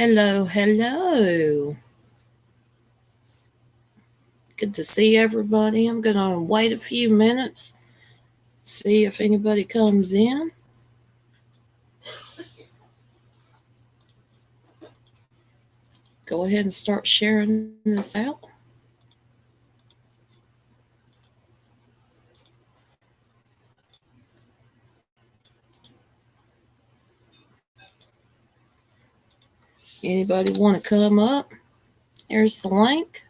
Hello, hello. Good to see everybody. I'm going to wait a few minutes, see if anybody comes in. Go ahead and start sharing this out. Anybody want to come up? There's the link.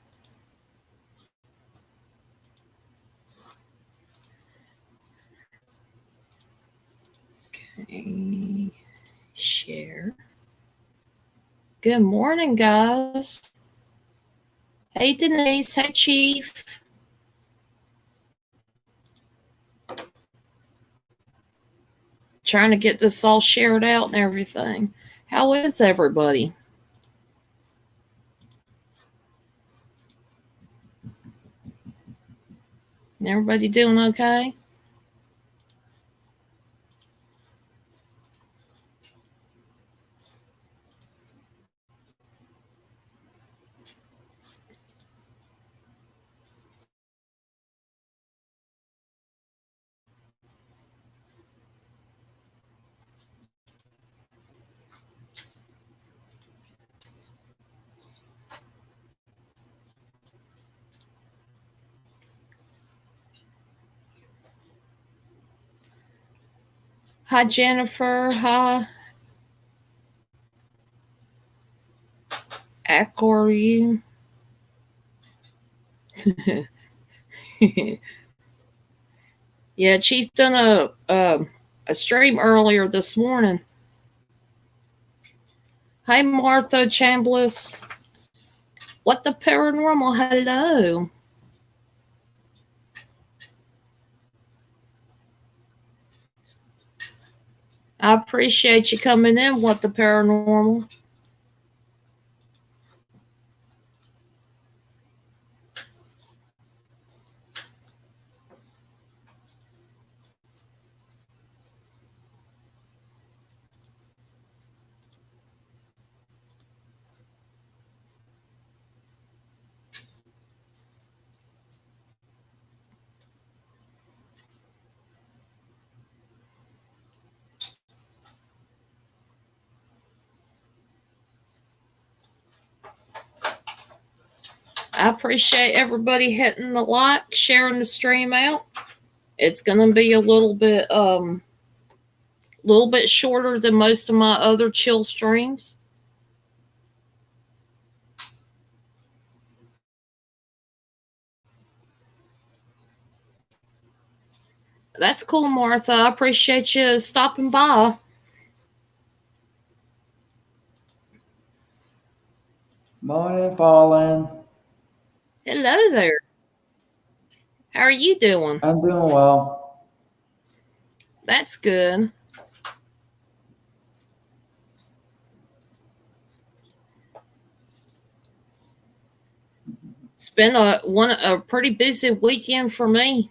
Okay. Share. Good morning, guys. Hey, Denise. Hey, Chief. Trying to get this all shared out and everything. How is everybody? Everybody doing okay? Hi, Jennifer. Hi, Aquarium. Yeah, Chief done a stream earlier this morning. Hi, Martha Chambliss. What the paranormal? Hello. I appreciate you coming in. What the paranormal? I appreciate everybody hitting the like, sharing the stream out. It's gonna be a little bit shorter than most of my other chill streams. That's cool, Martha. I appreciate you stopping by. Morning, Fallen. Hello there. How are you doing? I'm doing well. That's good. It's been a pretty busy weekend for me.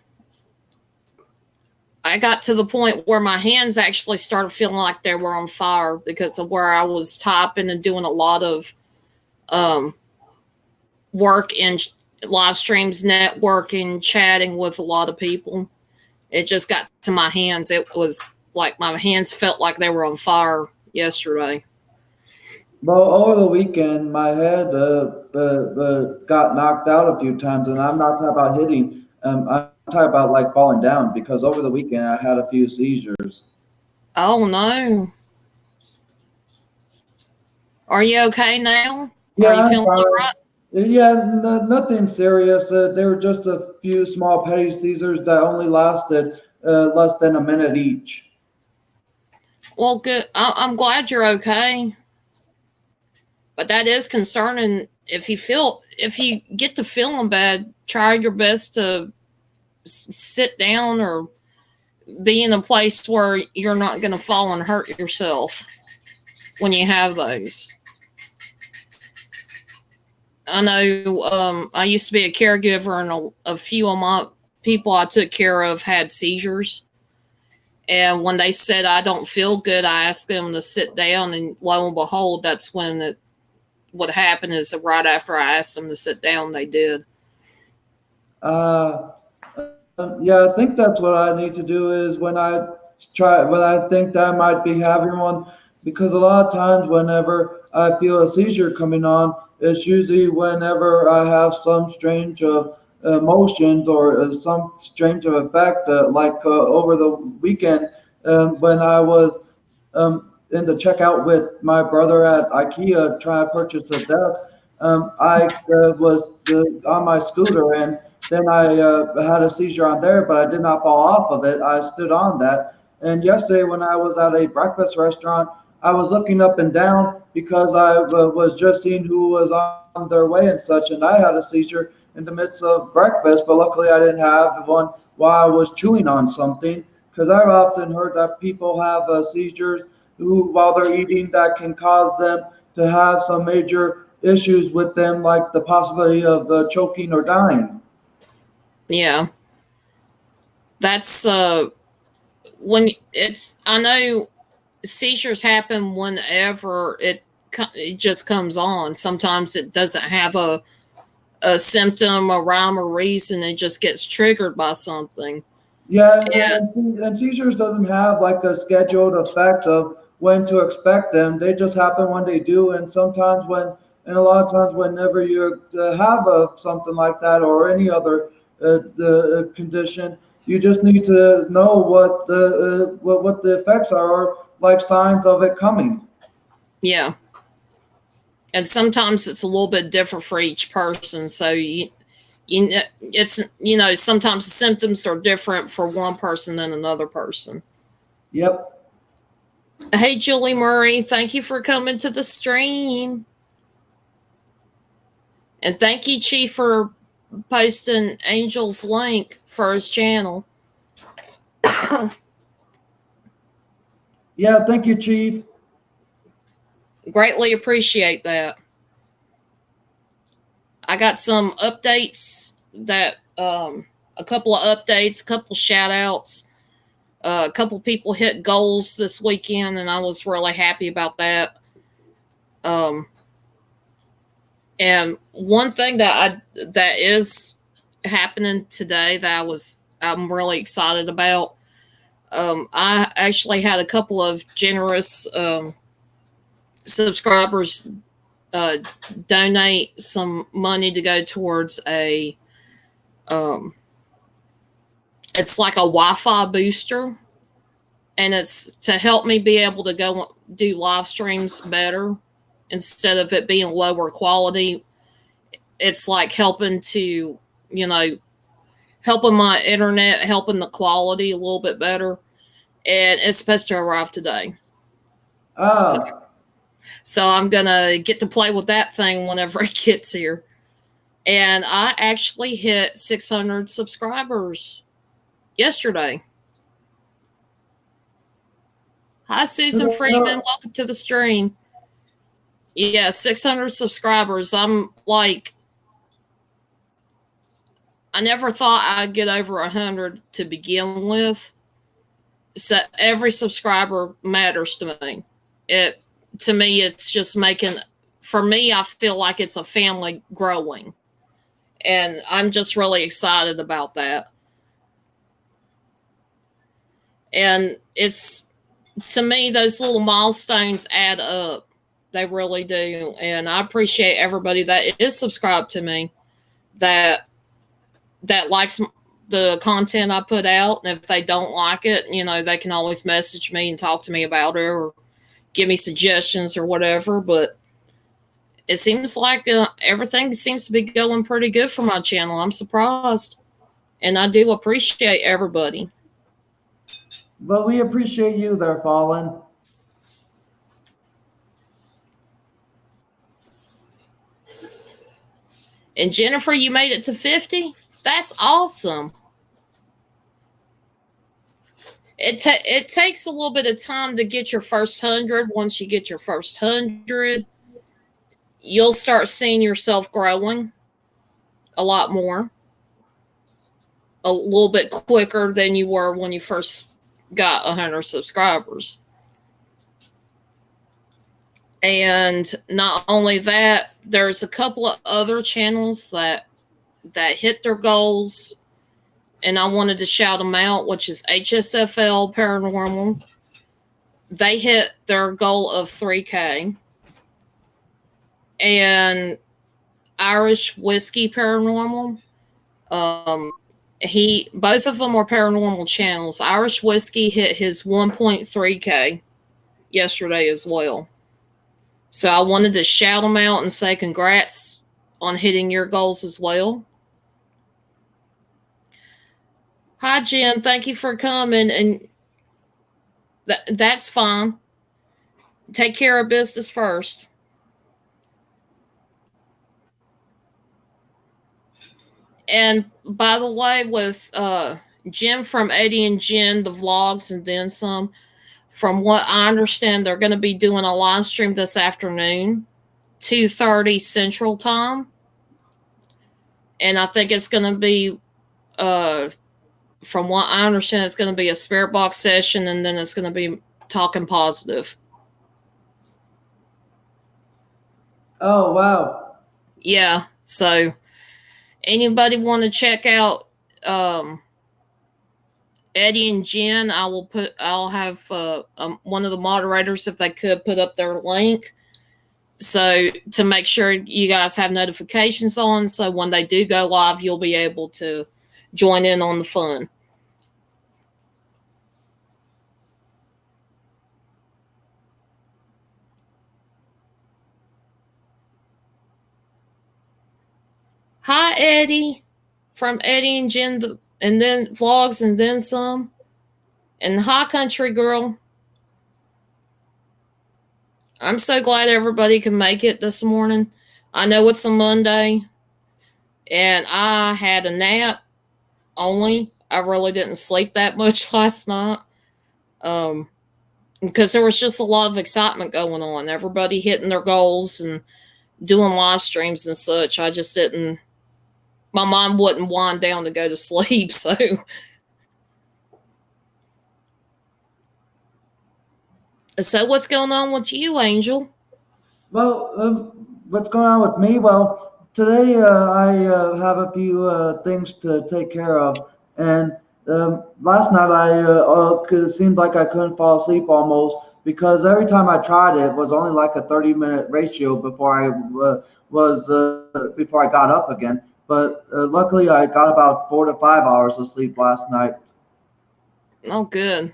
I got to the point where my hands actually started feeling like they were on fire because of where I was typing and doing a lot of um, work in live streams, networking, chatting with a lot of people. It just got to my hands. It was like my hands felt like they were on fire yesterday. Well, over the weekend, my head got knocked out a few times, and I'm not talking about hitting. I'm talking about like falling down because over the weekend I had a few seizures. Oh no. Are you okay now? Are Yeah, you I'm feeling all fine. right? Yeah, nothing serious. They were just a few small petty seizures that only lasted less than a minute each. Well, good. I'm glad you're okay. But that is concerning. If you get to feeling bad, try your best to sit down or be in a place where you're not going to fall and hurt yourself when you have those. I know I used to be a caregiver, and a few of my people I took care of had seizures. And when they said I don't feel good, I asked them to sit down, and lo and behold, that's when what happened is that right after I asked them to sit down, they did. Uh, yeah, I think that's what I need to do is when I think that I might be having one, because a lot of times whenever I feel a seizure coming on, it's usually whenever I have some strange emotions or some strange of effect, over the weekend when I was in the checkout with my brother at IKEA trying to purchase a desk. I was on my scooter and then I had a seizure on there, but I did not fall off of it. I stood on that. And yesterday, when I was at a breakfast restaurant, I was looking up and down because I was just seeing who was on their way and such. And I had a seizure in the midst of breakfast, but luckily I didn't have one while I was chewing on something. Because I've often heard that people have seizures who, while they're eating, that can cause them to have some major issues with them, like the possibility of choking or dying. Yeah, that's when it's. I know seizures happen whenever it just comes on. Sometimes it doesn't have a symptom, a rhyme or reason. It just gets triggered by something. Yeah, And and seizures doesn't have like a scheduled effect of when to expect them. They just happen when they do, and and a lot of times, whenever you have something like that or any other condition, you just need to know what the effects are, or like signs of it coming. yeah, and sometimes it's a little bit different for each person. So it's sometimes the symptoms are different for one person than another person. Yep. Hey, Julie Murray, thank you for coming to the stream. And thank you, Chief, for posting Angel's link for his channel. Yeah. Thank you, Chief. Greatly appreciate that. I got some updates a couple of updates, a couple shout outs. A couple people hit goals this weekend, and I was really happy about that. Um, and one thing that is happening today that I'm really excited about. I actually had a couple of generous subscribers uh, donate some money to go towards um, it's like a Wi-Fi booster, and it's to help me be able to go do live streams better instead of it being lower quality. It's like helping to, you know, helping my internet, helping the quality a little bit better, and it's supposed to arrive today. So, Ah. so I'm gonna get to play with that thing whenever it gets here. And I actually hit 600 subscribers yesterday. Hi, Susan Freeman. Welcome to the stream. Yeah, 600 subscribers. I'm like, I never thought I'd get over 100 to begin with. So every subscriber matters to me. To me, it's just for me, I feel like it's a family growing. And I'm just really excited about that. And to me, those little milestones add up. They really do. And I appreciate everybody that is subscribed to me, that likes the content I put out. And if they don't like it, they can always message me and talk to me about it or give me suggestions or whatever. But it seems like everything seems to be going pretty good for my channel. I'm surprised. And I do appreciate everybody. But we appreciate you there, Fallen. And Jennifer, you made it to 50? That's awesome. It takes a little bit of time to get your first 100. Once you get your first 100, you'll start seeing yourself growing a lot more, a little bit quicker than you were when you first got 100 subscribers. And not only that, there's a couple of other channels that hit their goals, and I wanted to shout them out, which is HSFL Paranormal. They hit their goal of 3K. And Irish Whiskey Paranormal. Both of them are paranormal channels. Irish Whiskey hit his 1.3K yesterday as well. So I wanted to shout them out and say congrats on hitting your goals as well. Hi, Jen. Thank you for coming. And that's fine. Take care of business first. And by the way, with Jen from Eddie and Jen, the vlogs and then some, from what I understand, they're going to be doing a live stream this afternoon, 2:30 Central Time. And I think it's going to be, from what I understand, it's going to be a spirit box session, and then it's going to be talking positive. Oh, wow. Yeah. So anybody want to check out Eddie and Jen, I'll have one of the moderators, if they could, put up their link. So to make sure you guys have notifications on, so when they do go live, you'll be able to join in on the fun. Hi, Eddie, from Eddie and Jen, and then vlogs and then some. And hi, country girl. I'm so glad everybody can make it this morning. I know it's a Monday, and I had a nap only. I really didn't sleep that much last night. Because there was just a lot of excitement going on. Everybody hitting their goals and doing live streams and such. I just didn't, my mind wouldn't wind down to go to sleep. So what's going on with you, Angel? Well, what's going on with me? Well, today I have a few things to take care of, and last night it seemed like I couldn't fall asleep almost because every time I tried it was only like a 30-minute ratio before I got up again. But luckily, I got about 4 to 5 hours of sleep last night. Oh, good.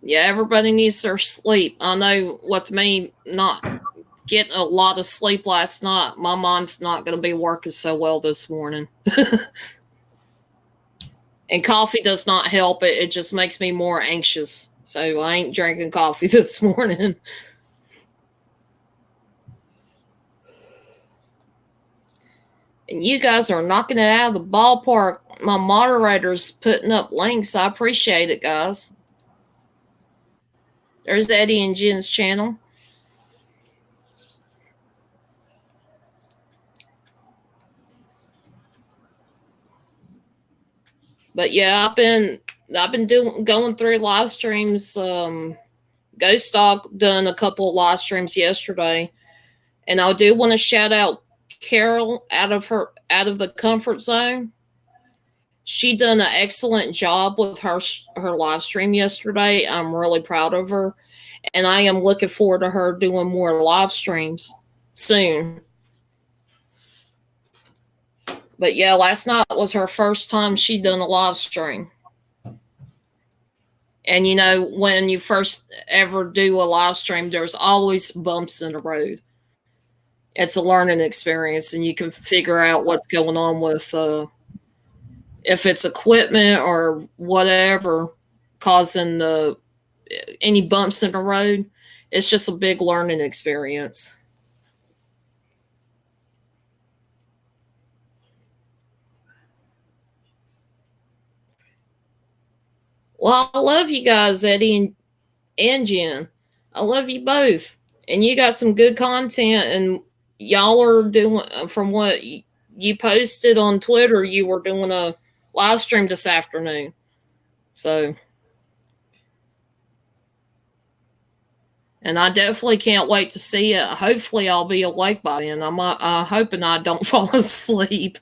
Yeah, everybody needs their sleep. I know with me not getting a lot of sleep last night, my mind's not going to be working so well this morning. And coffee does not help it. It just makes me more anxious. So I ain't drinking coffee this morning. And you guys are knocking it out of the ballpark. My moderator's putting up links. I appreciate it, guys. There's Eddie and Jen's channel. But yeah, I've been going through live streams. Ghost Dog done a couple of live streams yesterday, and I do want to shout out Carol out of the comfort zone. She done an excellent job with her live stream yesterday. I'm really proud of her, and I am looking forward to her doing more live streams soon. But yeah, last night was her first time she done a live stream. And you know, when you first ever do a live stream, there's always bumps in the road. It's a learning experience, and you can figure out what's going on with if it's equipment or whatever causing any bumps in the road. It's just a big learning experience. Well, I love you guys, Eddie and Jen. I love you both. And you got some good content, and y'all are doing, from what you posted on Twitter, you were doing a live stream this afternoon. So And I definitely can't wait to see it. Hopefully, I'll be awake by then. I'm hoping I don't fall asleep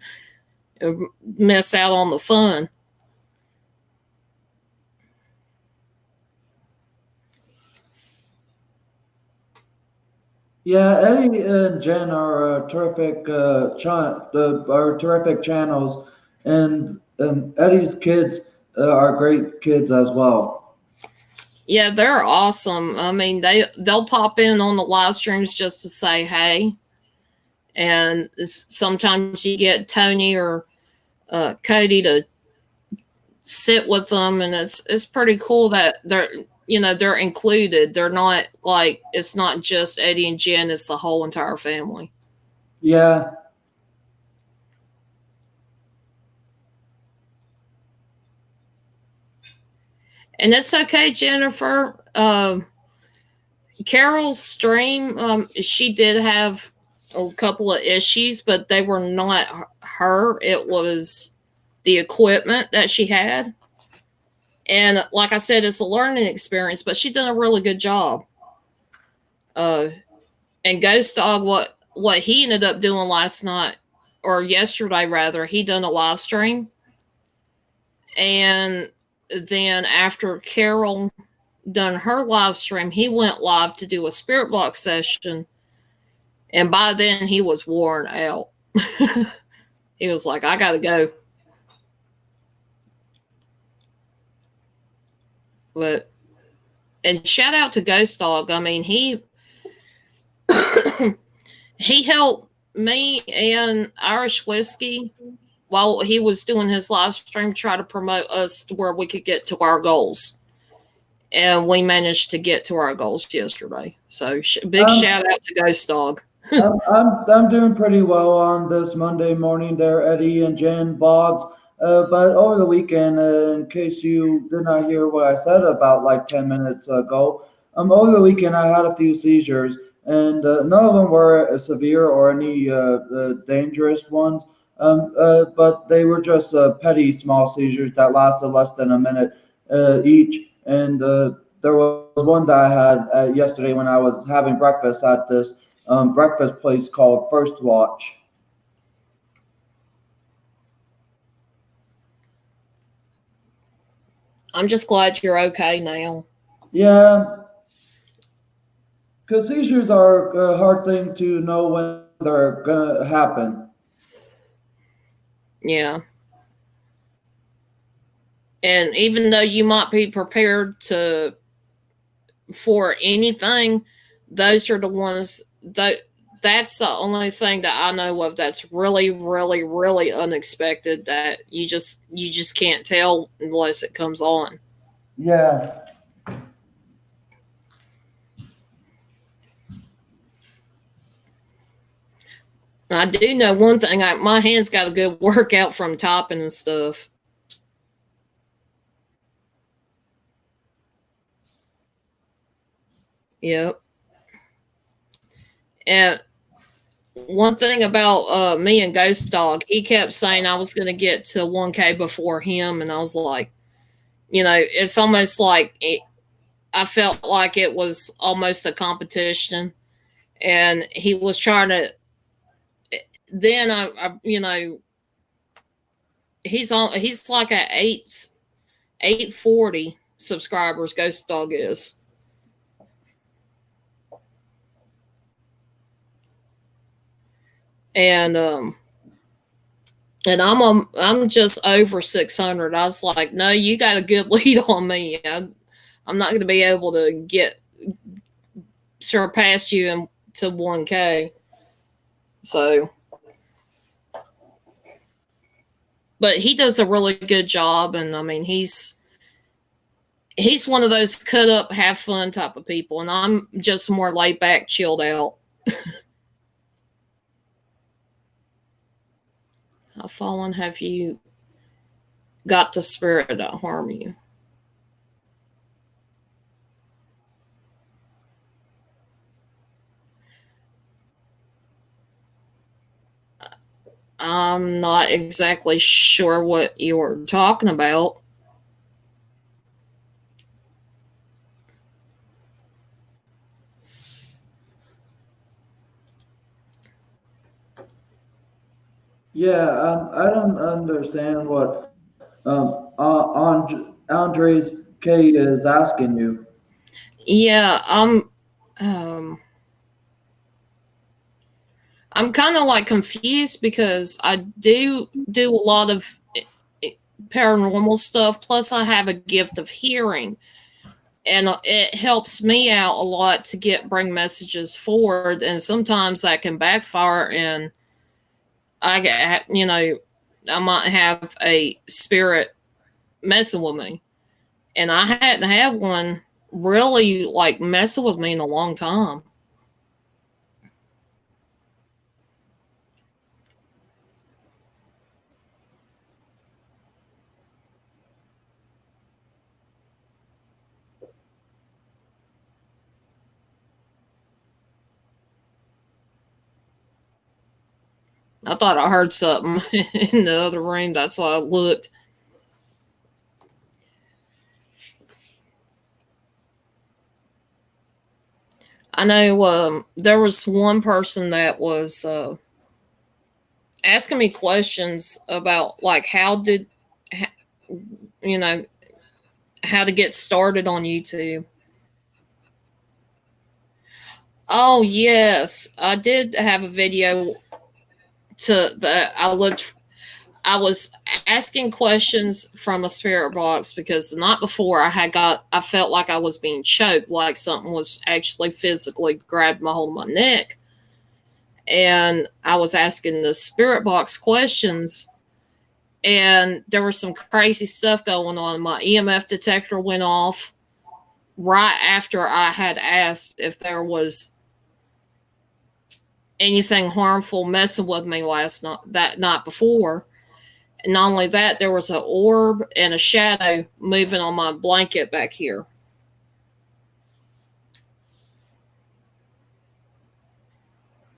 and miss out on the fun. Yeah, Eddie and Jen are terrific, are terrific channels, and Eddie's kids are great kids as well. Yeah, they're awesome. I mean, they'll pop in on the live streams just to say hey, and sometimes you get Tony or Cody to sit with them, and it's pretty cool that they're included. They're not like it's not just Eddie and Jen; it's the whole entire family. Yeah. And it's okay, Jennifer. Carol's stream, she did have a couple of issues, but they were not her. It was the equipment that she had. And like I said, it's a learning experience, but she did a really good job. And Ghost Dog, what he ended up doing last night or yesterday rather, he done a live stream, and then after Carol done her live stream, he went live to do a spirit box session, and by then he was worn out. He was like, I gotta go. But and shout out to Ghost Dog. I mean, he he helped me and Irish Whiskey while he was doing his live stream try to promote us to where we could get to our goals. And we managed to get to our goals yesterday. So big shout out to Ghost Dog. I'm doing pretty well on this Monday morning there, Eddie and Jen vlogs. But over the weekend, in case you did not hear what I said about like 10 minutes ago, over the weekend I had a few seizures, and none of them were severe or any dangerous ones. But they were just petty small seizures that lasted less than a minute each. And there was one that I had yesterday when I was having breakfast at this breakfast place called First Watch. I'm just glad you're okay now. Yeah, because seizures are a hard thing to know when they're gonna happen. Yeah. And even though you might be prepared for anything, those are the ones that's the only thing that I know of that's really, really, really unexpected that you just can't tell unless it comes on. Yeah. I do know one thing. My hands got a good workout from typing and stuff. Yep. And one thing about me and Ghost Dog, he kept saying I was going to get to 1K before him, and I was like, it's almost like I felt like it was almost a competition, and he was trying to. Then he's like at 840 subscribers. Ghost Dog is. And I'm just over 600. I was like, no, you got a good lead on me. I'm not going to be able to surpass you to 1K. So, but he does a really good job, and I mean he's one of those cut up, have fun type of people, and I'm just more laid back, chilled out. How fallen have you got the spirit that harm you? I'm not exactly sure what you're talking about. Yeah, I don't understand what Andres K is asking you. Yeah, um I'm kind of like confused because I do a lot of paranormal stuff. Plus, I have a gift of hearing, and it helps me out a lot to bring messages forward. And sometimes that can backfire, and I get I might have a spirit messing with me, and I hadn't had one really like messing with me in a long time. I thought I heard something in the other room. That's why I looked. I know there was one person that was asking me questions about like you know how to get started on YouTube. Oh yes, I did have a video to that I looked. I was asking questions from a spirit box because the night before I felt like I was being choked, like something was actually physically grabbed my hold of my neck, and I was asking the spirit box questions, and there was some crazy stuff going on. My EMF detector went off right after I had asked if there was anything harmful messing with me that night before. And not only that, there was an orb and a shadow moving on my blanket back here.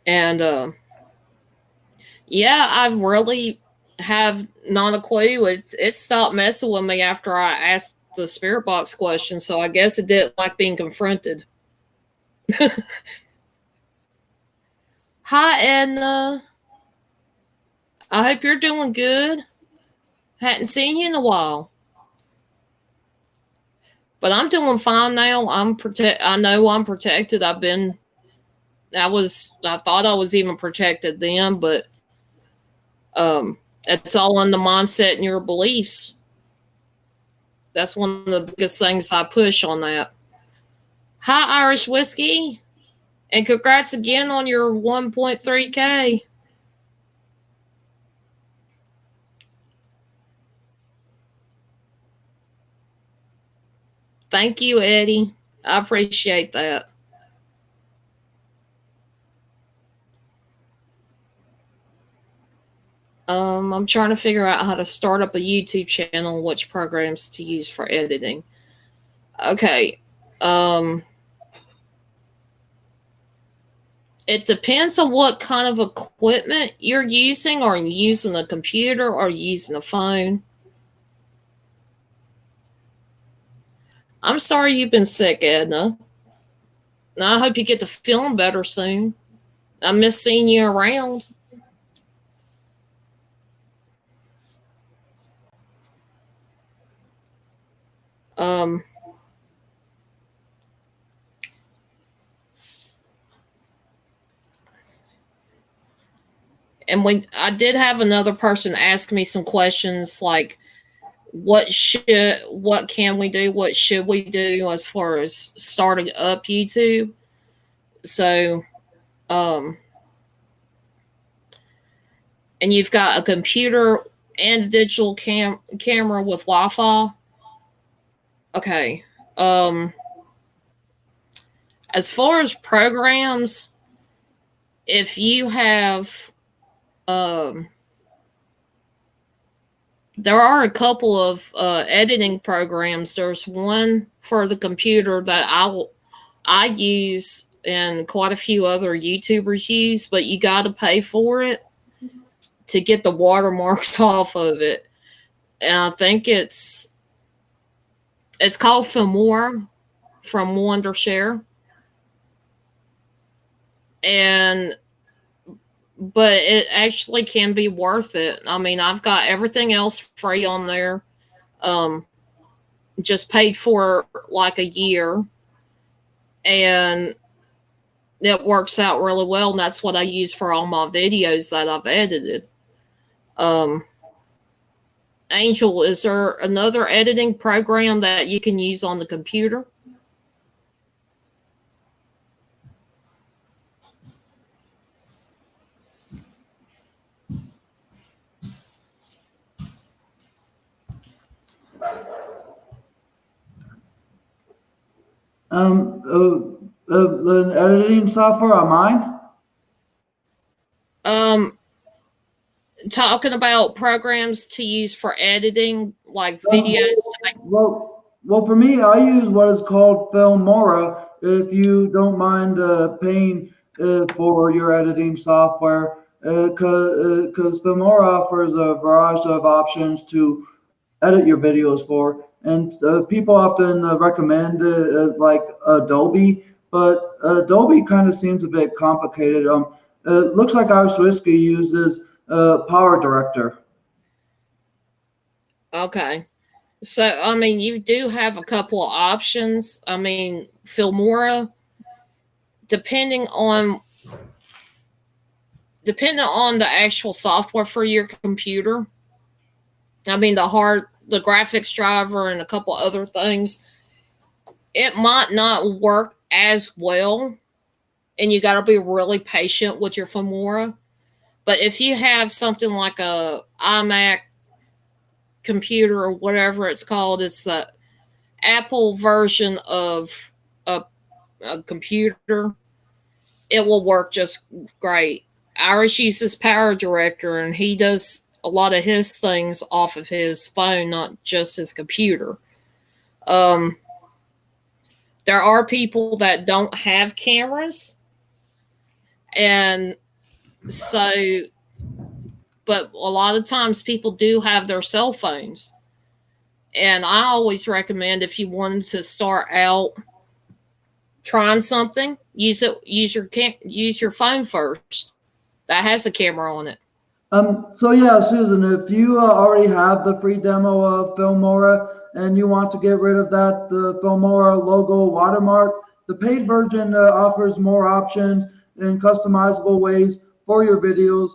And yeah, I really have not a clue. It stopped messing with me after I asked the spirit box question, so I guess it didn't like being confronted. Hi, Edna. I hope you're doing good. Hadn't seen you in a while. But I'm doing fine now. I know I'm protected. I thought I was even protected then, but it's all in the mindset and your beliefs. That's one of the biggest things I push on that. Hi, Irish Whiskey, and congrats again on your 1.3K. Thank you, Eddie. I appreciate that. I'm trying to figure out how to start up a YouTube channel, which programs to use for editing. Okay. Um, it depends on what kind of equipment you're using. Are you using a computer or using a phone? I'm sorry you've been sick, Edna. I hope you get to feeling better soon. I miss seeing you around. Um, and I did have another person ask me some questions like, what can we do? What should we do as far as starting up YouTube? So, um, and you've got a computer and a digital camera with Wi-Fi. Okay. Um, as far as programs, if you have, um, there are a couple of editing programs. There's one for the computer that I use and quite a few other YouTubers use, but you got to pay for it to get the watermarks off of it. And I think it's called Filmora from Wondershare. And but it actually can be worth it. I mean, I've got everything else free on there. Um, just paid for like a year, and it works out really well. And that's what I use for all my videos that I've edited. Um, Angel, is there another editing program that you can use on the computer? The editing software on mine. Um, Talking about programs to use for editing, like videos to make. Well, for me, I use what is called Filmora. If you don't mind paying for your editing software, because Filmora offers a variety of options to edit your videos for, and people often recommend like Adobe, but Adobe kind of seems a bit complicated. It looks like our Swisky uses Power Director. Okay. So, I mean, you do have a couple of options. I mean, Filmora, depending on the actual software for your computer. I mean, the graphics driver, and a couple other things. It might not work as well, and you got to be really patient with your Filmora. But if you have something like a iMac computer or whatever it's called, it's the Apple version of a computer, it will work just great. Ours uses Power Director, and he does a lot of his things off of his phone, not just his computer. Um, there are people that don't have cameras, and so, but a lot of times people do have their cell phones. And I always recommend, if you wanted to start out trying something, use your phone first. That has a camera on it. So yeah, Susan, if you already have the free demo of Filmora and you want to get rid of the Filmora logo watermark, the paid version offers more options and customizable ways for your videos,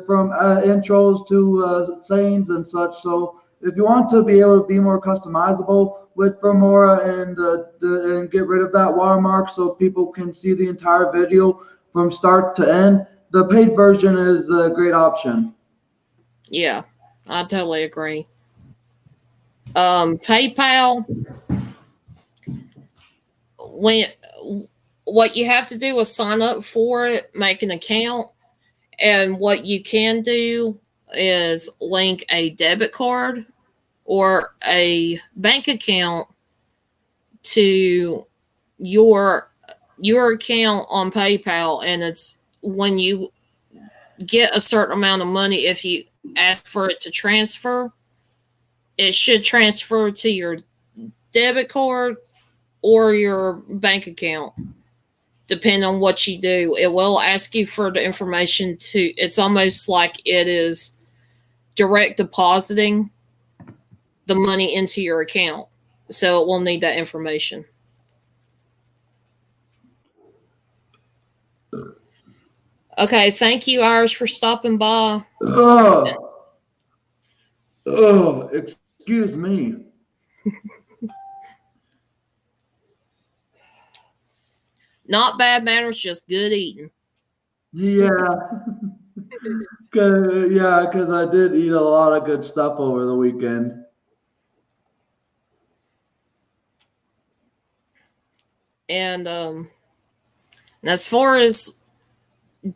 from intros to sayings and such. So if you want to be able to be more customizable with Filmora and get rid of that watermark so people can see the entire video from start to end, the paid version is a great option. Yeah, I totally agree. PayPal, when what you have to do is sign up for it, make an account, and what you can do is link a debit card or a bank account to your account on PayPal, and it's when you get a certain amount of money, if you ask for it to transfer, it should transfer to your debit card or your bank account, depending on what you do. It will ask you for the information to, it's almost like it is direct depositing the money into your account. So it will need that information. Okay, thank you, Irish, for stopping by. Excuse me. Not bad manners, just good eating. Yeah. Because I did eat a lot of good stuff over the weekend. And as far as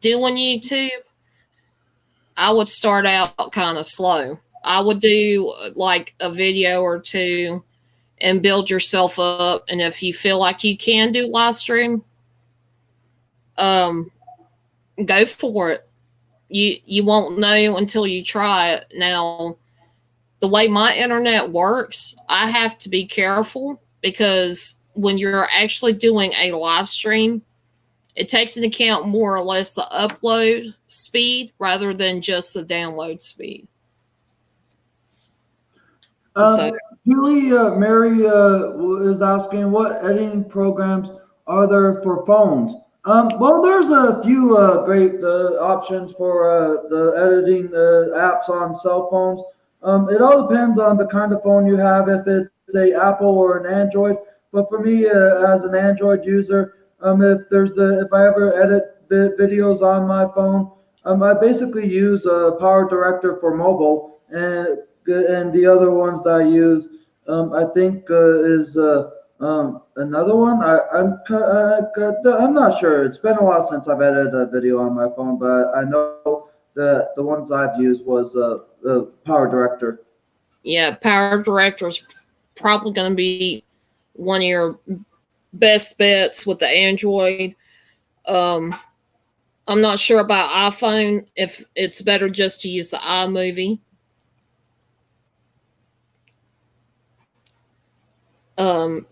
doing YouTube, I would start out kind of slow. I would do like a video or two and build yourself up. And if you feel like you can do live stream, go for it. You won't know until you try it. Now, the way my internet works, I have to be careful, because when you're actually doing a live stream, It takes into account more or less the upload speed rather than just the download speed. So Julie, Mary is asking, what editing programs are there for phones? Well, there's a few great options for the editing apps on cell phones. It all depends on the kind of phone you have, if it's a Apple or an Android. But for me, as an Android user, if I ever edit videos on my phone, I basically use Power Director for mobile, and the other ones that I use, I think is another one. I'm not sure. It's been a while since I've edited a video on my phone, but I know that the ones I've used was Power Director. yeah, Power Director is probably going to be one of your best bets with the Android. I'm not sure about iPhone, if it's better just to use the iMovie.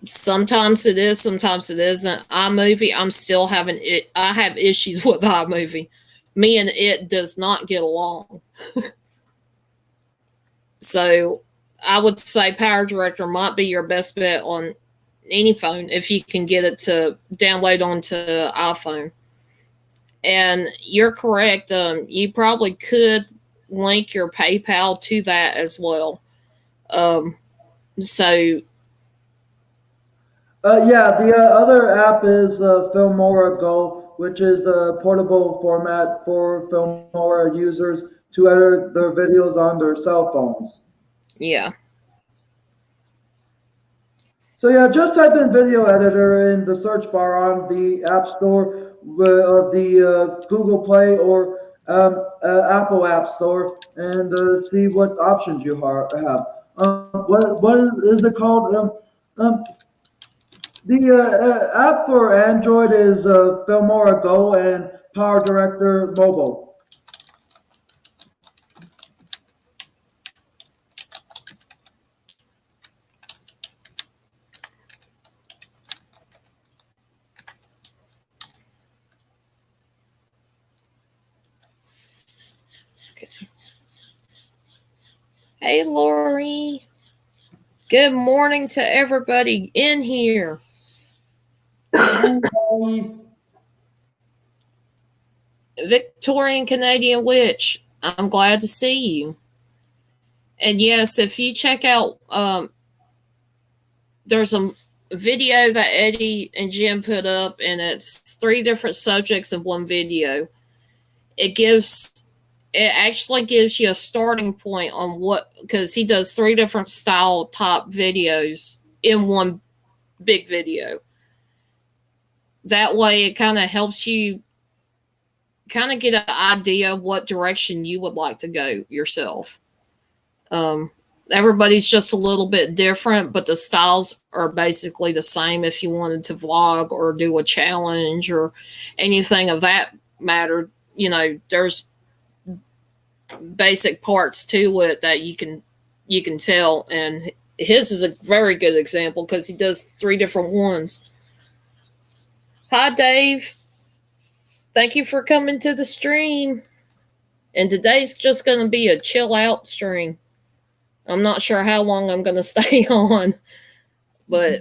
Sometimes it is, sometimes it isn't. iMovie, I'm still having it. I have issues with iMovie. Me and it does not get along. So I would say Power Director might be your best bet on any phone if you can get it to download onto iPhone. And you're correct. You probably could link your PayPal to that as well. So Yeah, the other app is Filmora Go, which is a portable format for Filmora users to edit their videos on their cell phones. yeah. So yeah, just type in video editor in the search bar on the App Store of the Google Play or Apple App Store, and see what options you have. What is it called? The app for Android is Filmora Go and Power Director Mobile. Hey, Lori. Good morning to everybody in here. Victorian Canadian Witch, I'm glad to see you. And yes, if you check out, there's a video that Eddie and Jim put up, and it's 3 different subjects in one video. It actually gives you a starting point on what, because he does 3 different style top videos in one big video. That way it kind of helps you kind of get an idea of what direction you would like to go yourself. Everybody's just a little bit different, but the styles are basically the same if you wanted to vlog or do a challenge or anything of that matter. You know, there's basic parts to it that you can tell, and his is a very good example because he does 3 different ones. Hi, Dave. Thank you for coming to the stream. And today's just going to be a chill out stream. I'm not sure how long I'm going to stay on, but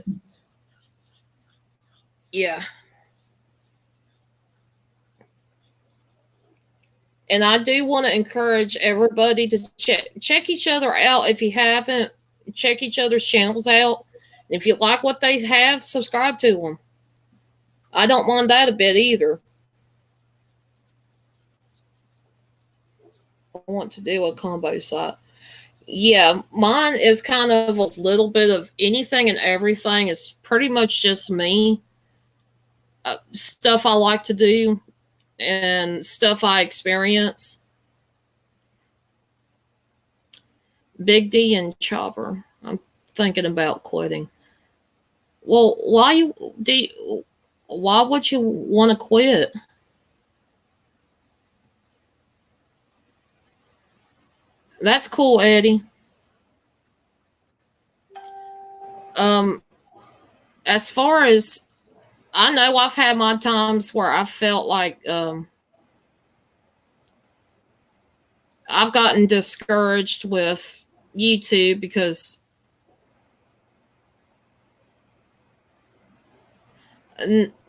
yeah. And I do want to encourage everybody to check each other out. If you haven't, check each other's channels out. If you like what they have, subscribe to them. I don't mind that a bit either. I want to do a combo site. Yeah, mine is kind of a little bit of anything and everything. It's pretty much just me. Stuff I like to do and stuff I experience. Big D and Chopper. I'm thinking about quitting. Well, why would you want to quit? That's cool, Eddie. As far as I know I've had my times where I felt like I've gotten discouraged with YouTube because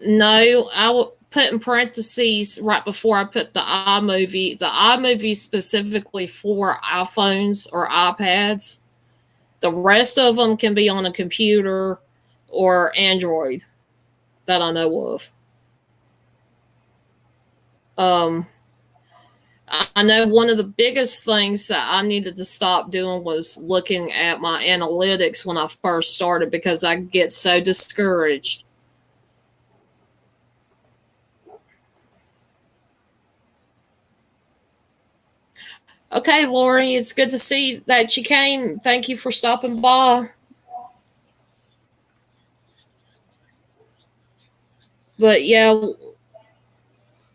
no, I will put in parentheses right before I put the iMovie. The iMovie specifically for iPhones or iPads. The rest of them can be on a computer or Android that I know of. Um, I know one of the biggest things that I needed to stop doing was looking at my analytics when I first started because I get so discouraged. Okay, Lori, it's good to see that you came. Thank you for stopping by. But yeah,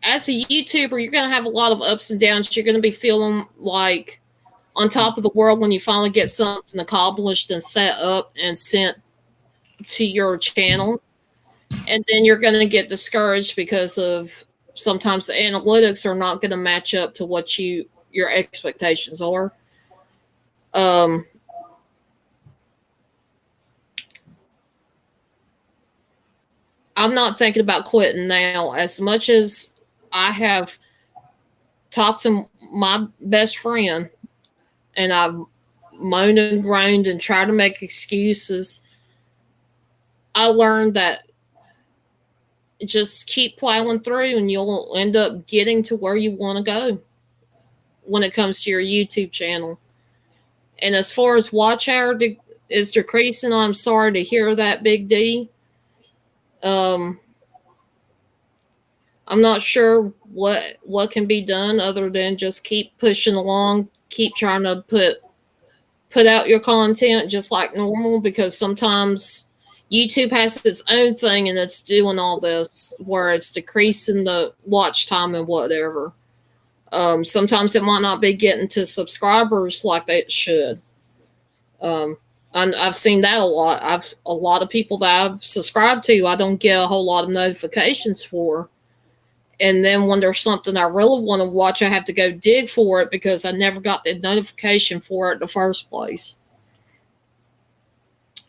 as a YouTuber, you're going to have a lot of ups and downs. You're going to be feeling like on top of the world when you finally get something accomplished and set up and sent to your channel. And then you're going to get discouraged because of sometimes the analytics are not going to match up to what your expectations are. Um, I'm not thinking about quitting now as much as I have talked to my best friend and I've moaned and groaned and tried to make excuses. I learned that just keep plowing through and you'll end up getting to where you want to go when it comes to your YouTube channel. And as far as watch hour is decreasing, I'm sorry to hear that, Big D. Um, I'm not sure what can be done other than just keep pushing along, keep trying to put out your content just like normal because sometimes YouTube has its own thing and it's doing all this where it's decreasing the watch time and whatever. Sometimes it might not be getting to subscribers like it should. I've seen that a lot. A lot of people that I've subscribed to, I don't get a whole lot of notifications for. And then when there's something I really want to watch, I have to go dig for it because I never got the notification for it in the first place.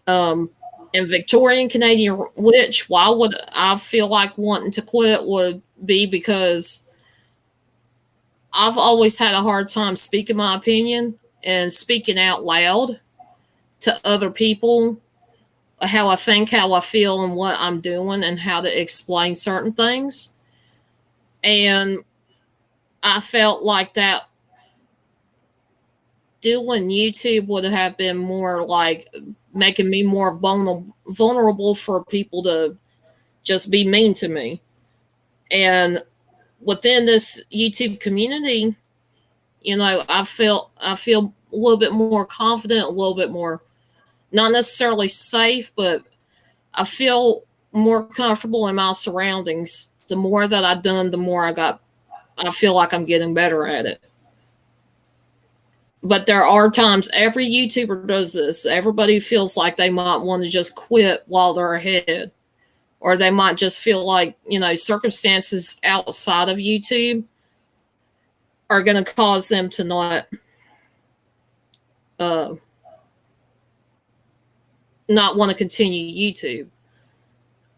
In Victorian Canadian Witch, why would I feel like wanting to quit would be because I've always had a hard time speaking my opinion and speaking out loud to other people how I think, how I feel, and what I'm doing, and how to explain certain things. And I felt like that doing YouTube would have been more like making me more vulnerable for people to just be mean to me. And within this YouTube community, I feel a little bit more confident, a little bit more not necessarily safe, but I feel more comfortable in my surroundings. The more that I've done, the more I feel like I'm getting better at it. But there are times every YouTuber does this. Everybody feels like they might want to just quit while they're ahead. Or they might just feel like, circumstances outside of YouTube are going to cause them to not want to continue YouTube.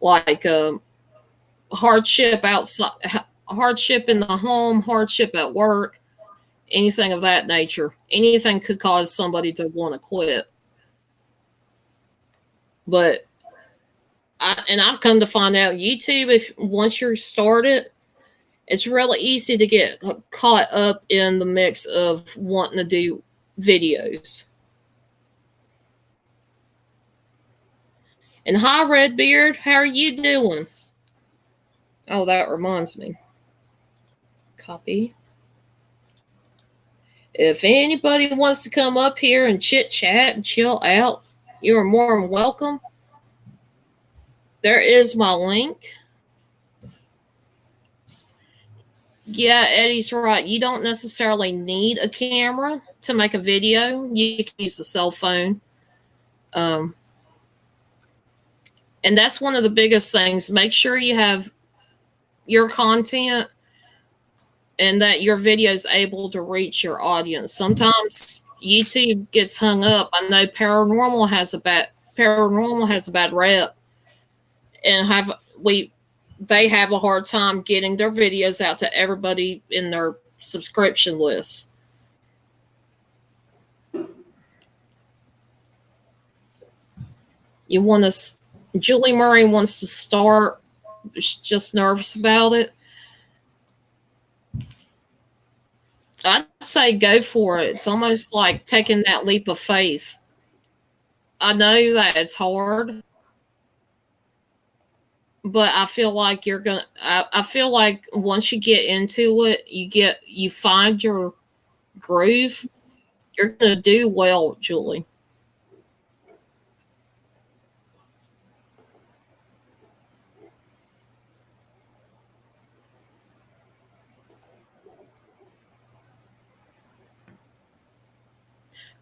Like hardship outside, hardship in the home, hardship at work, anything of that nature. Anything could cause somebody to want to quit. But I've come to find out YouTube, if once you're started, it's really easy to get caught up in the mix of wanting to do videos. And hi, Redbeard, how are you doing? Oh, that reminds me. Copy. If anybody wants to come up here and chit chat and chill out, you are more than welcome. There is my link. Yeah, Eddie's right. You don't necessarily need a camera to make a video. You can use the cell phone. And that's one of the biggest things. Make sure you have your content and that your video is able to reach your audience. Sometimes YouTube gets hung up. I know paranormal has a bad rep, and they have a hard time getting their videos out to everybody in their subscription list. You want to, Julie Murray wants to start. She's just nervous about it. I'd say go for it. It's almost like taking that leap of faith. I know that it's hard, but I feel like I feel like once you get into it, you find your groove, you're gonna do well, Julie.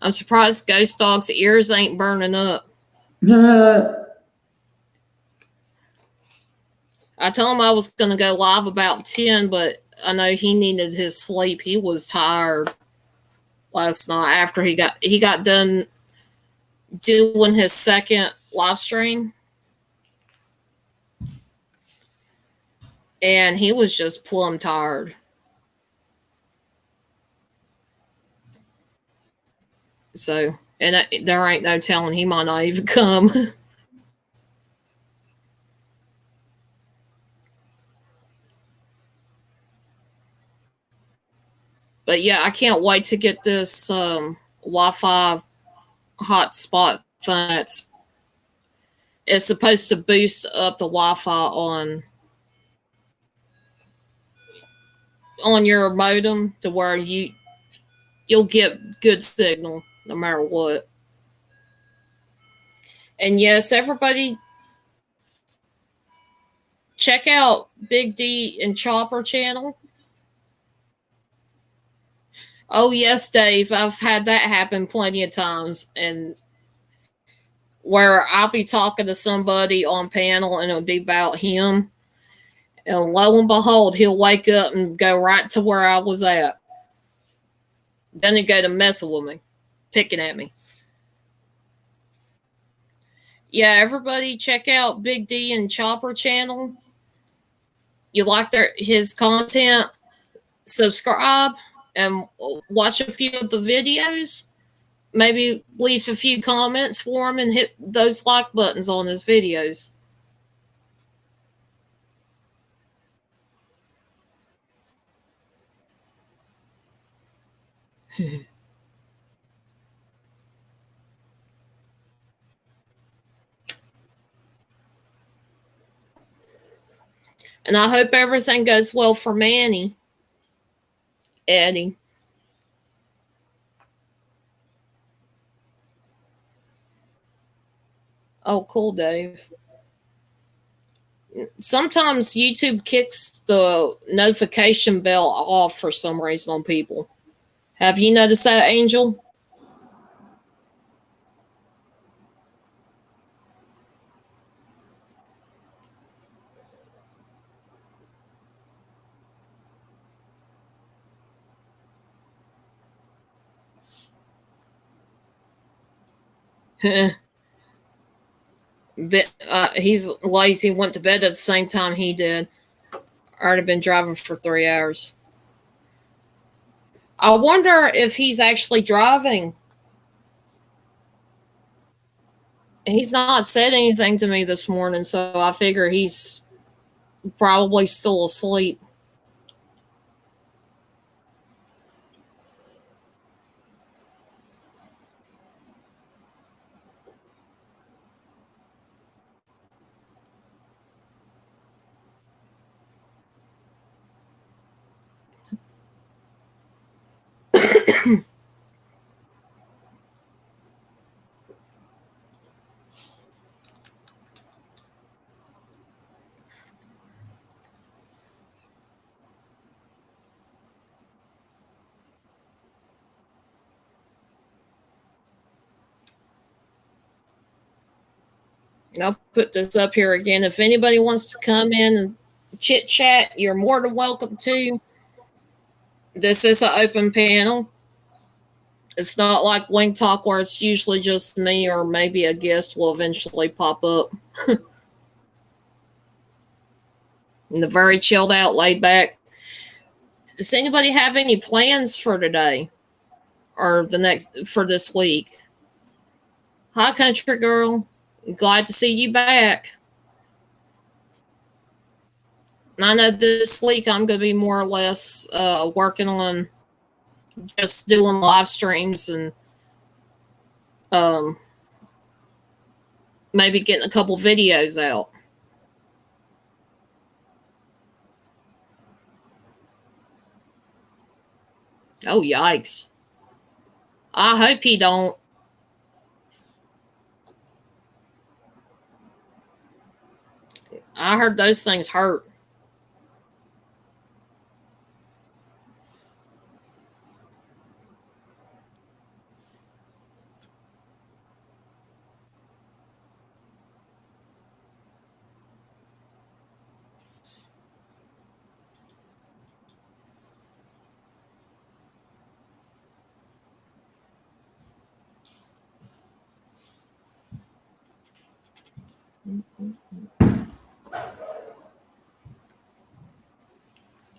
I'm surprised Ghost Dog's ears ain't burning up. I told him I was gonna go live about 10, but I know he needed his sleep. He was tired last night after he got done doing his second live stream, and he was just plumb tired. So, and there ain't no telling, he might not even come. But yeah, I can't wait to get this Wi-Fi hotspot thing. It's supposed to boost up the Wi-Fi on your modem to where you'll get good signal no matter what. And yes, everybody check out Big D and Chopper channel. Oh yes, Dave, I've had that happen plenty of times, and where I'll be talking to somebody on panel and it'll be about him, and lo and behold, he'll wake up and go right to where I was at. Then he'd go to messing with me, picking at me. Yeah, everybody check out Big D and Chopper channel. You like his content, subscribe and watch a few of the videos. Maybe leave a few comments for him and hit those like buttons on his videos. And I hope everything goes well for Manny, Eddie. Oh, cool, Dave. Sometimes YouTube kicks the notification bell off for some reason on people. Have you noticed that, Angel? He's lazy, went to bed at the same time he did. Already been driving for 3 hours. I wonder if he's actually driving. He's not said anything to me this morning, so I figure he's probably still asleep. I'll put this up here again. If anybody wants to come in and chit chat, you're more than welcome to. This is an open panel. It's not like Wing Talk where it's usually just me or maybe a guest will eventually pop up. And the very chilled out, laid back. Does anybody have any plans for today or for this week? Hi, country girl. Glad to see you back. And I know this week I'm going to be more or less working on just doing live streams and maybe getting a couple videos out. Oh, yikes. I hope he don't. I heard those things hurt.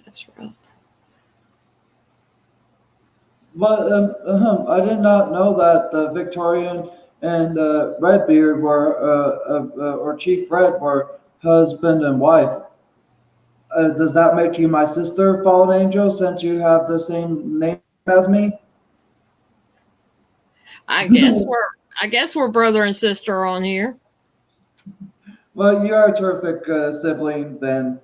That's right. But I did not know that Victorian and Redbeard were, or Chief Red were husband and wife. Does that make you my sister, Fallen Angel, since you have the same name as me? I guess we're brother and sister on here. Well, you are a terrific sibling then.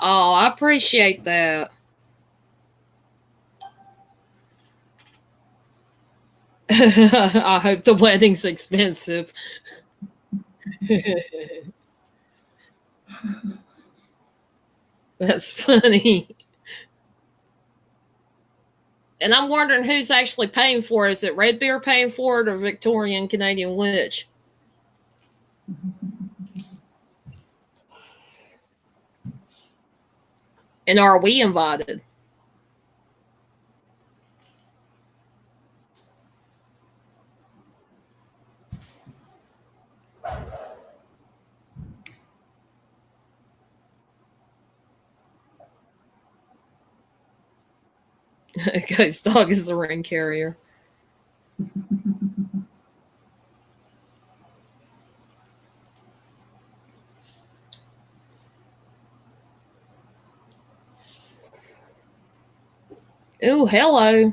Oh, I appreciate that. I hope the wedding's expensive. That's funny. And I'm wondering who's actually paying for it. Is it Redbeard paying for it or Victorian Canadian Witch? And are we invited? Ghost Dog is the ring carrier. Ooh, hello.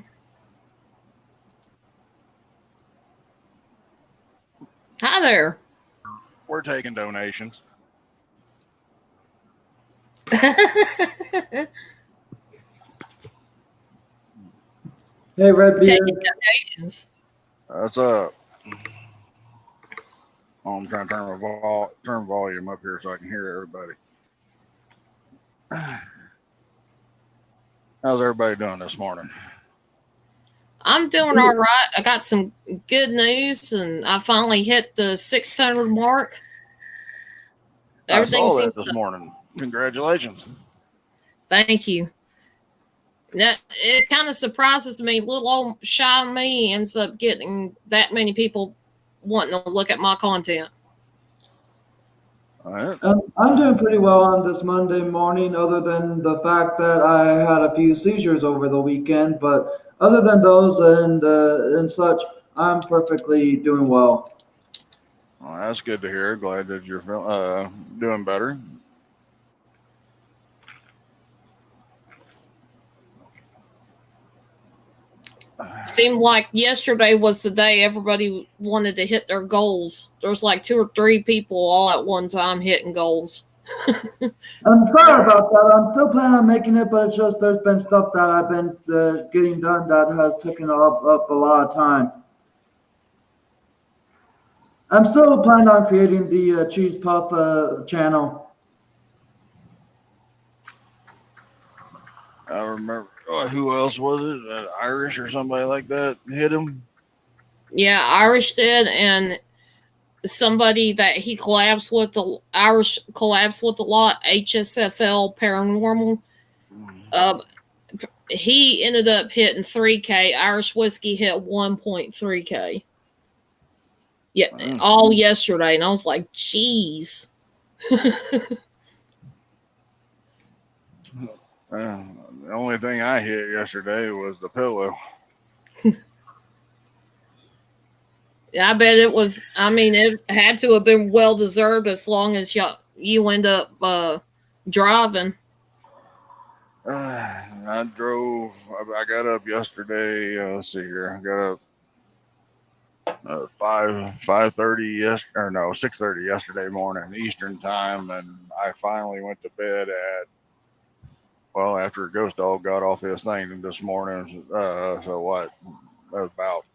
Hi there. We're taking donations. Hey, Redbeard. Taking donations. That's up. Oh, I'm trying to turn volume up here so I can hear everybody. How's everybody doing this morning? I'm doing all right. I got some good news, and I finally hit the 600 mark. Everything seems this morning. Congratulations. Thank you. That it kind of surprises me. Little old shy me ends up getting that many people wanting to look at my content. All right. I'm doing pretty well on this Monday morning, other than the fact that I had a few seizures over the weekend. But other than those and such, I'm perfectly doing well. Well, that's good to hear. Glad that you're doing better. Seemed like yesterday was the day everybody wanted to hit their goals. There's like 2 or 3 people all at one time hitting goals. I'm sorry about that. I'm still planning on making it, but it's just there's been stuff that I've been getting done that has taken up a lot of time. I'm still planning on creating the Cheese Puff channel. I remember. Who else was it? Irish or somebody like that hit him? Yeah, Irish did, and somebody that he collabs with, the Irish collabs with a lot, HSFL Paranormal. He ended up hitting 3K. Irish Whiskey hit 1.3K. Yeah, all yesterday, and I was like, "Geez." The only thing I hit yesterday was the pillow. I bet it was. I mean, it had to have been well deserved as long as you end up driving. I drove. I got up yesterday. Let's see here. I got up 5:30 or no 6:30 yesterday morning Eastern time, and I finally went to bed at after Ghost Dog got off his thing this morning. So what? That was about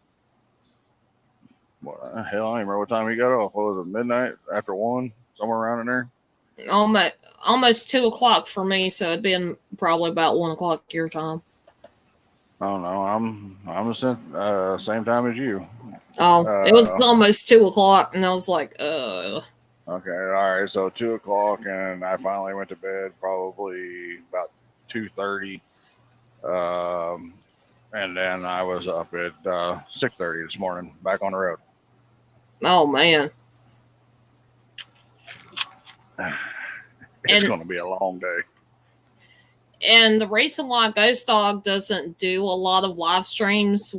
what? Hell, I don't even remember what time he got off. What was it? Midnight? After 1? Somewhere around in there. Almost 2 o'clock for me, so it'd been probably about 1 o'clock your time. I don't know. I'm the same time as you. Oh, it was almost 2 o'clock, and I was like, Okay, all right. So 2 o'clock, and I finally went to bed probably about 2:30. And then I was up at 6:30 this morning, back on the road. Oh man. It's going to be a long day. And the reason why Ghost Dog doesn't do a lot of live streams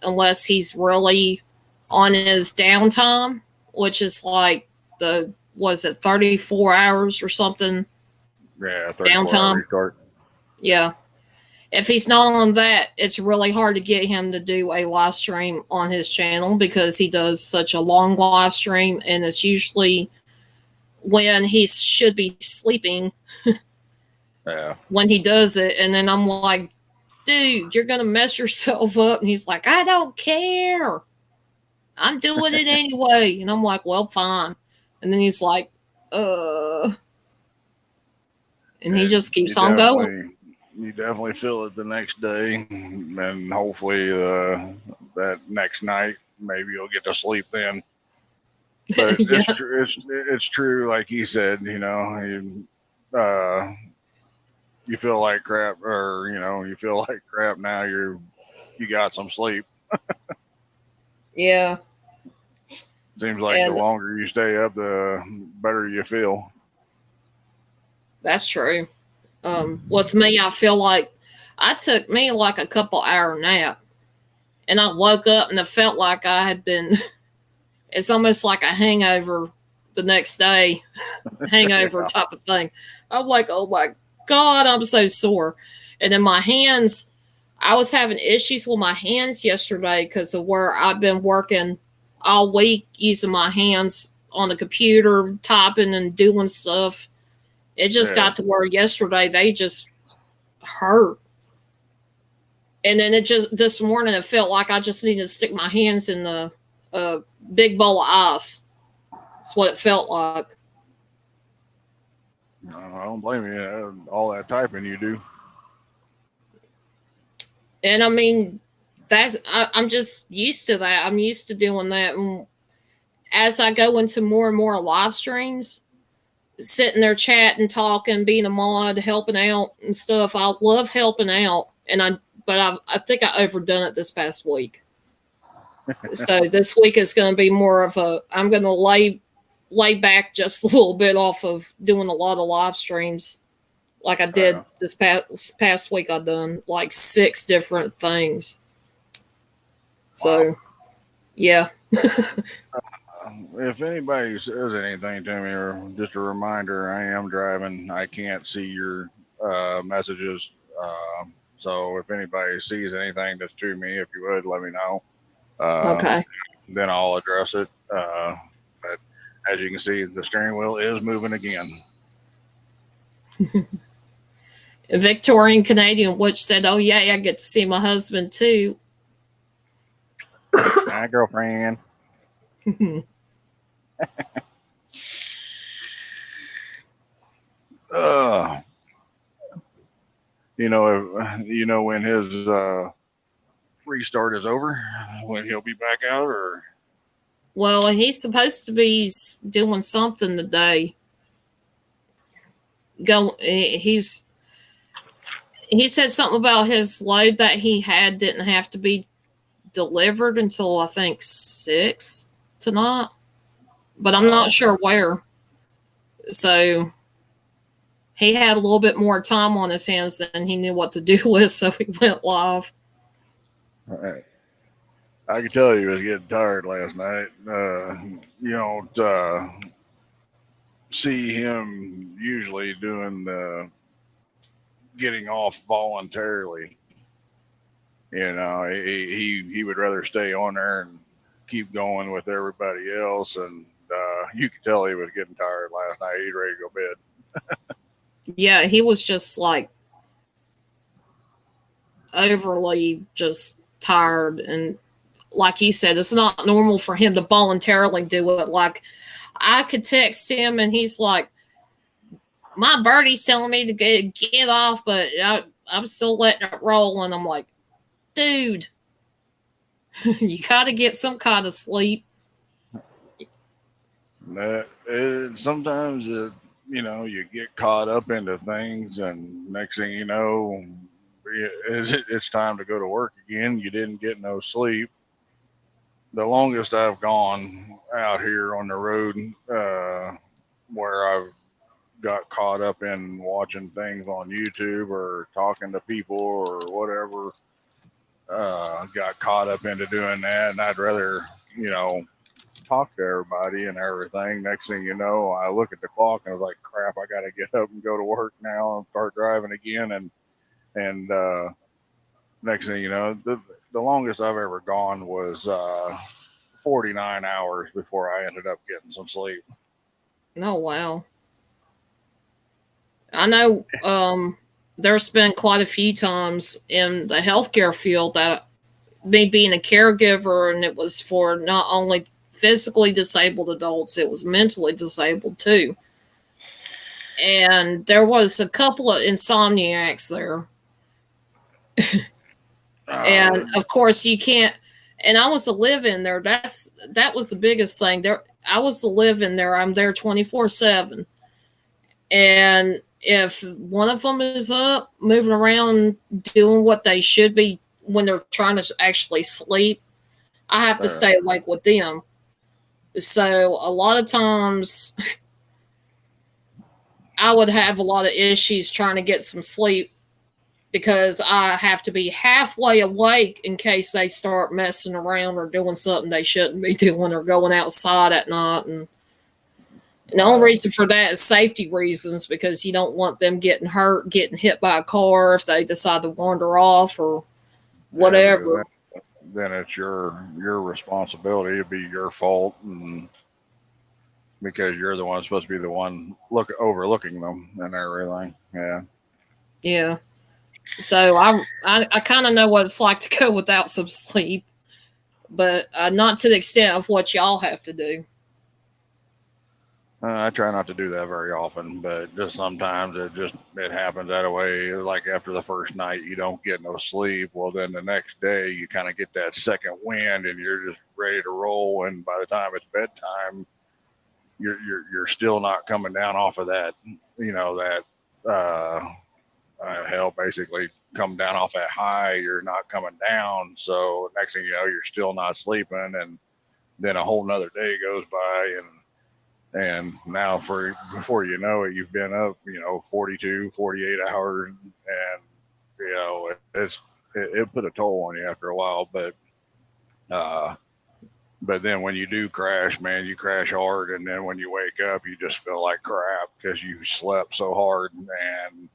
unless he's really on his downtime, which is like 34 hours or something? Yeah, downtime. Restart. Yeah. If he's not on that, it's really hard to get him to do a live stream on his channel because he does such a long live stream, and it's usually when he should be sleeping. Yeah. When he does it, and then I'm like, dude, you're gonna mess yourself up. And he's like, I don't care. I'm doing it anyway. And I'm like, well, fine. And then he's like, and he just keeps on going. You definitely feel it the next day, and hopefully that next night maybe you'll get to sleep then. But Yeah. it's true, like you said. You feel like crap, or you feel like crap. Now you got some sleep. Yeah. Seems like the longer you stay up, the better you feel. That's true. With me, I feel like I took me like a couple hour nap, and I woke up and it felt like I had been. It's almost like a hangover the next day, hangover type of thing. I'm like, oh my God, I'm so sore. And then my hands, I was having issues with my hands yesterday because of where I've been working all week using my hands on the computer, typing and doing stuff. It just got to where yesterday they just hurt. And then this morning it felt like I just needed to stick my hands in the big bowl of ice. That's what it felt like. No, I don't blame you. All that typing you do. And I mean, I'm just used to that. I'm used to doing that. And as I go into more and more live streams, sitting there chatting, talking, being a mod, helping out and stuff. I love helping out, but I think I overdone it this past week. So this week is going to be more of I'm going to lay back just a little bit off of doing a lot of live streams. Like I did this past week. I've done like 6 different things. So, yeah. If anybody says anything to me, or just a reminder, I am driving. I can't see your messages. So if anybody sees anything that's to me, if you would, let me know. Okay. Then I'll address it. But as you can see, the steering wheel is moving again. Victorian Canadian Witch said, oh, yeah, I get to see my husband too. Hi, girlfriend. When his restart is over, when he'll be back out, or Well, he's supposed to be doing something today. He said something about his load that he had didn't have to be delivered until I think 6 tonight, but I'm not sure where. So he had a little bit more time on his hands than he knew what to do with, so he went live. Right. I could tell he was getting tired last night. You don't see him usually doing the getting off voluntarily. You know, he would rather stay on there and keep going with everybody else. And you could tell he was getting tired last night. He's ready to go to bed. Yeah, he was just like overly just tired. And like you said, it's not normal for him to voluntarily do it. Like I could text him and he's like, my birdie's telling me to get off, but I'm still letting it roll. And I'm like, dude, you got to get some kind of sleep. Sometimes, you know, you get caught up into things, and next thing you know, it's time to go to work again. You didn't get no sleep. The longest I've gone out here on the road, where I've got caught up in watching things on YouTube or talking to people or whatever, got caught up into doing that, and I'd rather, you know, talk to everybody and everything. Next thing you know, I look at the clock and I was like, crap, I got to get up and go to work now and start driving again. And next thing you know, the longest I've ever gone was 49 hours before I ended up getting some sleep. Oh, wow. I know there's been quite a few times in the healthcare field that me being a caregiver, and it was for not only physically disabled adults, it was mentally disabled too. And there was a couple of insomniacs there. And of course you can't, and I was a live-in there. That was the biggest thing. There I was the live-in there. I'm there 24/7. And if one of them is up, moving around, doing what they should be when they're trying to actually sleep, I have to stay awake with them. So a lot of times I would have a lot of issues trying to get some sleep because I have to be halfway awake in case they start messing around or doing something they shouldn't be doing or going outside at night. And the only reason for that is safety reasons, because you don't want them getting hurt, getting hit by a car if they decide to wander off or whatever. Then it's your responsibility. It'd be your fault, and because you're the one supposed to be the one overlooking them and everything. Yeah. So I kind of know what it's like to go without some sleep, but not to the extent of what y'all have to do. I try not to do that very often, but just sometimes it happens that way. Like after the first night, you don't get no sleep. Well, then the next day you kind of get that second wind, and you're just ready to roll. And by the time it's bedtime, you're still not coming down off of that. You know that hell, basically come down off that high. You're not coming down. So next thing you know, you're still not sleeping, and then a whole nother day goes by, and now before you know it, you've been up, 42, 48 hours, and it put a toll on you after a while. But then when you do crash, man, you crash hard, and then when you wake up, you just feel like crap because you slept so hard, and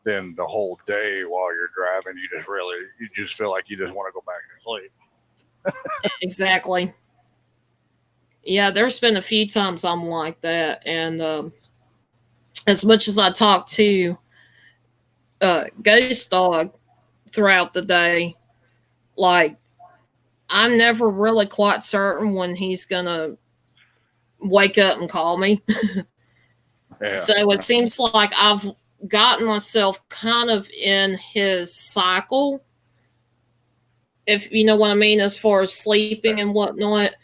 then the whole day while you're driving, you just feel like you just want to go back to sleep. Exactly. Yeah, there's been a few times I'm like that, and as much as I talk to Ghost Dog throughout the day, like I'm never really quite certain when he's gonna wake up and call me. Yeah. So it seems like I've gotten myself kind of in his cycle, if you know what I mean, as far as sleeping and whatnot,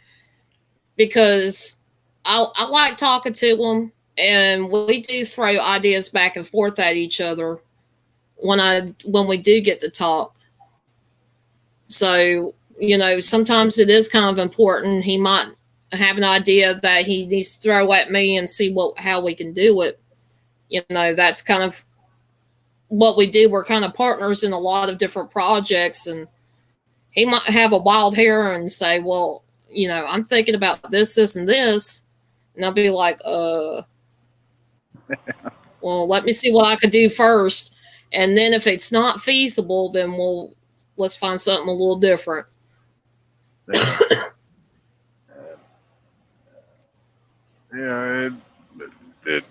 because I like talking to them, and we do throw ideas back and forth at each other when we do get to talk. So, sometimes it is kind of important. He might have an idea that he needs to throw at me and see how we can do it. That's kind of what we do. We're kind of partners in a lot of different projects, and he might have a wild hair and say, well, I'm thinking about this, this, and this. And I'll be like, well, let me see what I could do first. And then if it's not feasible, then let's find something a little different. Yeah, it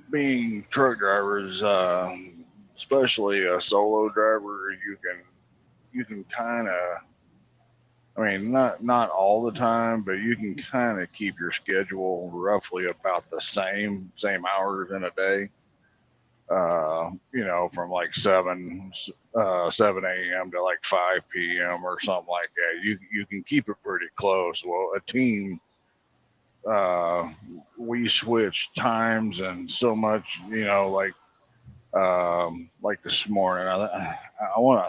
being truck drivers, especially a solo driver, you can kind of, I mean, not all the time, but you can kind of keep your schedule roughly about the same hours in a day. From like 7 a.m. to like 5 p.m. or something like that. You can keep it pretty close. Well, a team, we switch times and so much, like this morning, I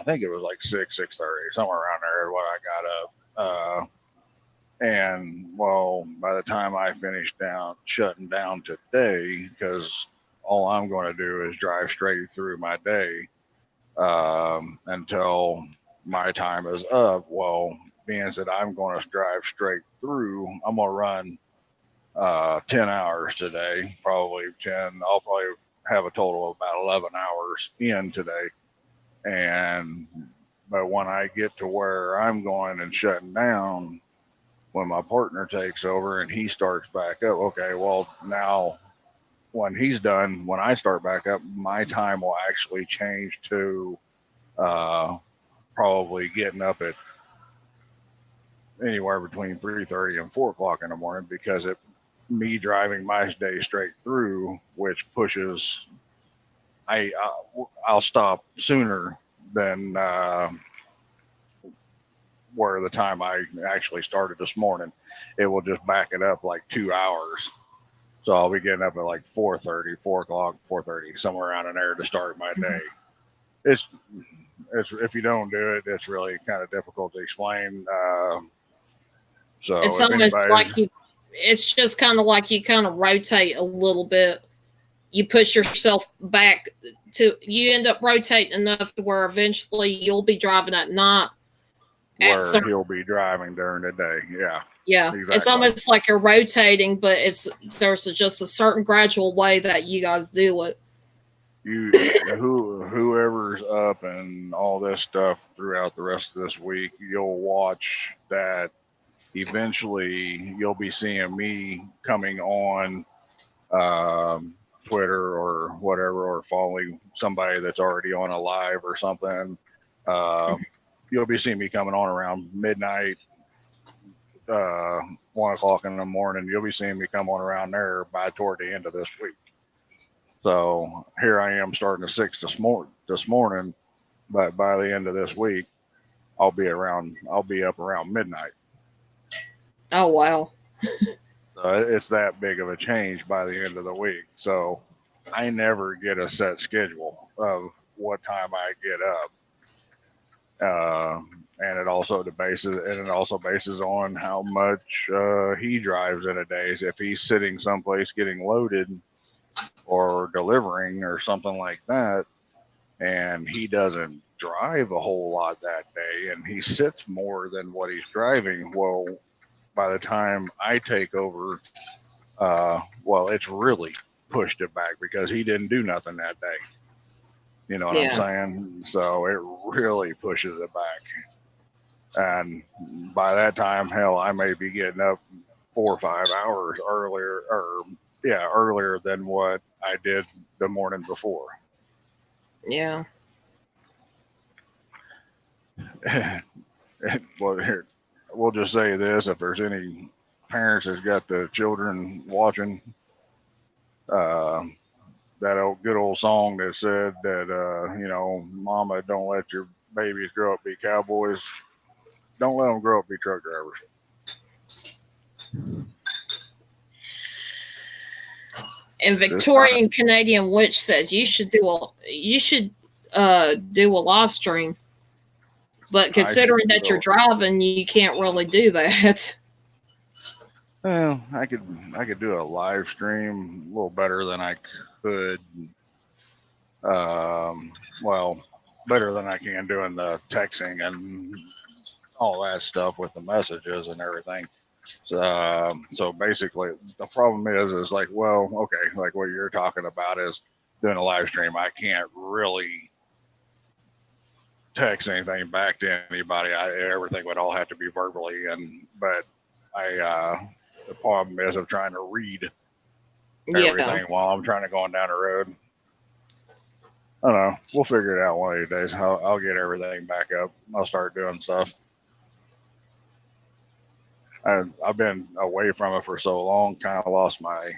think it was like 6:30, somewhere around there, when I got up. And well, by the time I finished shutting down today, because all I'm going to do is drive straight through my day until my time is up. Well, being that I'm going to drive straight through, I'm going to run 10 hours today, probably 10. I'll probably have a total of about 11 hours in today. But when I get to where I'm going and shutting down, when my partner takes over and he starts back up, okay, well, now when he's done, when I start back up, my time will actually change to probably getting up at anywhere between 3:30 and 4 o'clock in the morning, because me driving my day straight through, which pushes, I'll stop sooner than where the time I actually started this morning. It will just back it up like 2 hours. So I'll be getting up at like 4:30, 4 o'clock, 4:30, somewhere around in there to start my day. It's if you don't do it, it's really kind of difficult to explain. So it's almost like it's just kind of like you kind of rotate a little bit. You push yourself back you end up rotating enough to where eventually you'll be driving at night. Where he'll be driving during the day. Yeah. Yeah. Exactly. It's almost like you're rotating, but there's just a certain gradual way that you guys do it. Whoever's up and all this stuff throughout the rest of this week, you'll watch that eventually you'll be seeing me coming on Twitter or whatever, or following somebody that's already on a live or something. You'll be seeing me coming on around midnight, 1 o'clock in the morning. You'll be seeing me come on around there toward the end of this week. So here I am starting at 6 this morning, but by the end of this week, I'll be up around midnight. Oh, wow. It's that big of a change by the end of the week. So I never get a set schedule of what time I get up. And it also bases on how much he drives in a day. If he's sitting someplace getting loaded or delivering or something like that, and he doesn't drive a whole lot that day, and he sits more than what he's driving, well, by the time I take over, it's really pushed it back because he didn't do nothing that day. You know what I'm saying? So it really pushes it back. And by that time, hell, I may be getting up 4 or 5 hours earlier than what I did the morning before. Yeah. Well, here, we'll just say this: if there's any parents that's got the children watching, that good old song that said that, Mama, don't let your babies grow up be cowboys. don't let them grow up to be truck drivers. And Victorian Canadian Witch says you should do a live stream. But considering that you're driving, you can't really do that. Well, I could do a live stream a little better than I could. Well, better than I can doing the texting and all that stuff with the messages and everything. So basically, the problem is like, well, okay, like what you're talking about is doing a live stream. I can't really text anything back to anybody. Everything would all have to be verbally, but the problem is I'm trying to read everything while I'm trying to go on down the road. I don't know. We'll figure it out one of these days. I'll get everything back up. I'll start doing stuff. I've been away from it for so long, kind of lost my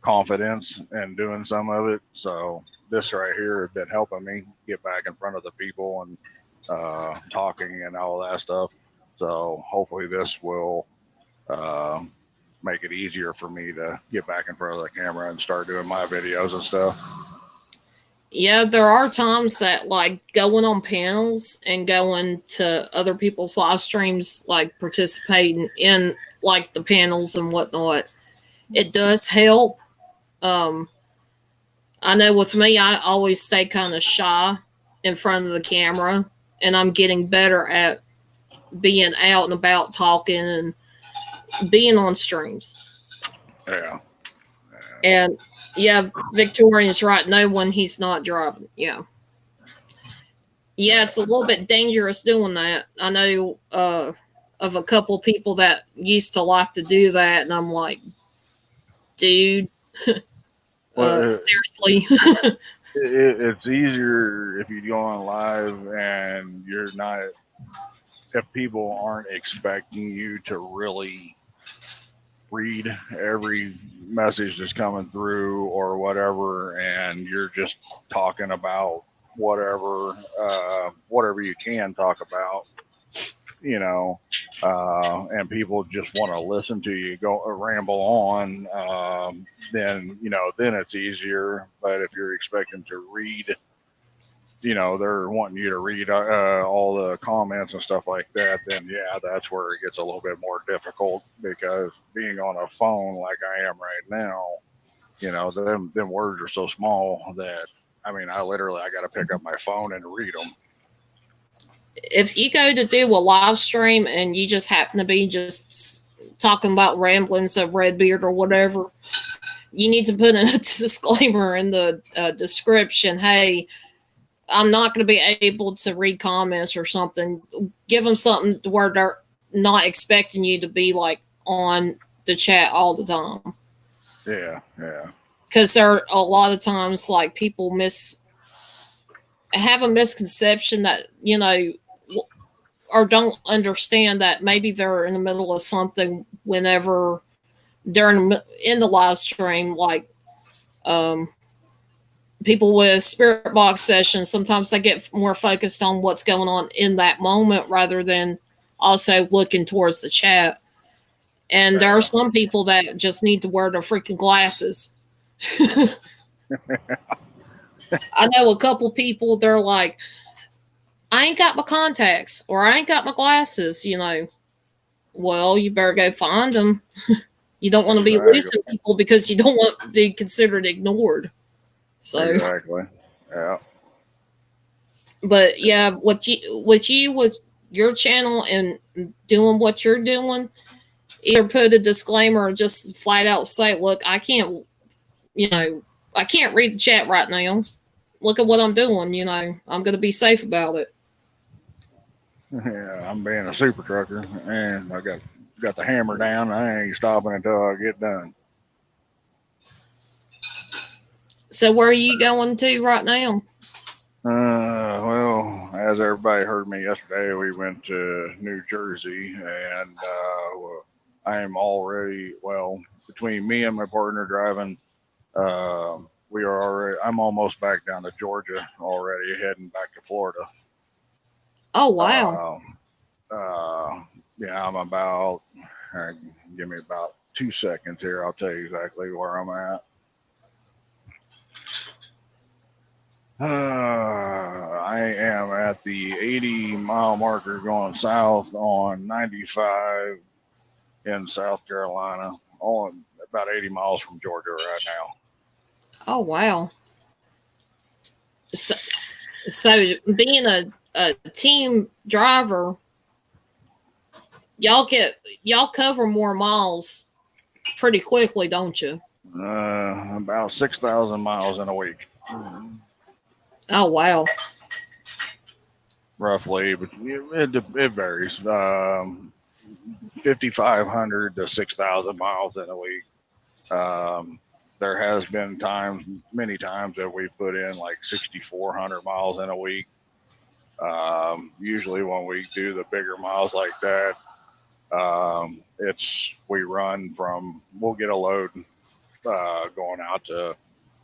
confidence in doing some of it. So this right here has been helping me get back in front of the people and talking and all that stuff. So hopefully this will make it easier for me to get back in front of the camera and start doing my videos and stuff. Yeah, there are times that like going on panels and going to other people's live streams, like participating in like the panels and whatnot, it does help. I know with me, I always stay kind of shy in front of the camera, and I'm getting better at being out and about talking and being on streams. Yeah. And yeah, Victorian's right. No, when he's not driving. Yeah. Yeah, it's a little bit dangerous doing that. I know of a couple of people that used to like to do that, and I'm like, dude, seriously. It's easier if you go on live and you're not, if people aren't expecting you to really read every message that's coming through or whatever, and you're just talking about whatever you can talk about, and people just want to listen to you go ramble on, then it's easier. But if you're expecting to read, they're wanting you to read all the comments and stuff like that, then yeah, that's where it gets a little bit more difficult, because being on a phone like I am right now, them words are so small that, I got to pick up my phone and read them. If you go to do a live stream and you just happen to be just talking about ramblings of Redbeard or whatever, you need to put a disclaimer in the description. Hey, I'm not going to be able to read comments or something. Give them something where they're not expecting you to be like on the chat all the time. Yeah. Because there are a lot of times like people have a misconception that, or don't understand that maybe they're in the middle of something whenever they're in the live stream, like people with spirit box sessions, sometimes they get more focused on what's going on in that moment rather than also looking towards the chat. And there are some people that just need to wear their freaking glasses. I know a couple people, they're like, I ain't got my contacts or I ain't got my glasses, Well, you better go find them. You don't want to be losing people because you don't want to be considered ignored. So exactly. Yeah. But yeah, with your channel and doing what you're doing, either put a disclaimer or just flat out say, look, I can't read the chat right now. Look at what I'm doing, I'm going to be safe about it. Yeah, I'm being a super trucker, and I got the hammer down. I ain't stopping until I get done. So where are you going to right now? Well, as everybody heard me yesterday, we went to New Jersey, and I am already, between me and my partner driving, I'm almost back down to Georgia already, heading back to Florida. Oh, wow. Yeah, I'm about, give me about 2 seconds here. I'll tell you exactly where I'm at. I am at the 80-mile marker going south on 95 in South Carolina, on about 80 miles from Georgia right now. Oh wow. So, so being a team driver, y'all cover more miles pretty quickly, don't you? About 6,000 miles in a week. Oh wow. Roughly, but it varies. 5,500 to 6,000 miles in a week. There has been times, many times, that we put in like 6,400 miles in a week. Usually when we do the bigger miles like that, we'll get a load going out to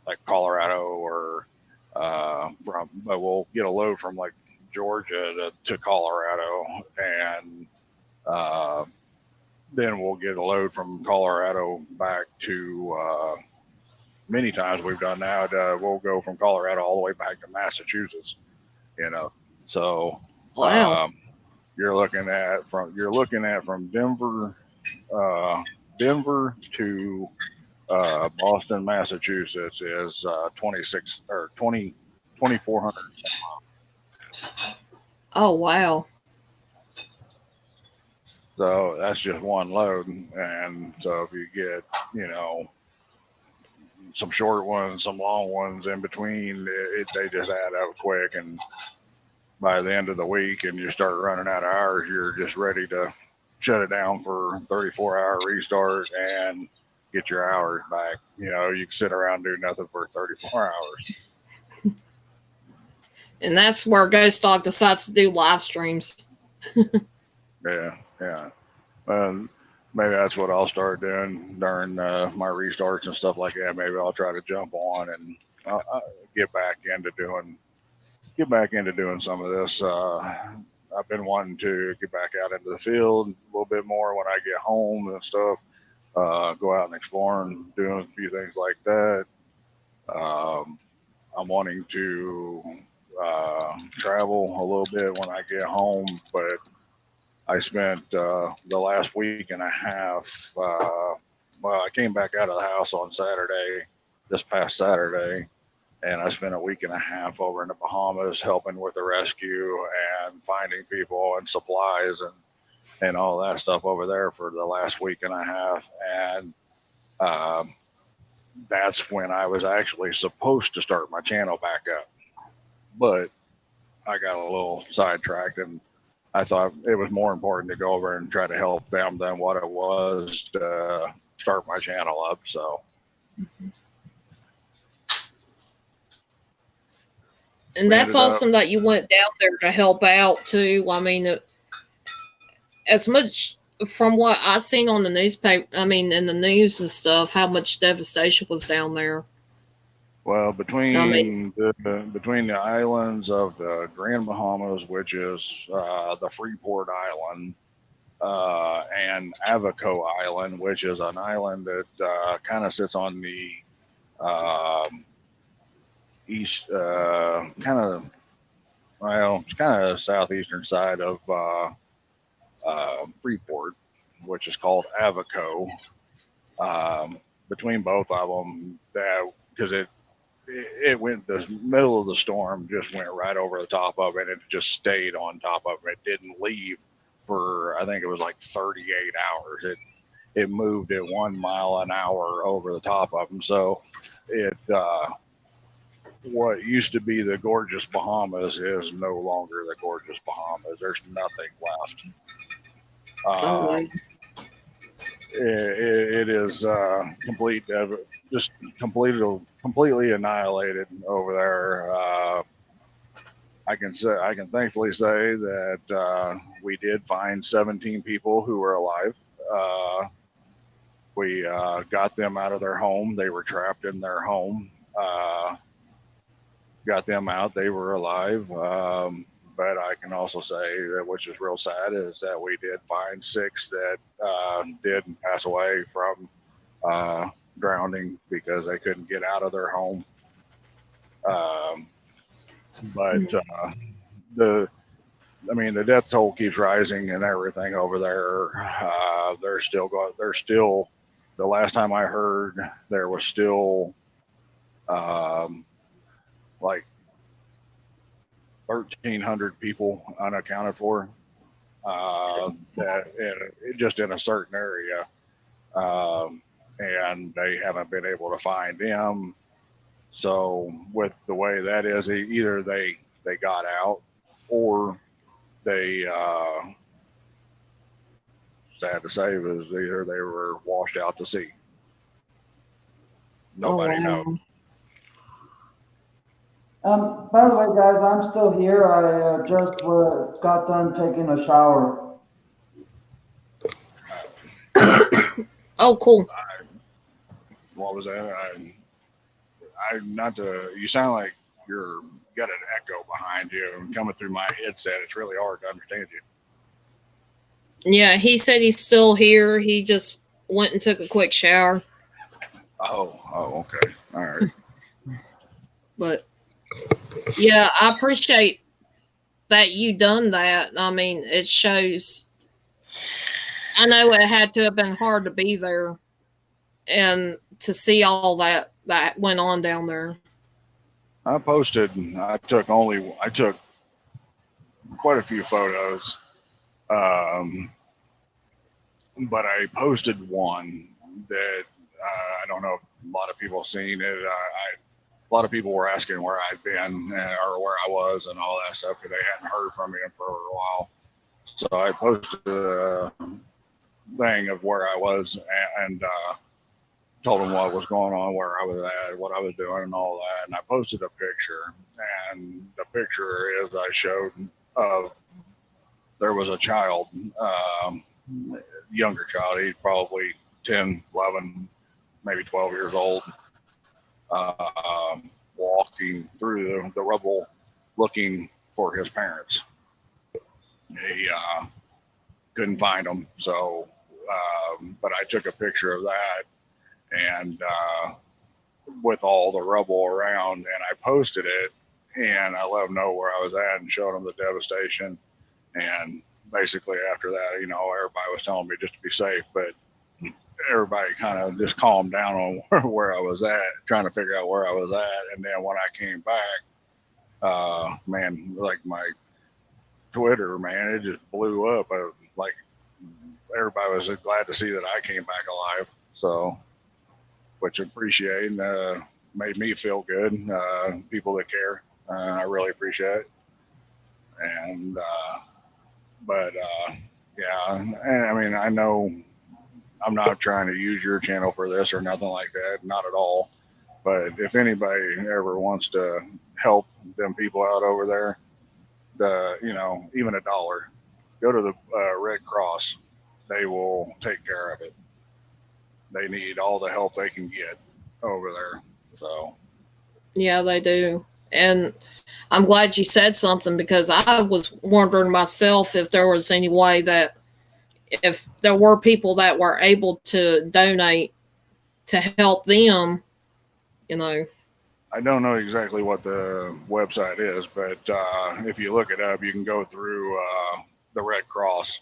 like Colorado or but we'll get a load from like Georgia to Colorado, and then we'll get a load from Colorado back to. Many times we've done that. We'll go from Colorado all the way back to Massachusetts. So Wow. you're looking at from Denver, Denver to Boston, Massachusetts is 26 or 2,400. Oh wow. So that's just one load. And so if you get, some short ones, some long ones in between, they just add up quick. And by the end of the week and you start running out of hours, you're just ready to shut it down for 34-hour restart and get your hours back. You can sit around and do nothing for 34 hours. And that's where Ghost Dog decides to do live streams. Yeah. Maybe that's what I'll start doing during my restarts and stuff like that. Maybe I'll try to jump on and I'll get back into doing some of this. I've been wanting to get back out into the field a little bit more when I get home and stuff. Go out and explore and doing a few things like that. I'm wanting to travel a little bit when I get home, but I spent the last week and a half. I came back out of the house on this past Saturday, and I spent a week and a half over in the Bahamas helping with the rescue and finding people and supplies and all that stuff over there for the last week and a half. And that's when I was actually supposed to start my channel back up. But I got a little sidetracked, and I thought it was more important to go over and try to help them than what it was to start my channel up. So. And that's awesome that you went down there to help out too. I mean, as much from what I seen on the newspaper, in the news and stuff, how much devastation was down there. Well, between the islands of the Grand Bahamas, which is the Freeport Island, and Abaco Island, which is an island that kind of sits on the east, it's kind of southeastern side of Freeport, which is called Abaco. Between both of them, because it went, the middle of the storm just went right over the top of it. It just stayed on top of it. It didn't leave for, I think it was like 38 hours. It moved at 1 mile an hour over the top of them. So what used to be the gorgeous Bahamas is no longer the gorgeous Bahamas. There's nothing left. It is just completely annihilated over there. I can thankfully say that we did find 17 people who were alive. We got them out of their home. They were trapped in their home. Got them out. They were alive. but I can also say that, which is real sad, is that we did find 6 that did pass away from drowning because they couldn't get out of their home. But the death toll keeps rising and everything over there. They're still going. They're still. The last time I heard, there was still like 1,300 people unaccounted for. Just in a certain area, and they haven't been able to find them. So with the way that is, either they got out, or they sad to say, was either they were washed out to sea. Nobody knows. By the way, guys, I'm still here. I just got done taking a shower. Oh, cool. What was that? You sound like you're got an echo behind you and coming through my headset. It's really hard to understand you. Yeah, he said he's still here. He just went and took a quick shower. Oh, okay. All right. But yeah, I appreciate that you done that. I mean, it shows. I know it had to have been hard to be there and to see all that went on down there. I took quite a few photos, but I posted one that I don't know if a lot of people have seen it. A lot of people were asking where I'd been or where I was and all that stuff because they hadn't heard from me for a while. So I posted a thing of where I was and told them what was going on, where I was at, what I was doing, and all that. And I posted a picture, and the picture is I showed of there was a child, younger child. He's probably 10, 11, maybe 12 years old, walking through the rubble looking for his parents. He couldn't find them, so but I took a picture of that and with all the rubble around, and I posted it, and I let them know where I was at and showed them the devastation. And basically after that, everybody was telling me just to be safe, but everybody kind of just calmed down on where I was at, trying to figure out where I was at. And then when I came back, man, like my Twitter, man, it just blew up. Like everybody was glad to see that I came back alive. So, which I appreciate, and made me feel good. People that care, I really appreciate it. And yeah, and I mean, I know I'm not trying to use your channel for this or nothing like that, not at all. But if anybody ever wants to help them people out over there, even $1, go to the Red Cross. They will take care of it. They need all the help they can get over there. So yeah, they do. And I'm glad you said something, because I was wondering myself if there was any way that if there were people that were able to donate to help them, I don't know exactly what the website is, but if you look it up, you can go through the Red Cross.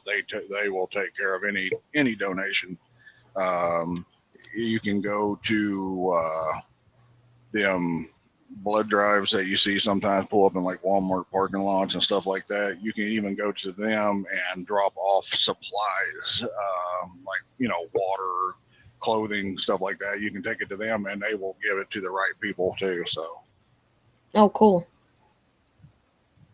They will take care of any donation. You can go to them blood drives that you see sometimes pull up in like Walmart parking lots and stuff like that. You can even go to them and drop off supplies, like water, clothing, stuff like that. You can take it to them and they will give it to the right people too. So oh, cool.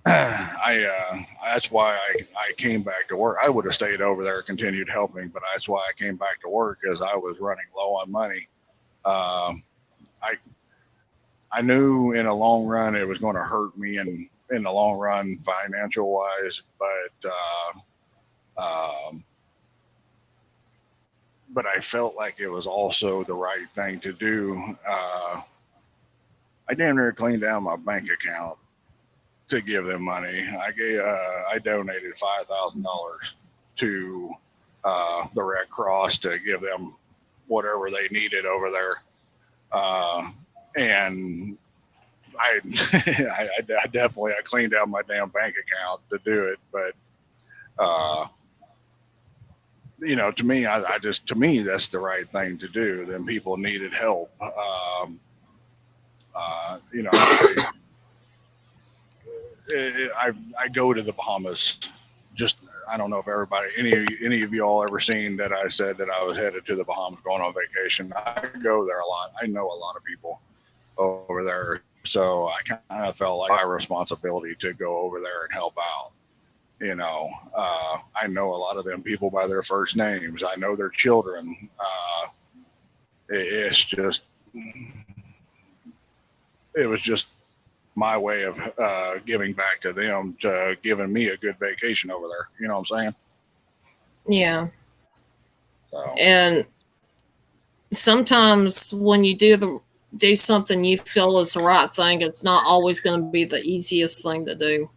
That's why I came back to work. I would have stayed over there, continued helping, but that's why I came back to work, because I was running low on money. I knew in the long run it was going to hurt me in the long run, financial wise, but I felt like it was also the right thing to do. I damn near cleaned down my bank account to give them money. I donated $5,000 to the Red Cross to give them whatever they needed over there. And I, I definitely cleaned out my damn bank account to do it, but you know, to me, to me, that's the right thing to do. Then people needed help. You know, I go to the Bahamas. Just, I don't know if any of you all ever seen that I said that I was headed to the Bahamas going on vacation. I go there a lot. I know a lot of people over there, so I kind of felt like my responsibility to go over there and help out. You know, I know a lot of them people by their first names. I know their children. It's just, it was just my way of giving back to them, to giving me a good vacation over there. You know what I'm saying? Yeah. So. And sometimes when you do something you feel is the right thing, it's not always going to be the easiest thing to do.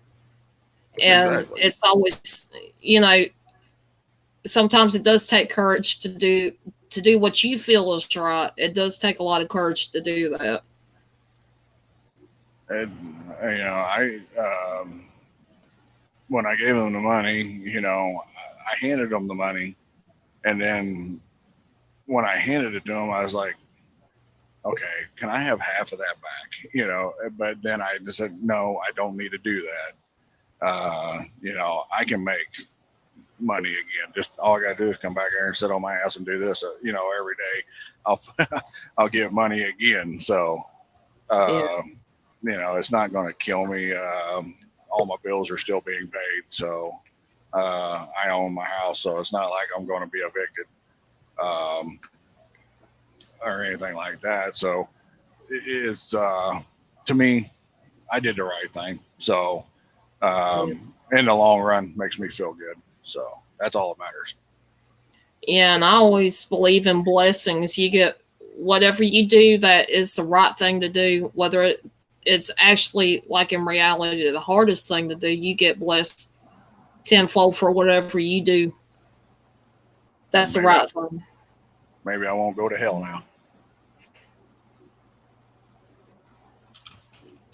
And Exactly. it's always, you know, sometimes it does take courage to do what you feel is right. It does take a lot of courage to do that. And you know, when I gave them the money, you know, I handed them the money, and then when I handed it to them, I was like, okay, can I have half of that back? You know, but then I just said, no, I don't need to do that. You know, I can make money again. Just all I got to do is come back here and sit on my ass and do this. You know, every day I'll get money again. So, Yeah. you know, it's not going to kill me. All my bills are still being paid. So, I own my house, so it's not like I'm going to be evicted, or anything like that. So it's, to me, I did the right thing. So, in the long run, makes me feel good. So that's all that matters. Yeah, and I always believe in blessings. You get whatever you do that is the right thing to do, whether it's actually, like in reality, the hardest thing to do, you get blessed tenfold for whatever you do. That's the right thing. Maybe I won't go to hell now.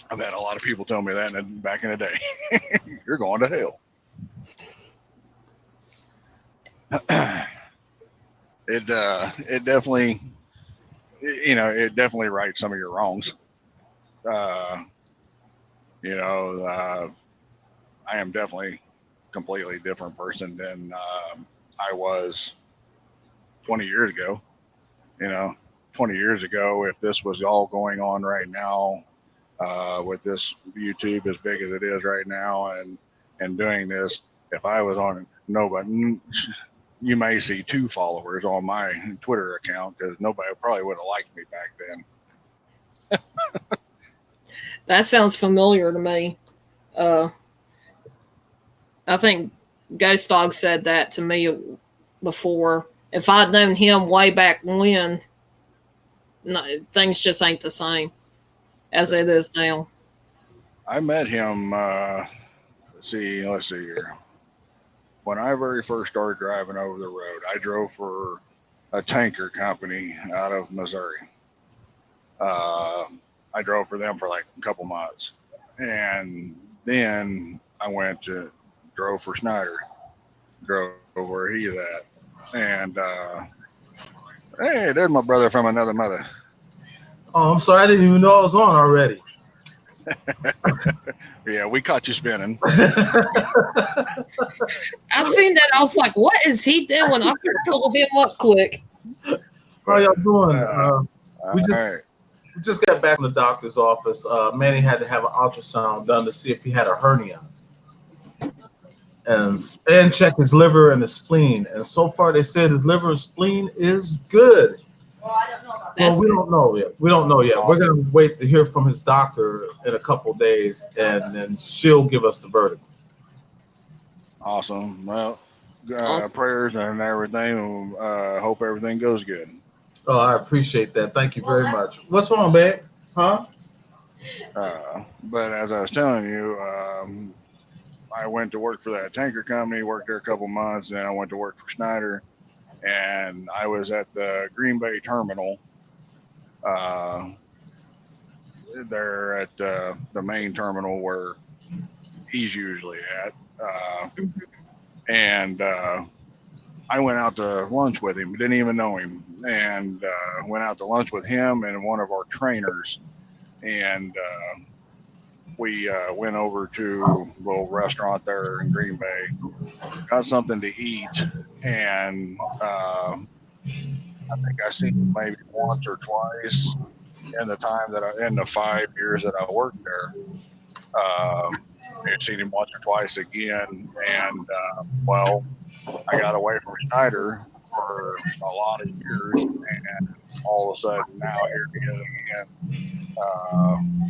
I've had a lot of people tell me that back in the day. You're going to hell. It definitely, you know, it definitely rights some of your wrongs. You know, I am definitely a completely different person than I was 20 years ago. You know, 20 years ago, if this was all going on right now, with this YouTube as big as it is right now, and doing this, if I was on nobody, you may see 2 followers on my Twitter account, because nobody probably would have liked me back then. That sounds familiar to me. I think Ghost Dog said that to me before. If I'd known him way back when, no, things just ain't the same as it is now. I met him, let's see here. When I very first started driving over the road, I drove for a tanker company out of Missouri. I drove for them for like a couple months. And then I drove for Schneider, drove where he's at. And, hey, there's my brother from another mother. Oh, I'm sorry. I didn't even know I was on already. Yeah, we caught you spinning. I seen that. I was like, what is he doing? I'm going to pull him up quick. How y'all doing? We right. just got back from the doctor's office. Manny had to have an ultrasound done to see if he had a hernia. And check his liver and his spleen. And so far, they said his liver and spleen is good. Well, I don't know about that. Well, we don't know yet. We don't know yet. We're going to wait to hear from his doctor in a couple of days, and then she'll give us the verdict. Awesome. Well, Awesome. Prayers and everything. Hope everything goes good. Oh, I appreciate that. Thank you very much. What's wrong, babe? Huh? But as I was telling you, I went to work for that tanker company, worked there a couple months, and then I went to work for Schneider, and I was at the Green Bay terminal. There at the main terminal where he's usually at. And I went out to lunch with him, didn't even know him, and went out to lunch with him and one of our trainers. And we went over to a little restaurant there in Green Bay, got something to eat, and I think I seen him maybe once or twice in the 5 years that I worked there. I've seen him once or twice again, and well, I got away from Schneider for a lot of years, and all of a sudden now here he is again.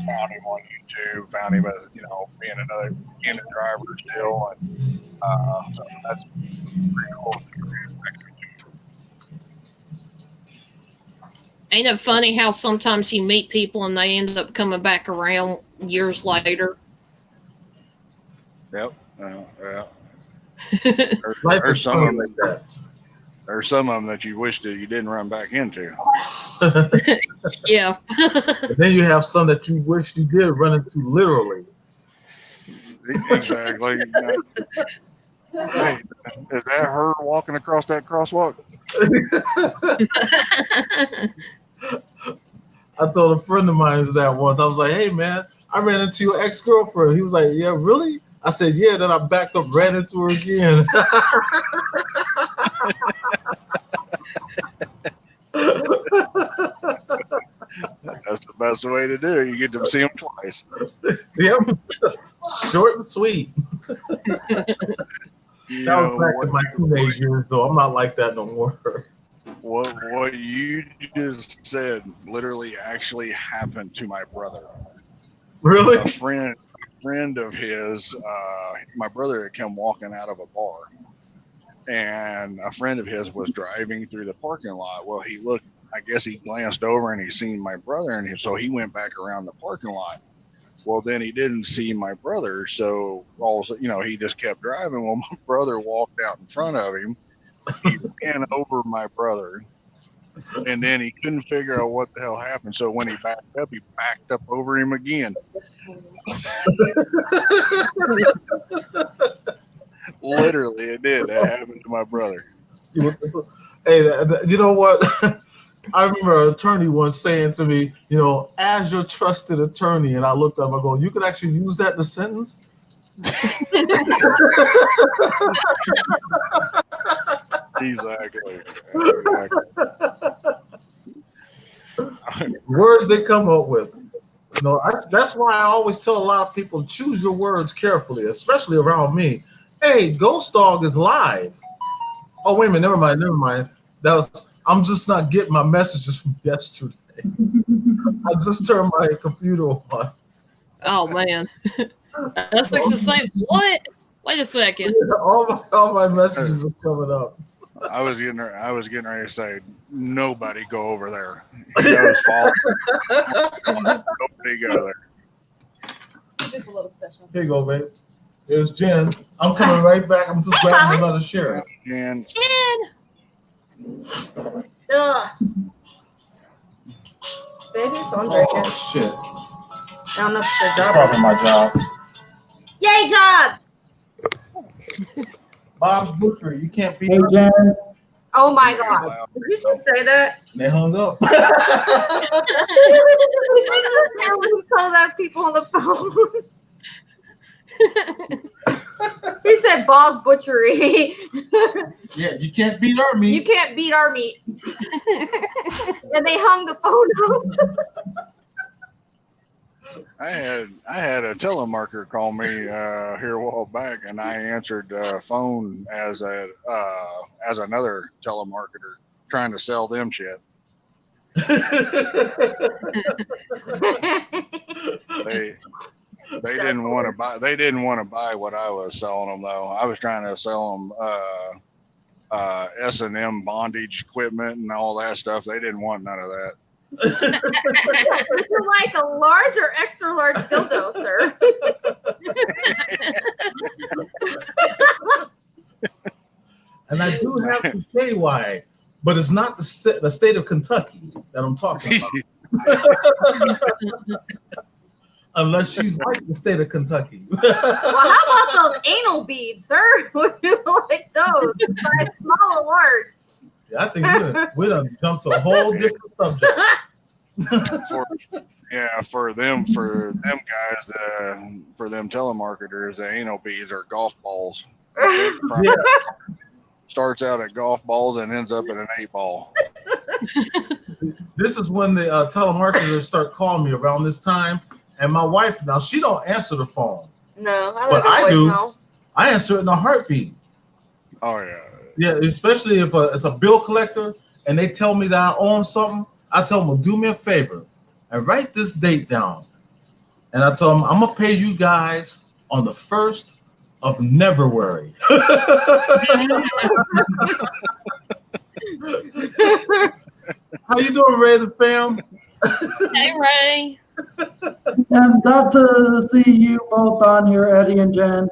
Found him on YouTube, found him as being another beginning driver still, and so that's pretty cool. Ain't it funny how sometimes you meet people and they end up coming back around years later? Yep. Yeah. Life There's is some of funny them. like that. There's some of them that you wish that you didn't run back into. Yeah. And then you have some that you wish you did run into literally. Exactly. Hey, is that her walking across that crosswalk? I told a friend of mine that once. I was like, "Hey, man, I ran into your ex-girlfriend." He was like, "Yeah, really?" I said, "Yeah." Then I backed up, ran into her again. That's the best way to do it. You get to see them twice. Yep, short and sweet. That was back in my teenage years, though. I'm not like that no more. What you just said literally actually happened to my brother. Really? A friend of his, my brother had come walking out of a bar, and a friend of his was driving through the parking lot. Well, he looked, I guess he glanced over and he seen my brother, and so he went back around the parking lot. Well, then he didn't see my brother, so also, he just kept driving. Well, my brother walked out in front of him. He ran over my brother, and then he couldn't figure out what the hell happened. So when he backed up over him again. Literally, it did. That happened to my brother. Hey, you know what? I remember an attorney once saying to me, as your trusted attorney, and I looked up, I go, "You could actually use that in a sentence?" Exactly. Words they come up with. That's why I always tell a lot of people, choose your words carefully, especially around me. Hey, Ghost Dog is live. Oh, wait a minute. Never mind. I'm just not getting my messages from yesterday. I just turned my computer on. Oh man. That's like to say what? Wait a second. All my messages are coming up. I was getting ready to say, nobody go over there. His fault. Nobody go there. Just a little special. Here you go, babe. There's Jen. I'm coming right back. I'm just grabbing another share. And Ugh. Baby, phone breaking. Oh, shit. I don't know if it's It's their job. probably my job. Yay, job! Bob's Butchery. You can't beat Hey, her. Jen. Oh my god. Did you just say that? They hung up. We told that people on the phone. He said Bob's Butchery. Yeah, you can't beat our meat. You can't beat our meat. And they hung the phone up. I had a telemarketer call me here a while back, and I answered the phone as another telemarketer trying to sell them shit. They didn't want to buy. They didn't want to buy what I was selling them though. I was trying to sell them S&M bondage equipment and all that stuff. They didn't want none of that. Would you like a large or extra large dildo, sir? And I do have to say why, but it's not the state of Kentucky that I'm talking about. Unless she's like the state of Kentucky. Well, how about those anal beads, sir? Would you like those? Size small or large? Yeah, I think we done jumped to a whole different subject. For them guys, for them telemarketers, the anal beads are golf balls. Yeah. Starts out at golf balls and ends up at an 8-ball. This is when the telemarketers start calling me around this time. And my wife, now she don't answer the phone. No, But I do. voicemail. I answer it in a heartbeat. Oh yeah. Yeah, especially if it's a bill collector and they tell me that I owe them something. I tell them, well, do me a favor and write this date down. And I tell them, I'm going to pay you guys on the 1st of Neverwary. How you doing, Ray the fam? Hey, Ray. And glad to see you both on here, Eddie and Jen.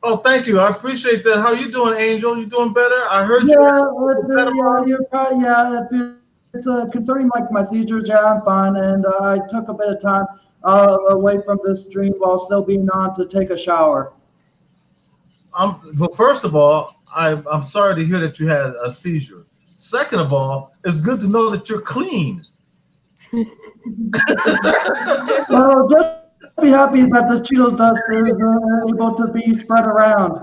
Oh, thank you. I appreciate that. How you doing, Angel? You doing better? I heard Yeah, you. you're probably, if it's concerning like my seizures, yeah, I'm fine. And I took a bit of time away from this stream while still being on to take a shower. Well, first of all, I'm sorry to hear that you had a seizure. Second of all, it's good to know that you're clean. Well, just be happy that this Cheetos dust is able to be spread around.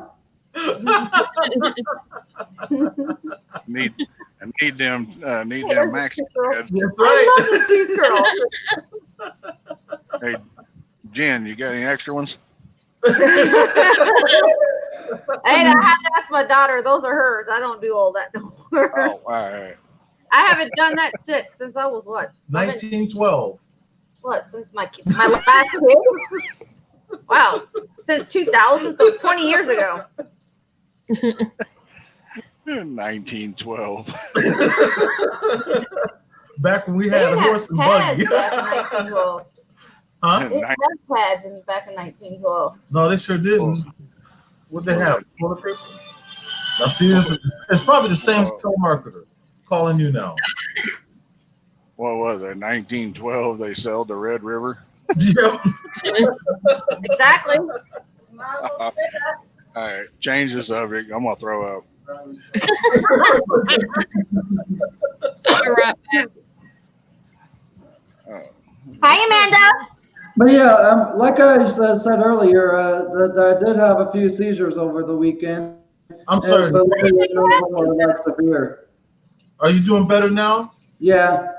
Need them maxi pads. That's I right. love the cheese girl. Hey, Jen, you got any extra ones? Hey, I have to ask my daughter. Those are hers. I don't do all that no more. Oh, all right. I haven't done that shit since I was what? 1912. What? Since my last kid? Wow. Since 2000, so 20 years ago. 1912. Back when we They had a didn't horse have and buggy. pads back in 1912. Huh? They didn't have pads back in 1912. No, they sure didn't. What they have? Toilet paper? Now see, it's probably the same telemarketer calling you now. What was it? 1912. They sold the Red River. Yep. Exactly. All right, change the subject. I'm gonna throw up. All right. Hi, Amanda. But yeah, like I said earlier, that I did have a few seizures over the weekend. I'm sorry. But none of them were like severe. Are you doing better now? Yeah.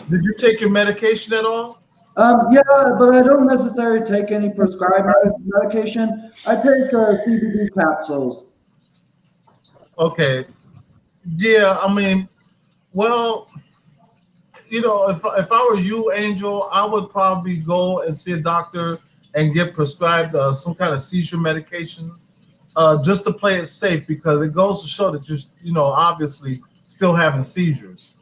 Did you take your medication at all? Yeah, but I don't necessarily take any prescribed medication. I take CBD capsules. Okay. Yeah, I mean, well, you know, if I were you, Angel, I would probably go and see a doctor and get prescribed some kind of seizure medication, just to play it safe, because it goes to show that you're, obviously still having seizures.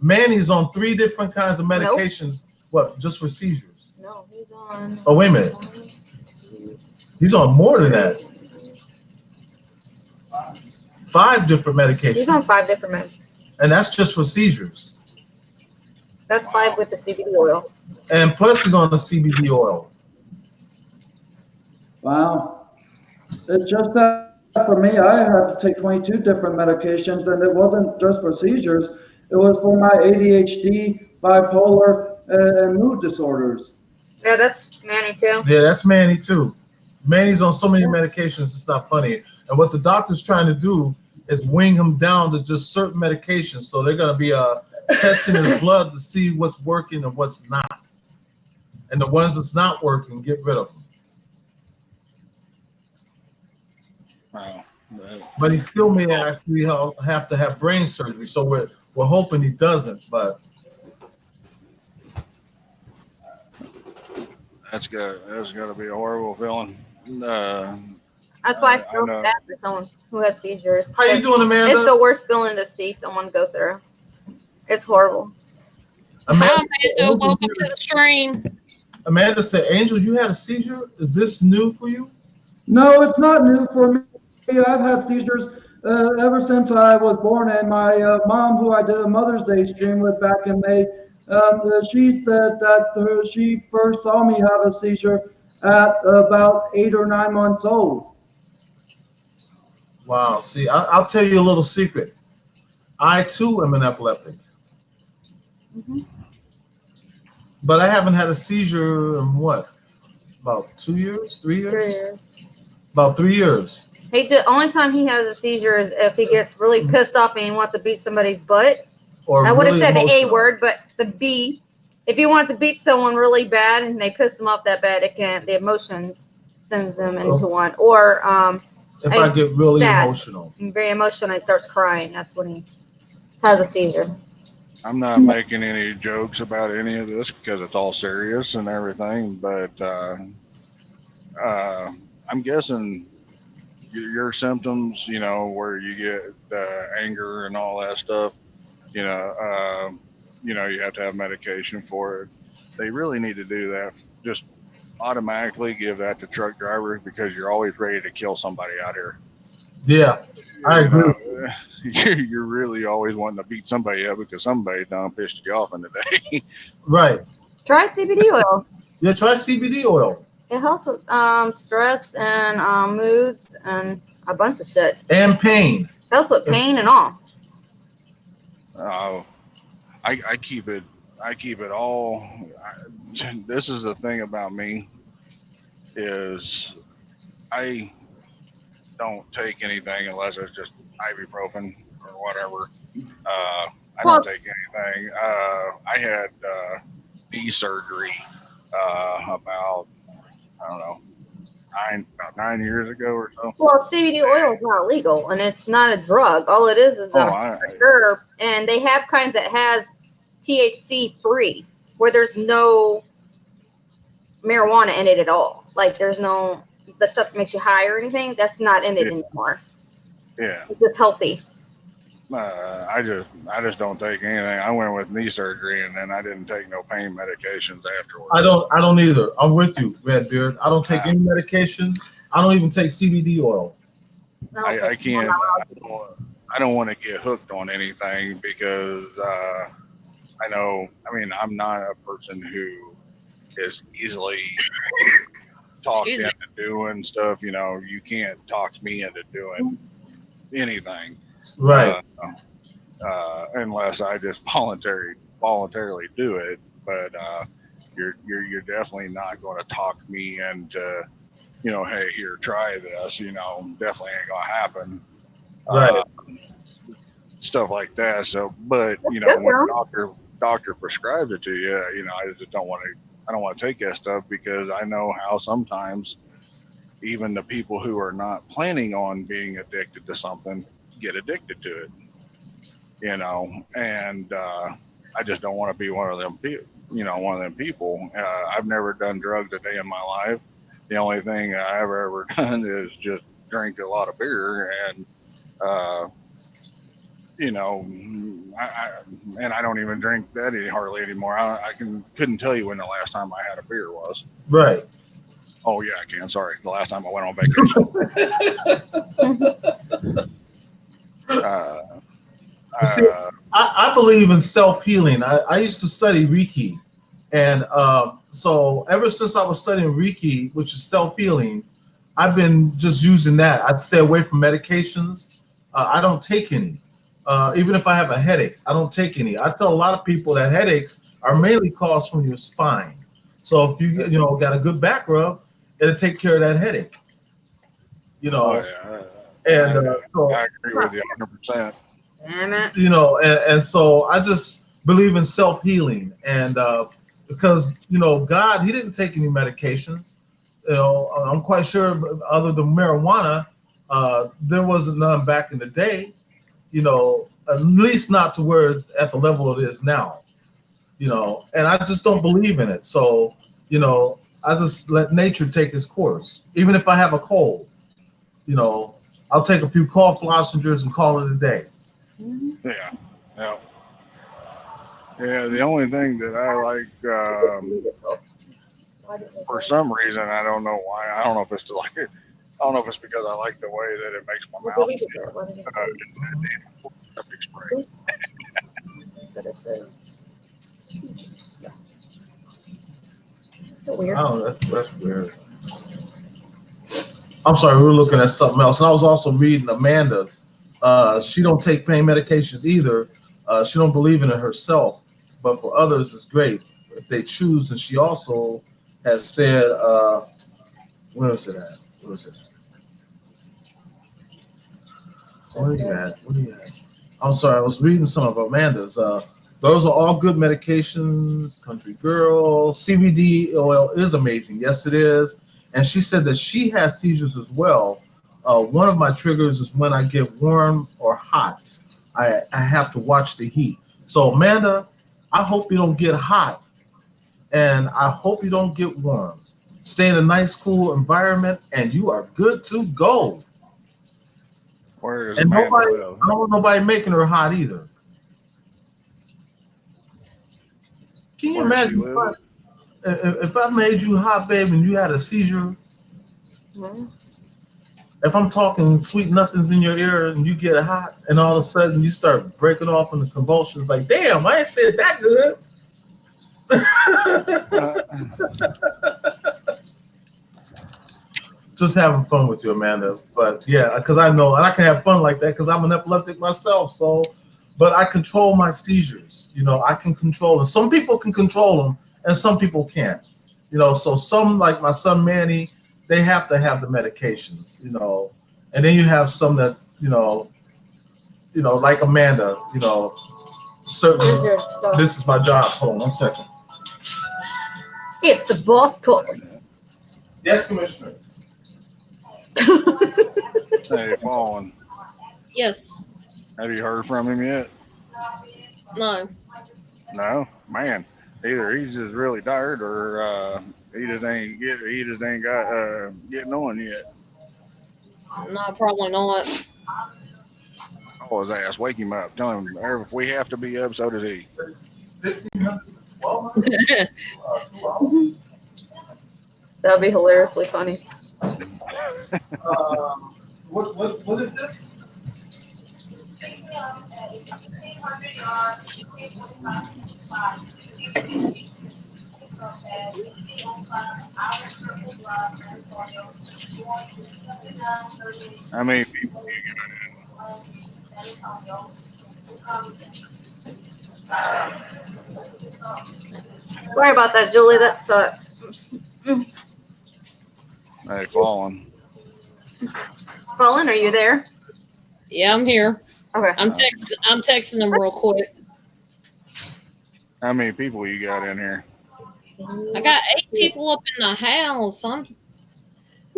Manny's on 3 different kinds of medications. Nope. What, just for seizures? No, he's on. Oh, wait a minute. He's on more than that. 5 different medications. He's on 5 different meds. And that's just for seizures. That's 5 with the CBD oil. And plus he's on the CBD oil. Wow. It's just that for me, I had to take 22 different medications, and it wasn't just for seizures. It was for my ADHD, bipolar, and mood disorders. Yeah, that's Manny too. Yeah, that's Manny too. Manny's on so many medications, it's not funny. And what the doctor's trying to do is wing him down to just certain medications. So they're going to be testing his blood to see what's working and what's not. And the ones that's not working, get rid of them. Wow. But he still may actually have to have brain surgery. So we're hoping he doesn't, but That's gotta be a horrible feeling. That's why I feel bad for someone who has seizures. How you doing, Amanda? It's the worst feeling to see someone go through. It's horrible. Hi, Amanda. Welcome to the stream. Amanda said, Angel, you had a seizure? Is this new for you? No, it's not new for me. I've had seizures ever since I was born, and my mom, who I did a Mother's Day stream with back in May, she said that she first saw me have a seizure at about 8 or 9 months old. Wow. See, I'll tell you a little secret. I too am an epileptic. But I haven't had a seizure in what? About 2 years? 3 years? 3 years. About 3 years. Only time he has a seizure is if he gets really pissed off and he wants to beat somebody's butt. Or I would have really said the A emotional. word, but the B. If he wants to beat someone really bad and they piss him off that bad, the emotions sends him into one. Or If I get really sad. emotional. very emotional and he starts crying, that's when he has a seizure. I'm not making any jokes about any of this because it's all serious and everything, but I'm guessing your symptoms, you know, where you get anger and all that stuff, you know, you have to have medication for it. They really need to do that. Just automatically give that to truck drivers because you're always ready to kill somebody out here. Yeah, I agree. You're really always wanting to beat somebody up because somebody done pissed you off in the day. Right. Try CBD oil. Yeah, try CBD oil. It helps with stress and moods and a bunch of shit. And pain. Helps with pain and all. I keep it all. This is the thing about me is I don't take anything unless it's just ibuprofen or whatever. I don't take anything. I had knee surgery about, I don't know, about 9 years ago or so. Well, CBD oil is not legal and it's not a drug. All it is a herb, and they have kinds that has THC free where there's no marijuana in it at all. Like there's no the stuff that makes you high or anything. That's not in it anymore. Yeah, it's healthy. I just don't take anything. I went with knee surgery and then I didn't take no pain medications afterwards. I don't either. I'm with you, Redbeard. I don't take any medication. I don't even take CBD oil. I can't. I don't want to get hooked on anything because I know. I mean, I'm not a person who is easily talked into doing stuff. You know, you can't talk me into doing anything. Right. Unless I just voluntarily do it, but you're definitely not going to talk me into, you know, hey, here, try this. You know, definitely ain't gonna happen. Right. Stuff like that. So, but you know, when a doctor prescribes it to you, you know, I just don't want to. I don't want to take that stuff because I know how sometimes even the people who are not planning on being addicted to something get addicted to it, you know, and I just don't want to be one of them people. I've never done drugs a day in my life. The only thing I've ever done is just drink a lot of beer, and you know, I don't even drink that hardly anymore. I couldn't tell you when the last time I had a beer was. Right. Oh yeah, I can. Sorry, the last time I went on vacation. See, I believe in self-healing. I used to study Reiki. And so ever since I was studying Reiki, which is self-healing, I've been just using that. I'd stay away from medications. I don't take any. Even if I have a headache, I don't take any. I tell a lot of people that headaches are mainly caused from your spine. So if you got a good back rub, it'll take care of that headache. You know. Oh, yeah. And so, I agree with you 100%. You know, and so I just believe in self-healing, and because God, He didn't take any medications. You know, I'm quite sure other than marijuana, there wasn't none back in the day. You know, at least not to where it's at the level it is now. You know, and I just don't believe in it. So, you know, I just let nature take its course. Even if I have a cold, you know, I'll take a few cough lozenges and call it a day. Yeah. Yeah, the only thing that I like, for some reason, I don't know why. I don't know if it's like, I don't know if it's because I like the way that it makes my mouth feel. Septic spray. Weird. Oh, that's weird. I'm sorry, we were looking at something else. And I was also reading Amanda's. She don't take pain medications either. She don't believe in it herself, but for others, it's great if they choose. And she also has said, where is it at? Where is it? Where are you at? Where are you at? I'm sorry, I was reading some of Amanda's. Those are all good medications. Country Girl, CBD oil is amazing. Yes, it is. And she said that she has seizures as well. One of my triggers is when I get warm or hot. I have to watch the heat. So Amanda, I hope you don't get hot, and I hope you don't get warm. Stay in a nice, cool environment, and you are good to go. Where does And Amanda nobody, live? I don't want nobody making her hot either. Can you Where does she imagine live? if I made you hot, babe, and you had a seizure? If I'm talking sweet nothings in your ear and you get hot, and all of a sudden you start breaking off into convulsions, like, damn, I ain't said that good. Just having fun with you, Amanda. But yeah, because I know, and I can have fun like that because I'm an epileptic myself. So, but I control my seizures. You know, I can control them. Some people can control them, and some people can't. You know, so some, like my son Manny, they have to have the medications. You know, and then you have some that like Amanda. You know, certainly. This is my job. Hold on 1 second. It's the boss call. Yes, Commissioner. Hey, Fallen. Yes. Have you heard from him yet? No. No, man. Either he's just really tired, or he just ain't got getting on yet. No, probably not. Call his ass, wake him up, tell him if we have to be up, so does he. That'd be hilariously funny. What is this? How many people you Sorry about that, Julie. That sucks. got? Hey, Fallen. Fallen, are you there? Yeah, I'm here. Okay. I'm texting them real quick. How many people you got in here? I got 8 people up in the house. I'm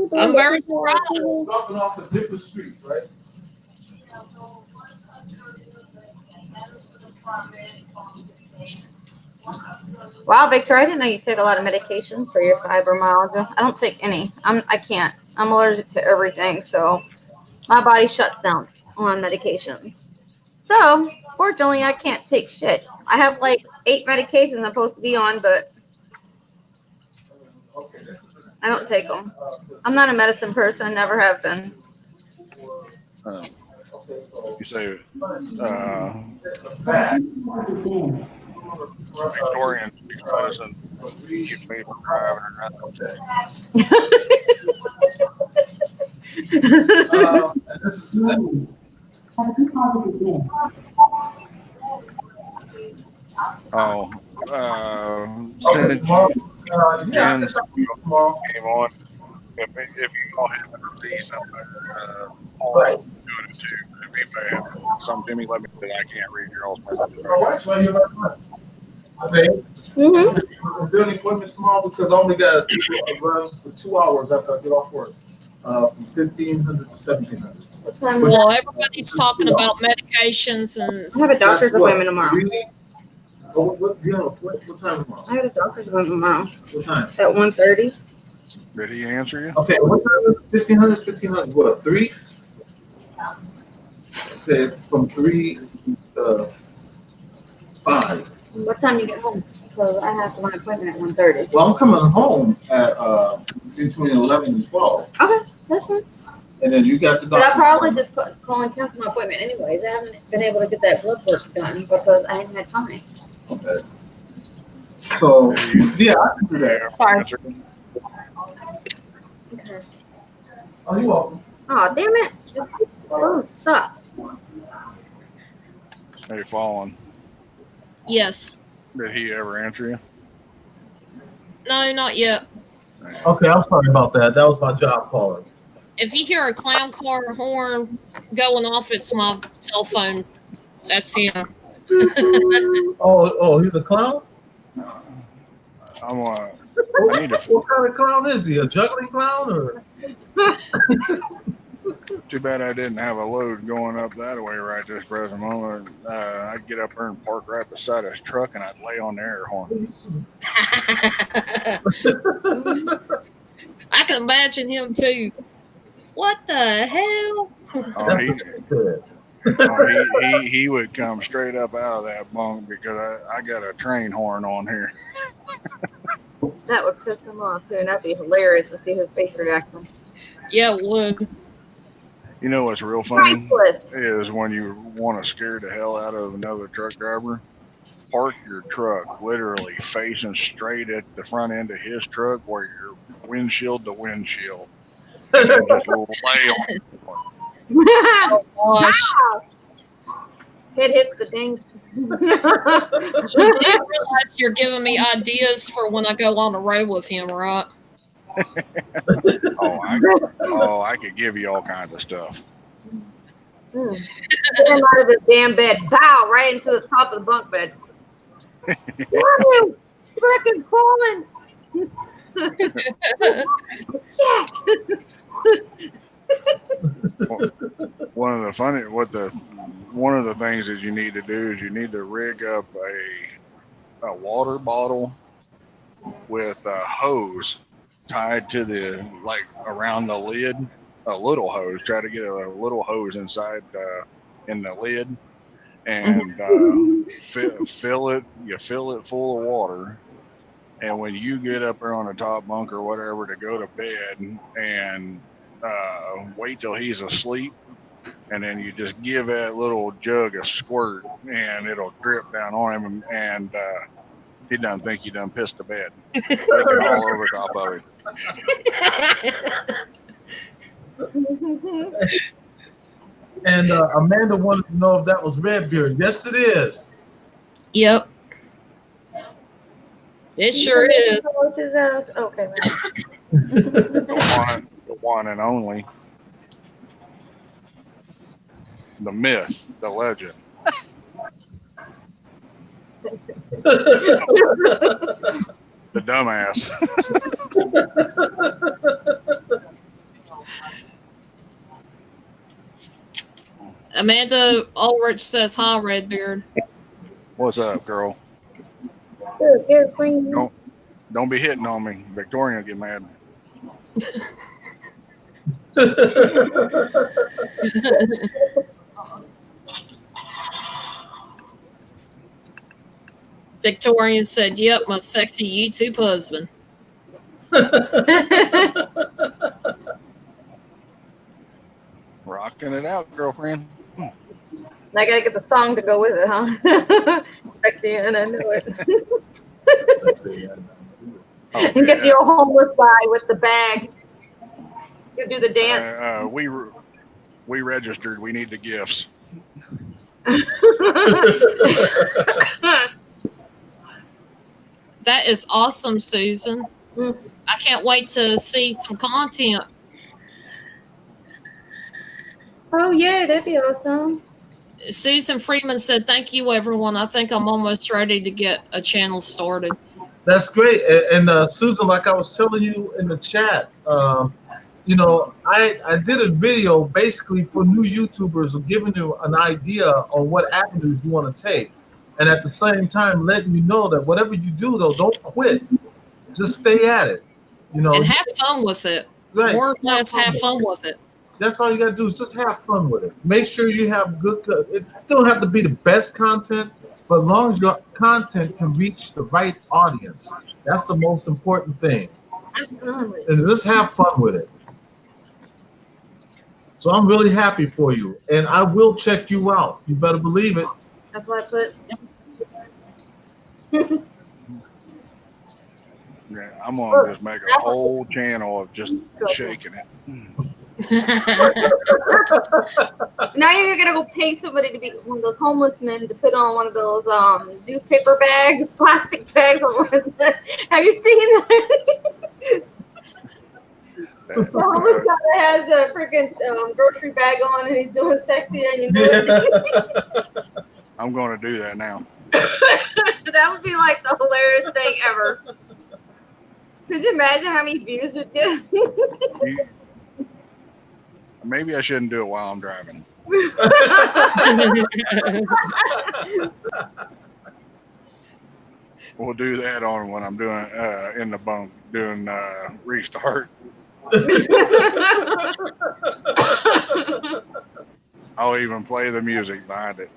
very surprised. Dropping off at different streets, right? Wow, Victor, I didn't know you take a lot of medications for your fibromyalgia. I don't take any. I can't. I'm allergic to everything, so my body shuts down on medications. So, fortunately, I can't take shit. I have like 8 medications I'm supposed to be on, but I don't take them. I'm not a medicine person. I never have been. You say Victorian speaks medicine. Keep me from driving or nothing. Oh, since Jen came on, if you don't have a disease, I'm doing it too. If you have something to me, let me know. I can't read your old messages. Okay. Mm-hmm. I'm doing appointments tomorrow because I only got to run for 2 hours after I get off work, from 1500 to 1700. Well, everybody's talking about medications and I have a doctor's appointment tomorrow. What time tomorrow? I have a doctor's appointment tomorrow What time? at 1:30. Did he answer you? Okay, what time is 1500, what, 3? Okay, from 3 to 5. What time you get home? Because I have my appointment at 1:30. Well, I'm coming home at between 11 and 12, Okay, that's fine. and then you got the But I'll doctor. probably just call and cancel my appointment anyways. I haven't been able to get that blood work done because I haven't had time. Okay. So yeah, I can do that. Sorry. Okay. Oh, you welcome. Oh, damn it. This phone sucks. Hey, Fallen, Yes. did he ever answer you? No, not yet. Okay, I'm sorry about that. That was my job calling. If you hear a clown car horn going off, it's my cell phone. That's him. Oh, he's a clown? I need to. What kind of clown is he? A juggling clown or? Too bad I didn't have a load going up that way right this present moment. I'd get up there and park right beside his truck, and I'd lay on the air horn. I can imagine him too. What the hell? He would come straight up out of that bunk because I got a train horn on here. That would piss him off too, and that'd be hilarious to see his face reaction. Yeah, it would. You know what's real funny Priceless. is when you want to scare the hell out of another truck driver, park your truck literally facing straight at the front end of his truck where you're windshield to windshield. And just lay on it. Oh gosh. It hits the ding. You did realize you're giving me ideas for when I go on the road with him, right? I could give you all kinds of stuff. Get him out of the damn bed. Bow right into the top of the bunk bed. What are you freaking calling? One of the things that you need to do is you need to rig up a water bottle with a hose tied to the around the lid, a little hose. Try to get a little hose inside in the lid, and fill it. You fill it full of water, and when you get up there on the top bunk or whatever to go to bed, and wait till he's asleep, and then you just give that little jug a squirt, and it'll drip down on him, and he doesn't think you done pissed the bed. Taking all over top of it. And Amanda wanted to know if that was Redbeard. Yes, it is. Yep. It sure is. Okay. The one and only. The myth, the legend. The dumbass. Amanda Ulrich says hi, Redbeard. What's up, girl? Don't be hitting on me. Victoria will get mad. Victorian said, yep, my sexy YouTube husband. Rocking it out, girlfriend. I gotta get the song to go with it, huh? Sexy and I know it. And get the old homeless guy with the bag. You do the dance. We registered. We need the gifts. That is awesome, Susan. I can't wait to see some content. Oh, yeah, that'd be awesome. Susan Freeman said, thank you, everyone. I think I'm almost ready to get a channel started. That's great. And Susan, like I was telling you in the chat, you know, I did a video basically for new YouTubers of giving you an idea on what avenues you want to take. And at the same time, letting you know that whatever you do, though, don't quit. Just stay at it. You know, and have fun with it. Right. More or less have fun with it. That's all you got to do is just have fun with it. Make sure you have good, it don't have to be the best content, but as long as your content can reach the right audience, that's the most important thing. Is just have fun with it. So I'm really happy for you, and I will check you out. You better believe it. That's what I put. Yeah, I'm gonna just make a whole channel of just shaking it. Now you're gonna go pay somebody to be one of those homeless men to put on one of those newspaper bags, plastic bags. Have you seen that? The homeless guy that has a freaking grocery bag on and he's doing sexy and you know it. I'm gonna do that now. That would be like the hilarious thing ever. Could you imagine how many views would get? Maybe I shouldn't do it while I'm driving. We'll do that on when I'm doing in the bunk doing restart. I'll even play the music behind it.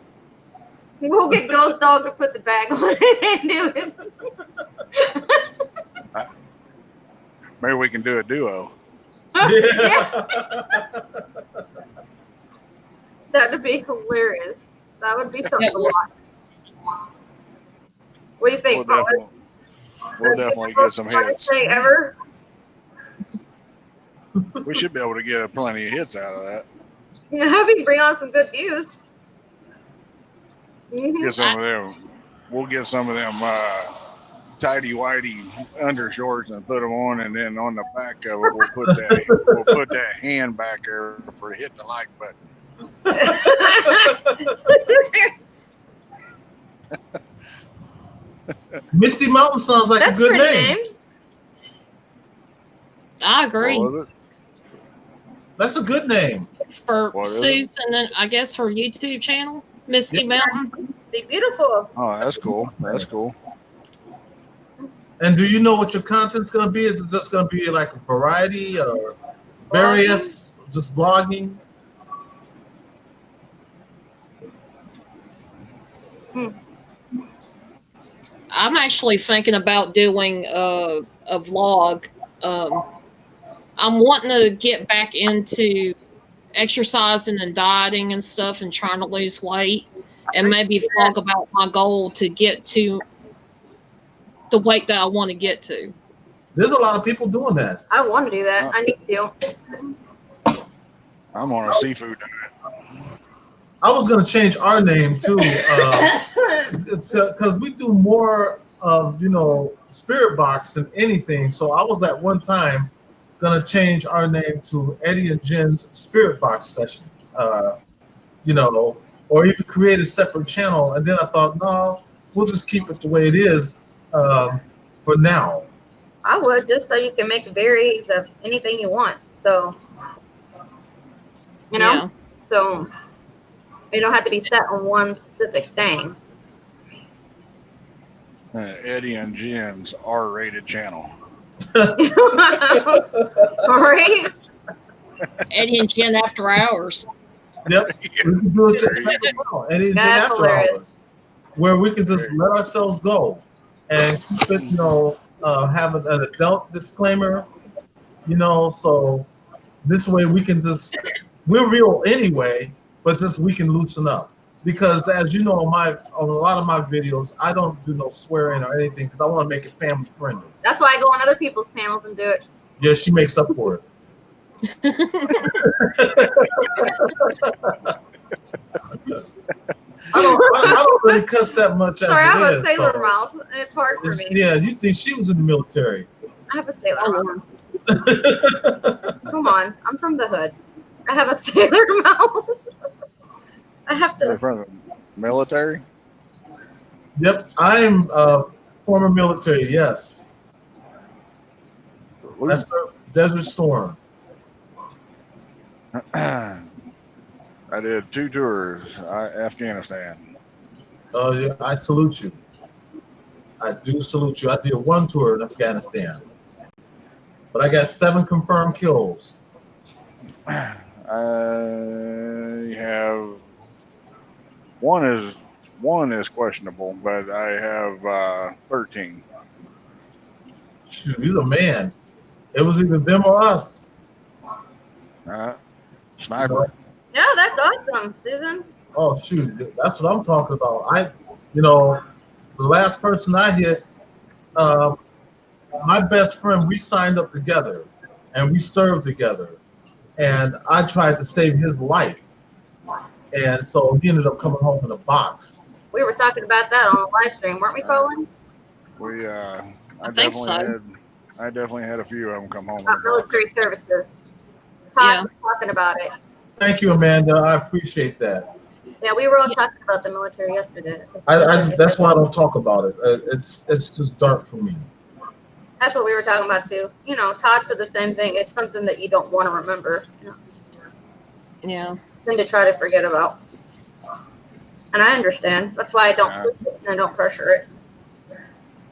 We'll get Ghost Dog to put the bag on it and do it. Maybe we can do a duo. Yeah. That would be hilarious. That would be something to watch. What do you think, We'll definitely get some hits. Thing ever? We should be able to get plenty of hits out of that. Maybe bring on some good views. Get some of them. We'll get some of them tidy whitey undershorts and put them on, and then on the back of it we'll put that hand back there for hit the like button. Misty Mountain sounds like That's a good pretty name. I agree. What was it? That's a good name. For What is Susan, and I guess her YouTube channel, Misty Mountain. Be beautiful. Oh, that's cool. That's cool. And do you know what your content's going to be? Is it just going to be like a variety or various, just blogging? I'm actually thinking about doing a vlog. I'm wanting to get back into exercising and dieting and stuff and trying to lose weight, and maybe vlog about my goal to get to the weight that I want to get to. There's a lot of people doing that. I want to do that. I need to. I'm on a seafood diet. I was going to change our name too. It's because we do more of, Spirit Box than anything. So I was at one time going to change our name to Eddie and Jen's Spirit Box Sessions, or even create a separate channel. And then I thought, no, we'll just keep it the way it is for now. I would, just so you can make varies of anything you want. So, Yeah. so you don't have to be set on one specific thing. Eddie and Jen's R-rated channel. All right. Eddie and Jen After Hours. Yep. We can do it just like Eddie and Jen That's After hilarious. Hours, where we can just let ourselves go and keep it, have an adult disclaimer, so this way we can we're real anyway, but just we can loosen up. Because as you know, on a lot of my videos, I don't do no swearing or anything because I want to make it family friendly. That's why I go on other people's panels and do it. Yeah, she makes up for it. I don't really cuss that much. Sorry, I have as a it sailor is, mouth, and it's hard for me. Yeah, you think she was in the military? I have a sailor mouth. Come on, I'm from the hood. I have a sailor mouth. I have They're to. from the military? Yep, I'm former military. Yes, that's Desert Storm. I did 2 tours, Afghanistan. Oh yeah, I salute you. I do salute you. I did 1 tour in Afghanistan, but I got 7 confirmed kills. I have one is one is questionable, but I have 13. Shoot, you're the man. It was either them or us. Sniper. Yeah, that's awesome, Susan. Oh shoot, that's what I'm talking about. The last person I hit, my best friend, we signed up together, and we served together, and I tried to save his life, and so he ended up coming home in a box. We were talking about that on the live stream, weren't we, Colin? I think so. I definitely had a few of them come home. About military services. Todd was talking about it. Thank you, Amanda. I appreciate that. Yeah, we were all talking about the military yesterday. That's why I don't talk about it. It's just dark for me. That's what we were talking about too. Todd said the same thing. It's something that you don't want to remember. Yeah. Than to try to forget about. And I understand. That's why I don't push it and I don't pressure it.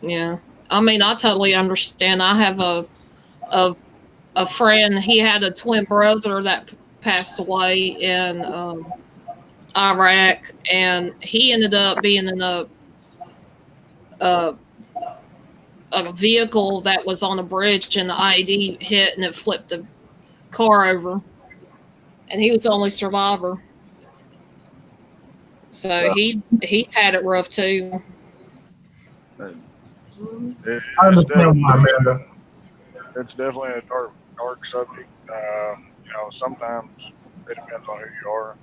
Yeah. I mean, I totally understand. I have a friend. He had a twin brother that passed away in Iraq, and he ended up being in a vehicle that was on a bridge, and the IED hit and it flipped the car over, and he was the only survivor. So he's had it rough too. I understand why, Amanda. It's definitely a dark subject. Sometimes it depends on who you are.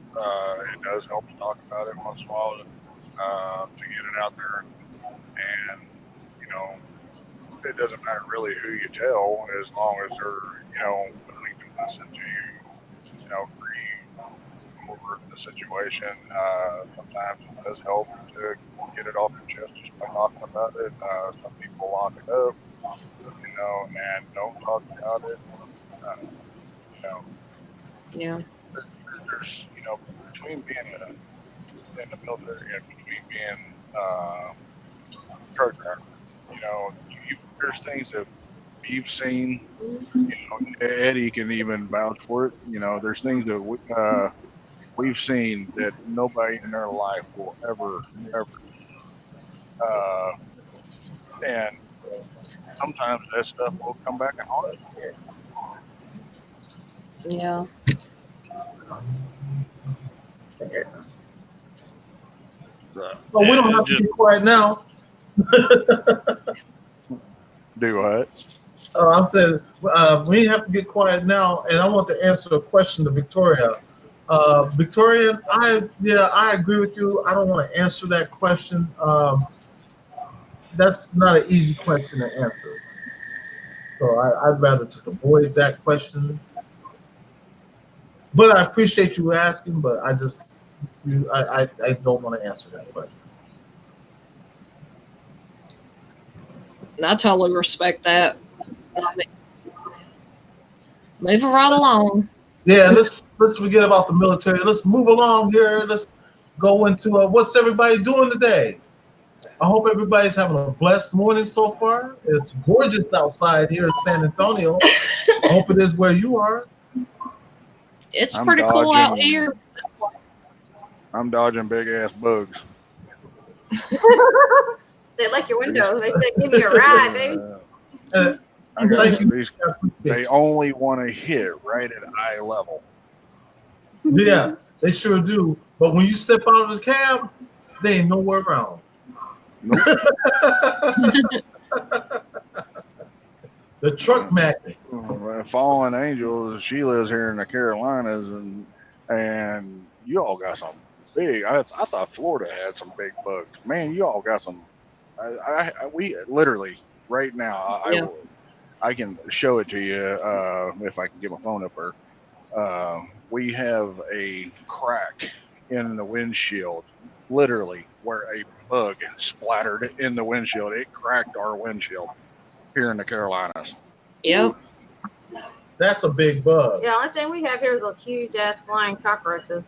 It does help to talk about it once in a while to get it out there. And, it doesn't matter really who you tell as long as they're, willing to listen to you, agree over the situation. Sometimes it does help to get it off your chest just by talking about it. Some people lock it up, and don't talk about it. Yeah. There's, between being in the military and between being a truck driver, there's things that you've seen, Eddie can even vouch for it. There's things that we've seen that nobody in their life will ever and sometimes that stuff will come back and haunt us. Yeah. Well, we don't have to be quiet now. Do what? I'm saying we have to get quiet now, and I want to answer a question to Victoria. Victoria, I agree with you. I don't want to answer that question. That's not an easy question to answer. So I'd rather just avoid that question. But I appreciate you asking, but I don't want to answer that question. I totally respect that. Moving right along. Yeah, let's forget about the military. Let's move along here. Let's go into what's everybody doing today. I hope everybody's having a blessed morning so far. It's gorgeous outside here in San Antonio. I hope it is where you are. It's pretty cool out here. I'm dodging big ass bugs. They like your window. They said, "Give me a ride, baby." They only want to hit right at eye level. Yeah, they sure do. But when you step out of the cab, they ain't nowhere around. Nope. The truck magnets. Fallen Angels. She lives here in the Carolinas, and you all got some big. I thought Florida had some big bugs. Man, you all got some. We literally right now. I can show it to you if I can get my phone up there. We have a crack in the windshield, literally where a bug splattered in the windshield. It cracked our windshield here in the Carolinas. Yep. That's a big bug. Yeah, the only thing we have here is those huge ass flying cockroaches.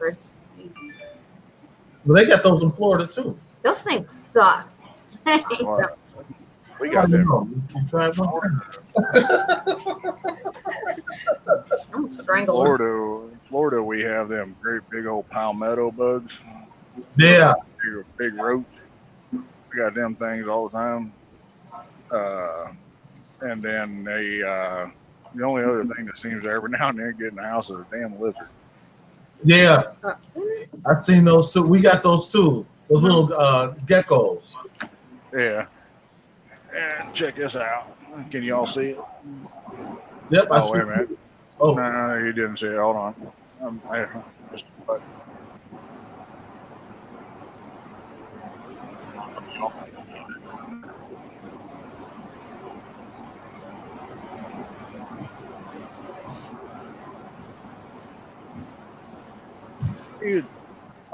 Well, they got those in Florida too. Those things suck. We got them. You tried one? I'm strangled. Florida, we have them great big old palmetto bugs. Yeah. Big roach. We got them things all the time. And then the only other thing that seems to every now and then get in the house is a damn lizard. Yeah. I've seen those too. We got those too. Those little geckos. Yeah. And check this out. Can you all see it? Yep. Oh, wait a minute. Oh. No, you didn't see it. Hold on.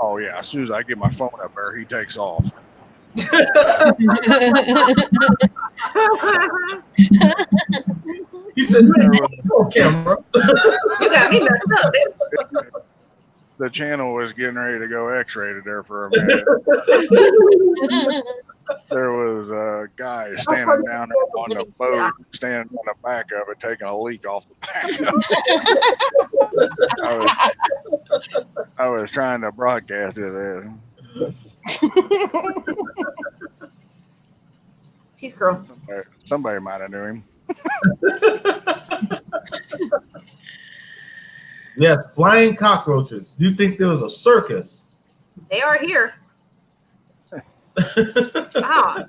Oh yeah, as soon as I get my phone up there, he takes off. He said, "No camera." You got me messed up. The channel was getting ready to go X-rated there for a minute. There was a guy standing down there on the boat, standing on the back of it, taking a leak off the back of it. I was trying to broadcast it. She's girl. Somebody might have knew him. Yeah, flying cockroaches. You think there was a circus? They are here. Ah.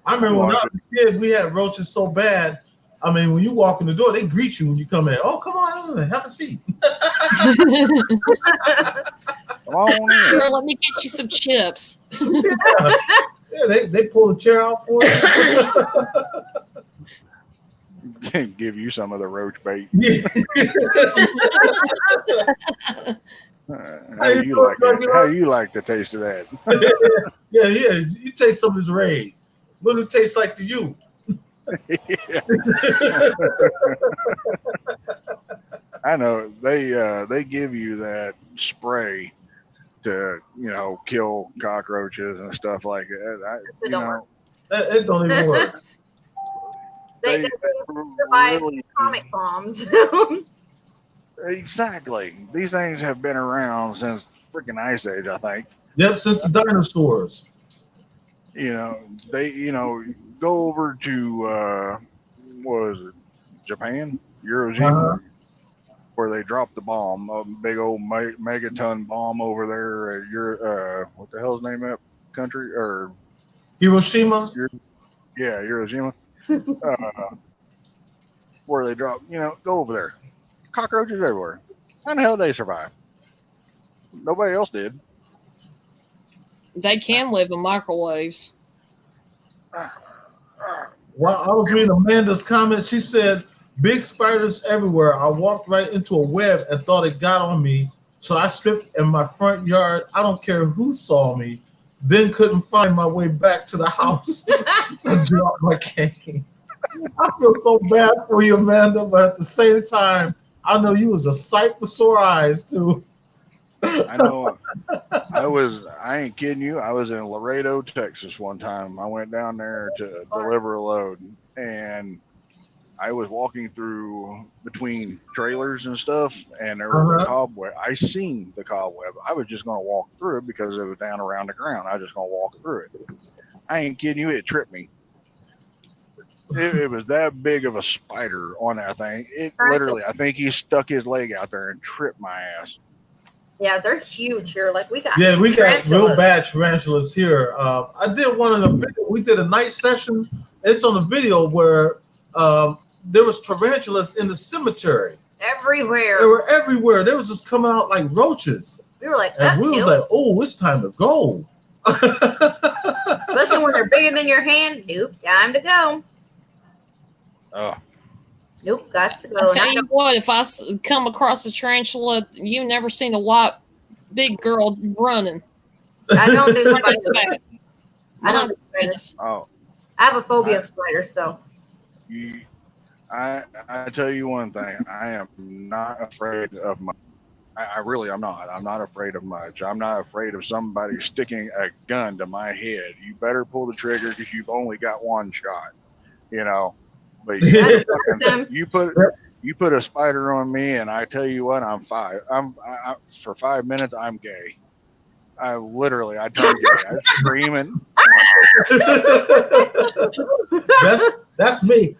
I remember when I was a kid, we had roaches so bad. I mean, when you walk in the door, they greet you when you come in. Oh, come on, have a seat. Come on in. Here, let me get you some chips. Yeah, they pull the chair out for you. Give you some of the roach bait. How you like the taste of that? Yeah. You taste some of this raid. What does it taste like to you? I know they give you that spray to kill cockroaches and stuff like that. It don't even work. They survive comic bombs. Exactly. These things have been around since freaking Ice Age, I think. Yep, since the dinosaurs. They go over to what was it, Japan, Hiroshima, where they dropped the bomb, a big old megaton bomb over there at what the hell's the name of that country? Or Hiroshima? Yeah, Hiroshima. Where they dropped, go over there. Cockroaches everywhere. How the hell did they survive? Nobody else did. They can live in microwaves. While I was reading Amanda's comment, she said, "Big spiders everywhere. I walked right into a web and thought it got on me. So I stripped in my front yard. I don't care who saw me. Then couldn't find my way back to the house and dropped my cane." I feel so bad for you, Amanda, but at the same time, I know you was a sight for sore eyes too. I know. I ain't kidding you. I was in Laredo, Texas one time. I went down there to deliver a load, and I was walking through between trailers and stuff, and there was a cobweb. I seen the cobweb. I was just going to walk through it because it was down around the ground. I was just going to walk through it. I ain't kidding you. It tripped me. It was that big of a spider on that thing. It literally, I think he stuck his leg out there and tripped my ass. Yeah, they're huge here. Like we got real bad tarantulas here. I did one of the video. We did a night session. It's on the video where there was tarantulas in the cemetery. Everywhere. They were everywhere. They were just coming out like roaches. We were like, and we was like, oh, it's time to go. Especially when they're bigger than your hand. Nope, time to go. Oh. Nope, got to go. I'll tell you what, if I come across a tarantula, you've never seen a white big girl running. I don't do spiders. spiders. I don't do spiders. Oh. I have a phobia of spiders, so. I tell you one thing. I am not afraid of my. I'm not. I'm not afraid of much. I'm not afraid of somebody sticking a gun to my head. You better pull the trigger because you've only got one shot. But you put a spider on me, and I tell you what, I'm for 5 minutes, I'm gay. I literally, I turned gay. I was screaming. That's me.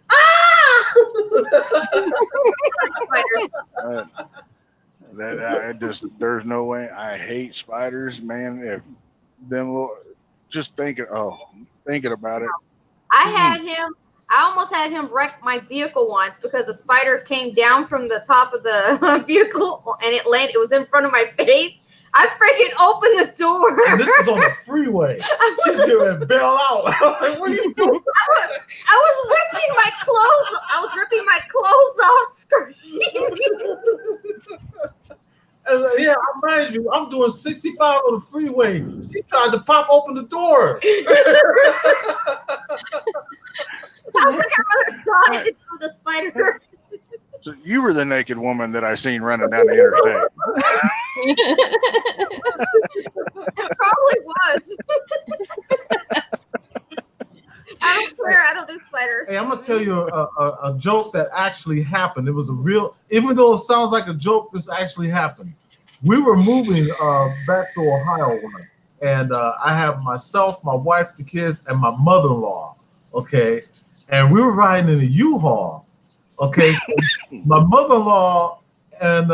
There's no way. I hate spiders, man. If them little, just thinking about it. I almost had him wreck my vehicle once because a spider came down from the top of the vehicle and it was in front of my face. I freaking opened the door. And this is on the freeway. She's getting ready to bail out. Like, what are you doing? I was ripping my clothes. I was ripping my clothes off, screaming. And, yeah, I mind you, I'm doing 65 on the freeway. She tried to pop open the door. I was like, I'd rather die than do the spider. So you were the naked woman that I seen running down the interstate. It probably was. I don't swear, I don't do spiders. Hey, I'm gonna tell you a joke that actually happened. It was a real, even though it sounds like a joke, this actually happened. We were moving back to Ohio once, and I have myself, my wife, the kids, and my mother-in-law. Okay, and we were riding in a U-Haul. Okay, so my mother-in-law and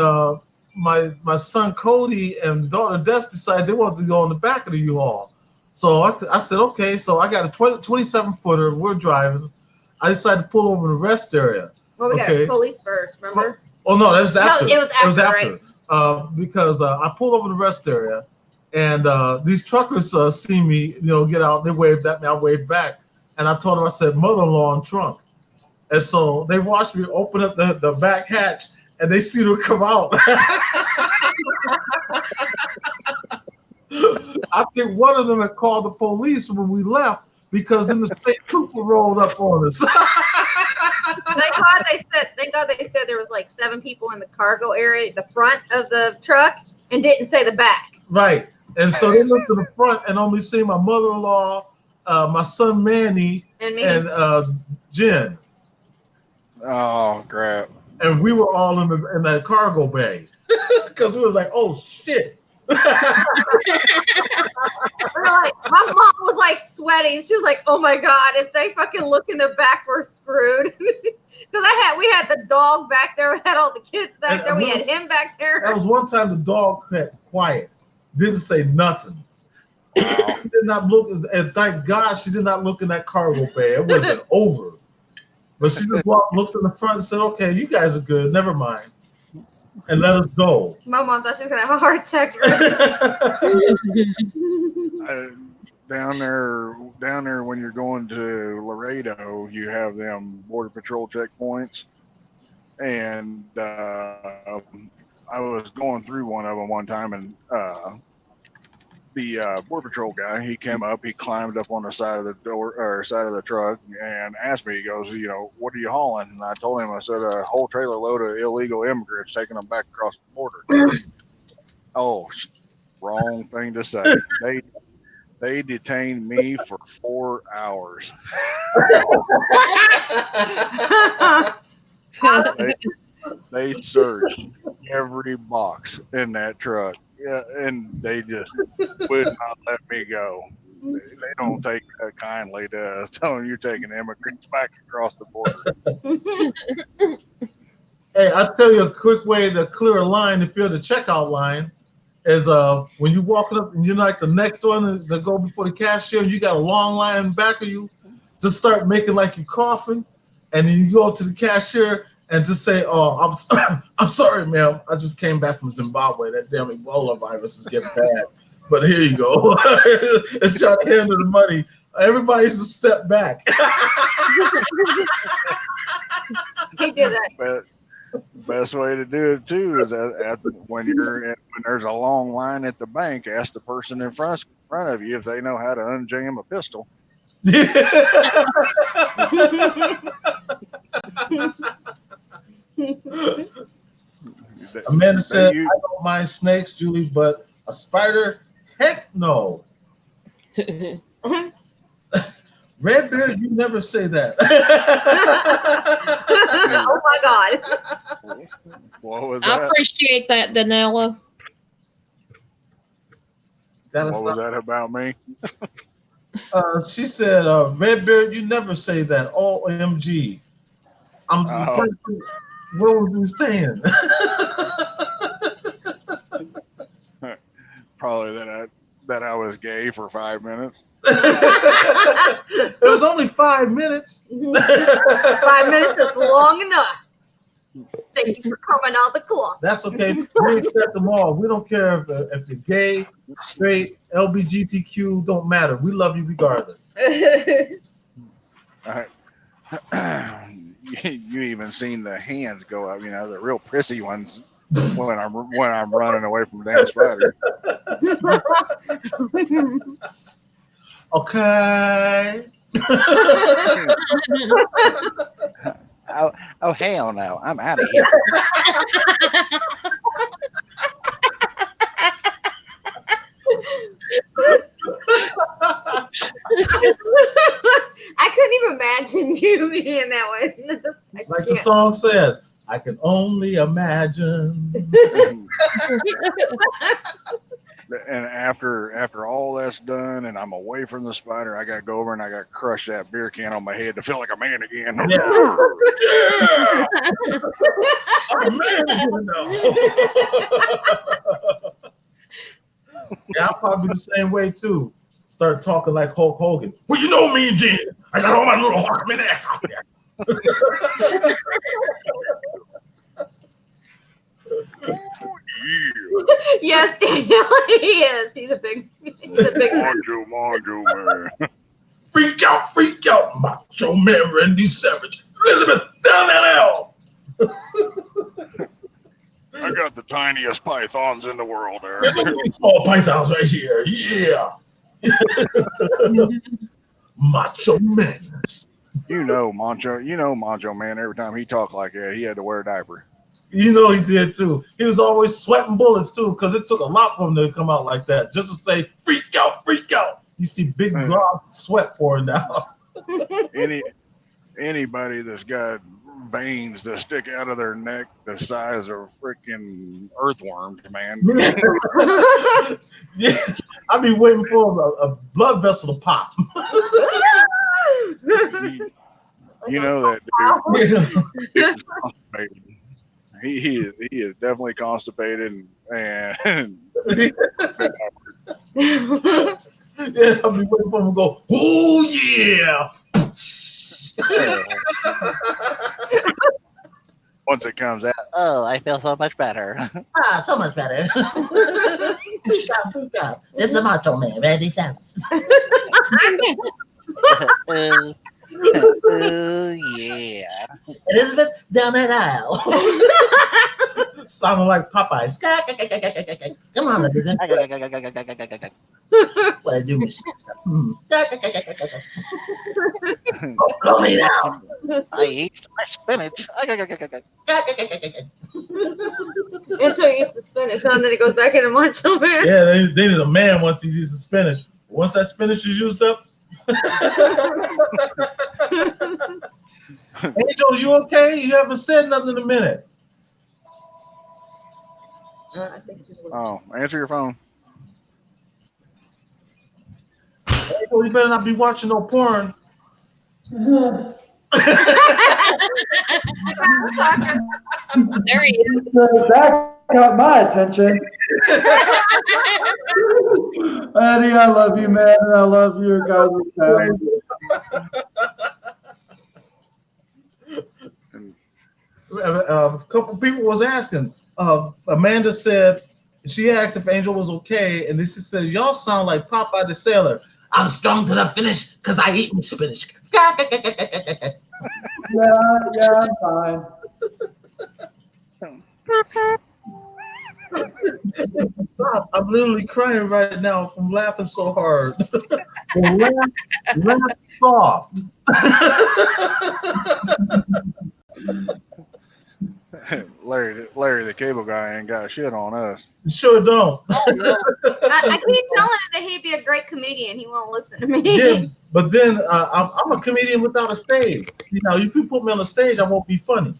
my son Cody and daughter Des decided they wanted to go in the back of the U-Haul. So I said, okay. So I got a 27-footer. We're driving. I decided to pull over the rest area. Well, we got police first, remember? Oh no, that was after. No, it was after. Right? Because I pulled over the rest area, and these truckers see me, get out. They waved at me. I waved back, and I told them, I said, mother-in-law in trunk. And so they watched me open up the back hatch, and they see her come out. I think one of them had called the police when we left because then the state trooper rolled up on us. Thank God they said there was like 7 people in the cargo area, the front of the truck, and didn't say the back. Right. And so they looked to the front and only see my mother-in-law, my son Manny, and me, and Jen. Oh crap! And we were all in that cargo bay because we was like, "Oh shit!" My mom was like sweating. She was like, "Oh my god, if they fucking look in the back, we're screwed." Because we had the dog back there, we had all the kids back there, we had him back there. That was one time the dog kept quiet, didn't say nothing. Did not look, and thank God she did not look in that cargo bay. It would have been over. But she just looked in the front and said, "Okay, you guys are good. Never mind," and let us go. My mom thought she was gonna have a heart attack. Down there, when you're going to Laredo, you have them Border Patrol checkpoints, and I was going through one of them one time, and the Border Patrol guy, he came up, he climbed up on the side of the door or side of the truck and asked me, he goes, what are you hauling? And I told him, I said, a whole trailer load of illegal immigrants, taking them back across the border. Oh, wrong thing to say. They detained me for 4 hours. They searched every box in that truck. Yeah, and they just would not let me go. They don't take that kindly to telling you taking immigrants back across the border. Hey, I'll tell you a quick way to clear a line if you're the checkout line is when you walking up and you're like the next one to go before the cashier and you got a long line in back of you, just start making like you're coughing, and then you go to the cashier and just say, "Oh, I'm sorry, ma'am. I just came back from Zimbabwe. That damn Ebola virus is getting bad. But here you go." And start handing the money. Everybody's a step back. He did that. But best way to do it too is when there's a long line at the bank, ask the person in front of you if they know how to unjam a pistol. Amanda said, "I don't mind snakes, Julie, but a spider, heck no." Redbeard, you never say that. Oh my God. What was that? I appreciate that, Danella. What was that about me? She said, Redbeard, you never say that. OMG. What was you saying? Probably that I was gay for 5 minutes. It was only 5 minutes. 5 minutes is long enough. Thank you for coming out the closet. That's okay. We accept them all. We don't care if you're gay, straight, LGBTQ, don't matter. We love you regardless. You even seen the hands go up, the real prissy ones when I'm running away from a damn spider. Okay. Oh hell no! I'm out of here. I couldn't even imagine you being that way. Like the song says, I can only imagine. And after all that's done, and I'm away from the spider, I gotta go over and I gotta crush that beer can on my head to feel like a man again. Yeah. I'm a man again now. Yeah, I'll probably be the same way too. Start talking like Hulk Hogan. Well, you know me and Jen. I got all my little Hawkman ass out there. Yes, Daniel, he is. He's a big Macho man. Freak out, Macho Man Randy Savage. Elizabeth, down that L. I got the tiniest pythons in the world there. Small pythons right here. Yeah. Macho Man. Macho Man, every time he talked like that, he had to wear a diaper. You know he did too. He was always sweating bullets too, because it took a lot for him to come out like that. Just to say, freak out. You see big globs of sweat pouring down. Anybody that's got veins that stick out of their neck the size of freaking earthworms, man. Yeah, I've been waiting for a blood vessel to pop. You know that dude is constipated. He is definitely constipated and Yeah, I've been waiting for him to go, oh yeah. Once it comes out, oh, I feel so much better. So much better. This is a Macho Man, Randy Savage. Oh yeah. Elizabeth, down that aisle. Sounding like Popeyes. Come on, Elizabeth. What I do, Miss. Blow me down. I eat my spinach. Until he eats the spinach, and then he goes back into Macho Man. Yeah, they need a man once he eats the spinach. Once that spinach is used up. Angel, you okay? You haven't said nothing in a minute. Oh, answer your phone. Angel, you better not be watching no porn. There he is. That got my attention. Eddie, I love you, man, and I love your guys' family. A couple people was asking. Amanda said, she asked if Angel was okay, and this said, y'all sound like Popeye the Sailor. I'm strong to the finish because I eat my spinach. Yeah, I'm fine. Stop. I'm literally crying right now from laughing so hard. laugh soft. Larry, the cable guy ain't got shit on us. Sure don't. I keep telling him that he'd be a great comedian. He won't listen to me. Yeah, but then I'm a comedian without a stage. You know, if you put me on a stage, I won't be funny.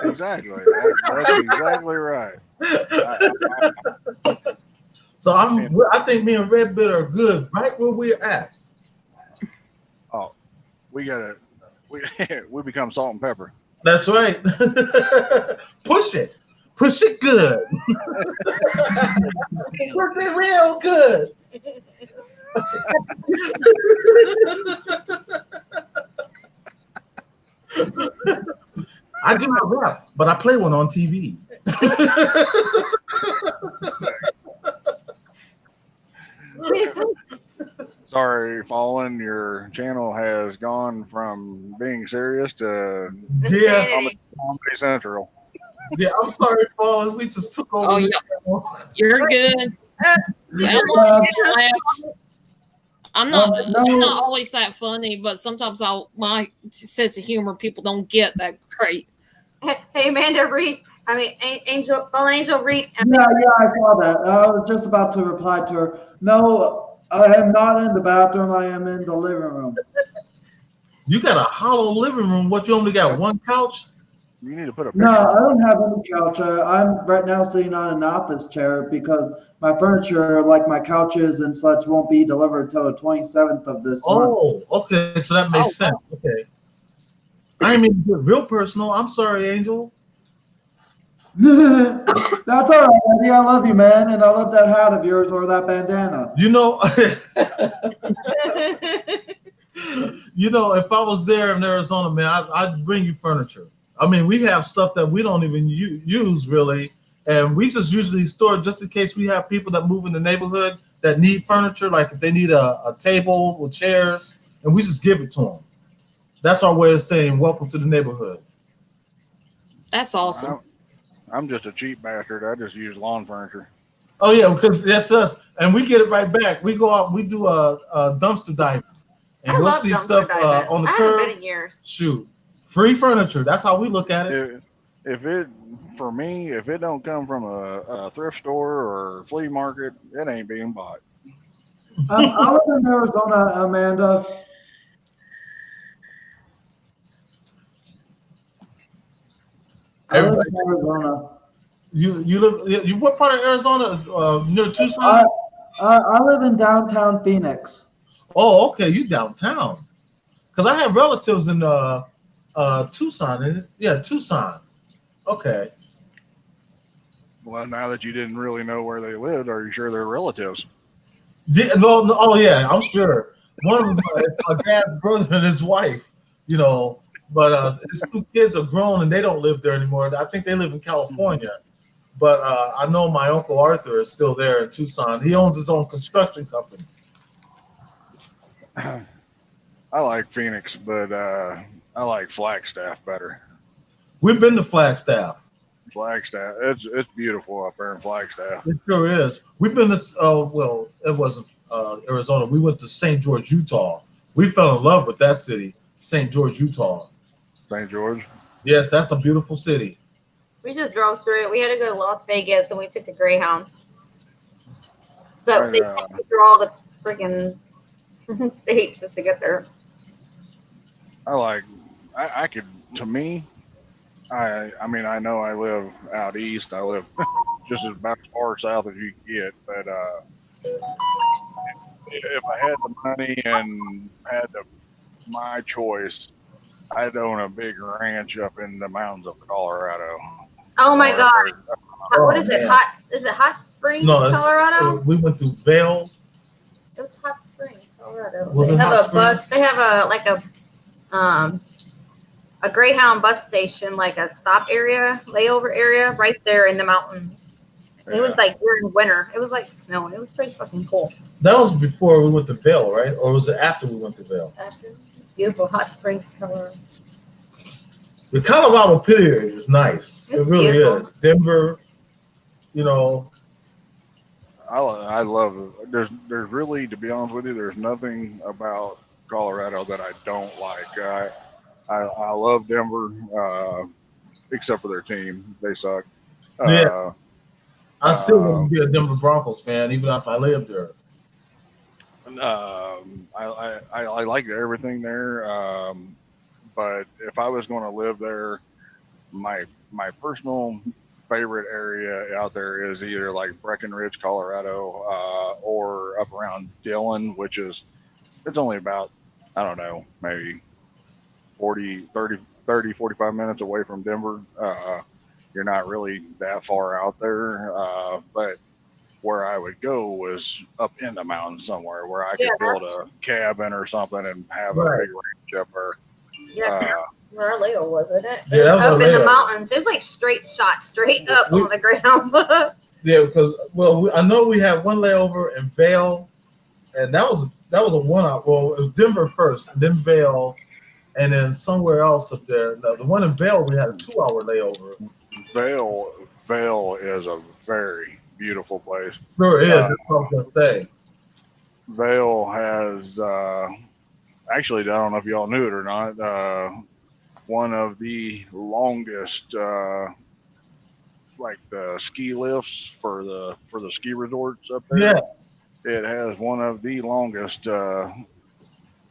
Exactly. That's exactly right. So I think me and Red Bit are good right where we're at. Oh, we become salt and pepper. That's right. Push it good. Push it real good. I do not rap, but I play one on TV. Sorry, Fallen, your channel has gone from being serious to Yeah, Comedy Central. yeah. I'm sorry, Paul. We just took over. Oh, the yeah. channel. You're good. That laughs. I'm not always that funny, but sometimes my sense of humor people don't get that great. Hey, Amanda, read. I mean, Angel, read. Yeah, I saw that. I was just about to reply to her. No, I am not in the bathroom. I am in the living room. You got a hollow living room. What, you only got one couch? You need to put a No, picture. I don't have any couch. I'm right now sitting on an office chair because my furniture, like my couches and such, won't be delivered till the 27th of this month. Oh, okay. So that makes sense. Okay. I didn't mean to get real personal. I'm sorry, Angel. That's all right, Eddie. I love you, man, and I love that hat of yours or that bandana. You know, you know, if I was there in Arizona, man, I'd bring you furniture. I mean, we have stuff that we don't even use really, and we just usually store just in case we have people that move in the neighborhood that need furniture, like if they need a table with chairs, and we just give it to them. That's our way of saying welcome to the neighborhood. That's awesome. I'm just a cheap bastard. I just use lawn furniture. Oh yeah, because that's us, and we get it right back. We go out, we do a dumpster diving, and we'll see stuff on the curb. Been in years. Shoot, free furniture. That's how we look at it. If it don't come from a thrift store or flea market, it ain't being bought. I live in Arizona, Amanda. I live in Arizona. You live? You what part of Arizona? Near Tucson? I live in downtown Phoenix. Oh, okay. You downtown? Because I have relatives in Tucson. Yeah, Tucson. Okay. Well, now that you didn't really know where they lived, are you sure they're relatives? No, oh yeah, I'm sure. One of them is my dad's brother and his wife. You know, but his two kids are grown and they don't live there anymore. I think they live in California. But I know my Uncle Arthur is still there in Tucson. He owns his own construction company. I like Phoenix, but I like Flagstaff better. We've been to Flagstaff. Flagstaff, it's beautiful up there in Flagstaff. It sure is. We've been to well, it wasn't Arizona. We went to St. George, Utah. We fell in love with that city, St. George, Utah. St. George? Yes, that's a beautiful city. We just drove through it. We had to go to Las Vegas and we took the Greyhound. But they had to go through all the freaking states just to get there. I could, to me, I mean, I know I live out east. I live just about as far south as you can get. But if I had the money and had my choice, I'd own a big ranch up in the mountains of Colorado. Oh my God! What is it? Is it Hot Springs, Colorado? We went through Vail. It was Hot Springs, Colorado. Was they it have Hot a bus. They have a Greyhound bus station, like a stop area, layover area, right there in the mountains. Yeah. It was like during winter. It was like snowing. It was pretty fucking cool. That was before we went to Vail, right? Or was it after we went to Vail? After. Beautiful Hot Springs, Colorado. The Colorado pit area is nice. It really beautiful. is. Denver, you know. I love it. There's really, to be honest with you, there's nothing about Colorado that I don't like. I love Denver, except for their team. They suck. Yeah. I still want to be a Denver Broncos fan, even if I lived there. I like everything there. But if I was going to live there, my personal favorite area out there is either like Breckenridge, Colorado, or up around Dillon, which is, it's only about, I don't know, maybe 45 minutes away from Denver. You're not really that far out there. But where I would go was up in the mountains somewhere where I could build a cabin or something and have a big ranch up there. Yeah, where our layover was, isn't it? Yeah, that was up our in the layover. mountains. It was like straight up on the ground. Yeah, because I know we had one layover in Vail, and that was a 1 hour. Well, it was Denver first, then Vail, and then somewhere else up there. No, the one in Vail we had a 2 hour layover. Vail is a very beautiful place. Sure is. That's what I was gonna say. Vail has actually, I don't know if y'all knew it or not. One of the longest, like the ski lifts for the ski resorts up there. Yes. It has one of the longest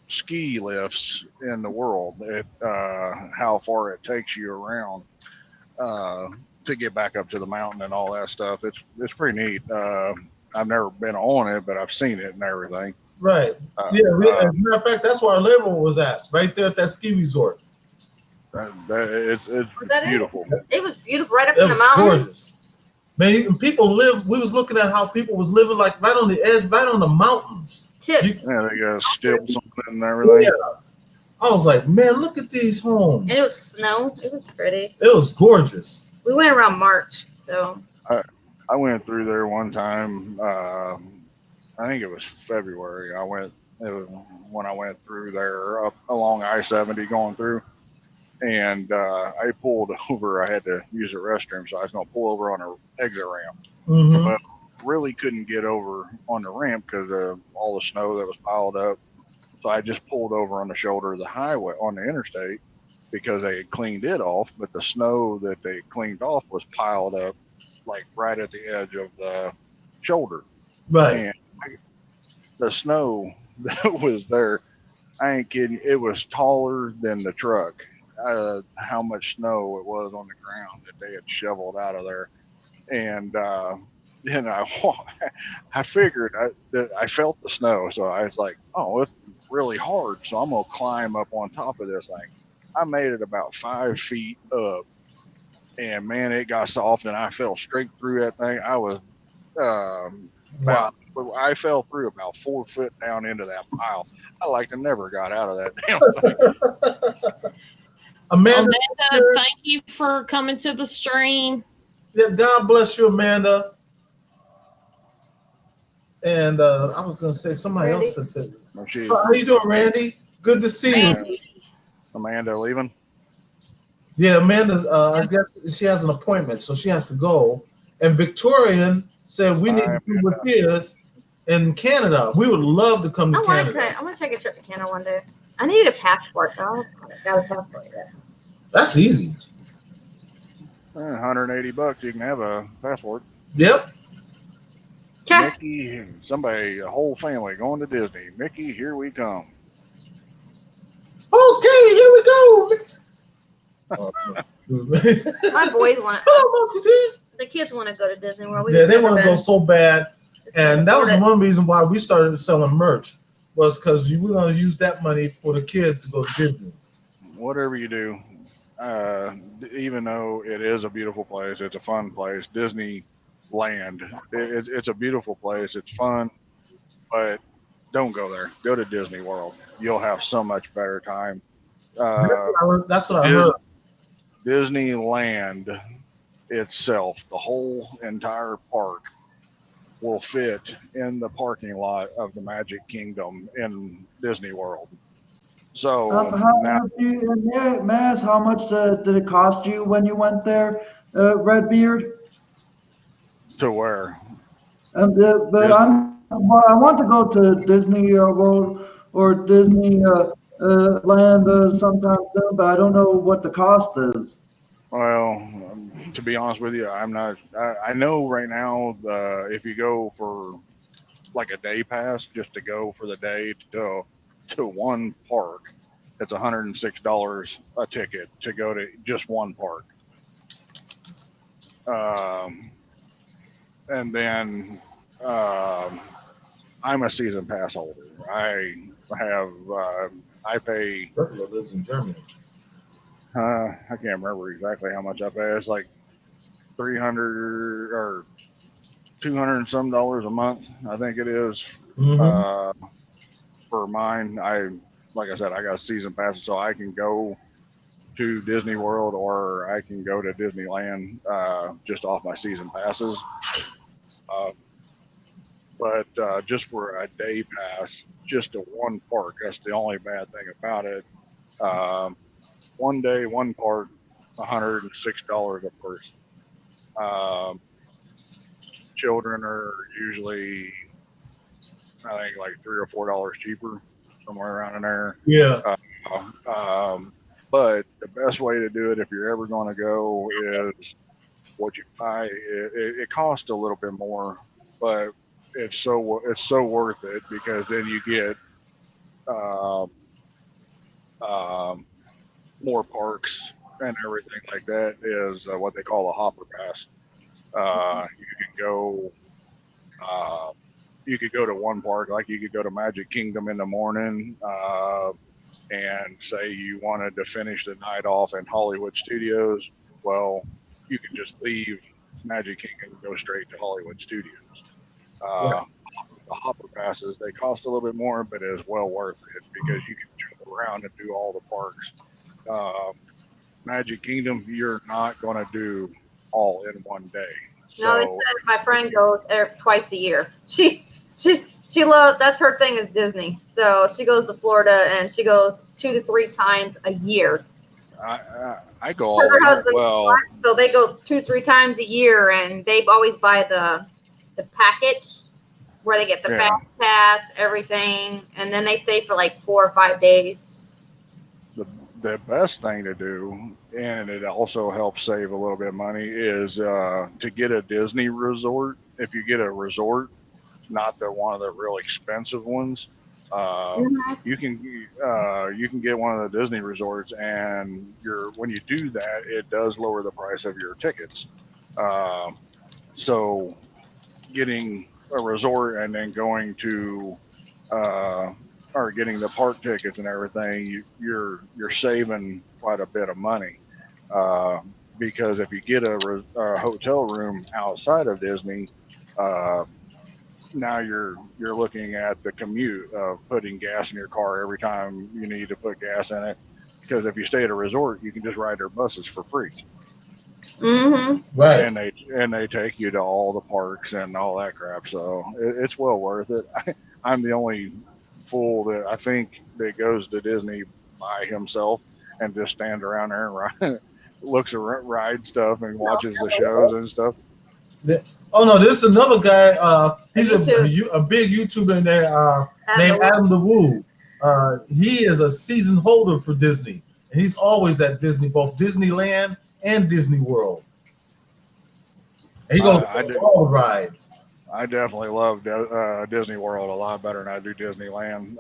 ski lifts in the world. How far it takes you around to get back up to the mountain and all that stuff. It's pretty neat. I've never been on it, but I've seen it and everything. Right. As a matter of fact, that's where our labor was at, right there at that ski resort. It's beautiful. It was beautiful, right up in the mountains. Gorgeous. Man, people live. We was looking at how people was living like right on the edge, right on the mountains. Tips. Yeah, they got stilts on it and everything. Yeah. I was like, man, look at these homes. And it was snow. It was pretty. It was gorgeous. We went around March, so. I went through there one time. I think it was February. When I went through there up along I-70 going through, and I pulled over. I had to use a restroom, so I was going to pull over on an exit ramp. Mm-hmm. But really couldn't get over on the ramp because of all the snow that was piled up. So I just pulled over on the shoulder of the highway on the interstate because they had cleaned it off, but the snow that they cleaned off was piled up like right at the edge of the shoulder. Right. And the snow that was there, I ain't kidding, it was taller than the truck. How much snow it was on the ground that they had shoveled out of there. And then I figured that I felt the snow. So I was like, oh, it's really hard. So I'm going to climb up on top of this thing. I made it about 5 feet up. And man, it got soft and I fell straight through that thing. I was I fell through about 4 foot down into that pile. I like to never got out of that damn thing. Amanda, thank you for coming to the stream. Yeah, God bless you, Amanda. And I was going to say somebody Randy. else that said, How how you doing, Randy? Good to see you. Amanda leaving? Yeah, Amanda, I guess she has an appointment, so she has to go. And Victorian said we need to do with his in Canada. We would love to come to Canada. I want to take a trip to Canada one day. I need a passport, though. I got a passport yet. That's easy. $180, you can have a passport. Yep. Okay. Mickey, somebody, a whole family going to Disney. Mickey, here we come. Okay, here we go. My boys want to. Hello, Monkey Tees. The kids want to go to Disney World. Yeah, they want to go so bad. And that was one reason why we started selling merch, was because we're going to use that money for the kids to go to Disney. Whatever you do, even though it is a beautiful place, it's a fun place. Disneyland, it's a beautiful place. It's fun, but don't go there. Go to Disney World. You'll have so much better time. That's what I heard. Disneyland itself, the whole entire park, will fit in the parking lot of the Magic Kingdom in Disney World. So how much did it cost you when you went there, Redbeard? To where? I want to go to Disney World or Disney land sometime soon, but I don't know what the cost is. Well, to be honest with you, I'm not. I know right now, if you go for like a day pass, just to go for the day to one park, it's $106 a ticket to go to just one park. And then I'm a season pass holder. I have I pay. Bertolo lives in Germany. I can't remember exactly how much I pay. It's like 300 or 200 and some dollars a month. I think it is. For mine, like I said, I got season passes, so I can go to Disney World or I can go to Disneyland just off my season passes. But just for a day pass, just to one park, that's the only bad thing about it. One day, one park, $106 a person. Children are usually, I think, like $3 or $4 cheaper, somewhere around in there. Yeah. But the best way to do it, if you're ever going to go, is what you buy. It costs a little bit more, but it's so worth it, because then you get more parks and everything like that. Is what they call a hopper pass. You could go to one park, like you could go to Magic Kingdom in the morning, and say you wanted to finish the night off in Hollywood Studios. Well, you can just leave Magic Kingdom and go straight to Hollywood Studios. The hopper passes, they cost a little bit more, but it is well worth it, because you can jump around and do all the parks. Magic Kingdom, you're not going to do all in one day. No, they said my friend goes twice a year. She loves, that's her thing, is Disney. So she goes to Florida and she goes 2 to 3 times a year. I go all the time. Well, so they go 2-3 times a year, and they always buy the package where they get the fast pass, everything, and then they stay for like 4 or 5 days. The best thing to do, and it also helps save a little bit of money, is to get a Disney resort. If you get a resort, not one of the real expensive ones, you can get one of the Disney resorts, and when you do that, it does lower the price of your tickets. So getting a resort and then going to or getting the park tickets and everything, you're saving quite a bit of money, because if you get a hotel room outside of Disney, now you're looking at the commute of putting gas in your car every time you need to put gas in it. Because if you stay at a resort, you can just ride their buses for free. Right. And they take you to all the parks and all that crap. So it's well worth it. I'm the only fool that I think that goes to Disney by himself and just stands around there and looks around, ride stuff and watches the shows and stuff. Oh no, this is another guy. He's a big YouTuber in there named Adam LeWoo. He is a season holder for Disney, and he's always at Disney, both Disneyland and Disney World. And he goes all the rides. I definitely love Disney World a lot better than I do Disneyland.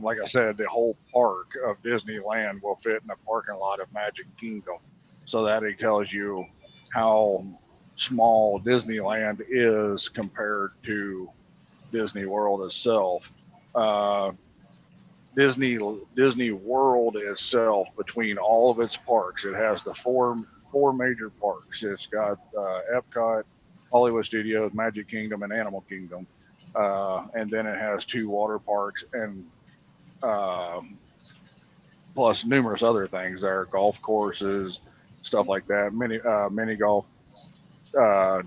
Like I said, the whole park of Disneyland will fit in the parking lot of Magic Kingdom. So that it tells you how small Disneyland is compared to Disney World itself. Disney World itself, between all of its parks, it has the four major parks. It's got Epcot, Hollywood Studios, Magic Kingdom, and Animal Kingdom, and then it has 2 water parks, and plus numerous other things there, golf courses, stuff like that, mini golf.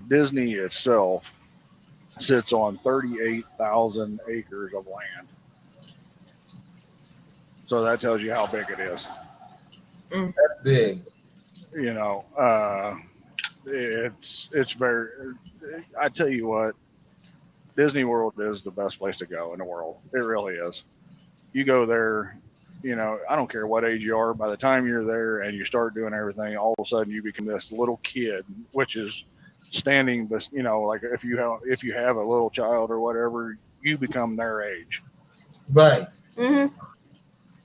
Disney itself sits on 38,000 acres of land. So that tells you how big it is. That's big. You know, it's very, I tell you what, Disney World is the best place to go in the world. It really is. You go there, you know, I don't care what age you are, by the time you're there and you start doing everything, all of a sudden you become this little kid, which is standing, you know, like if you have a little child or whatever, you become their age. Right.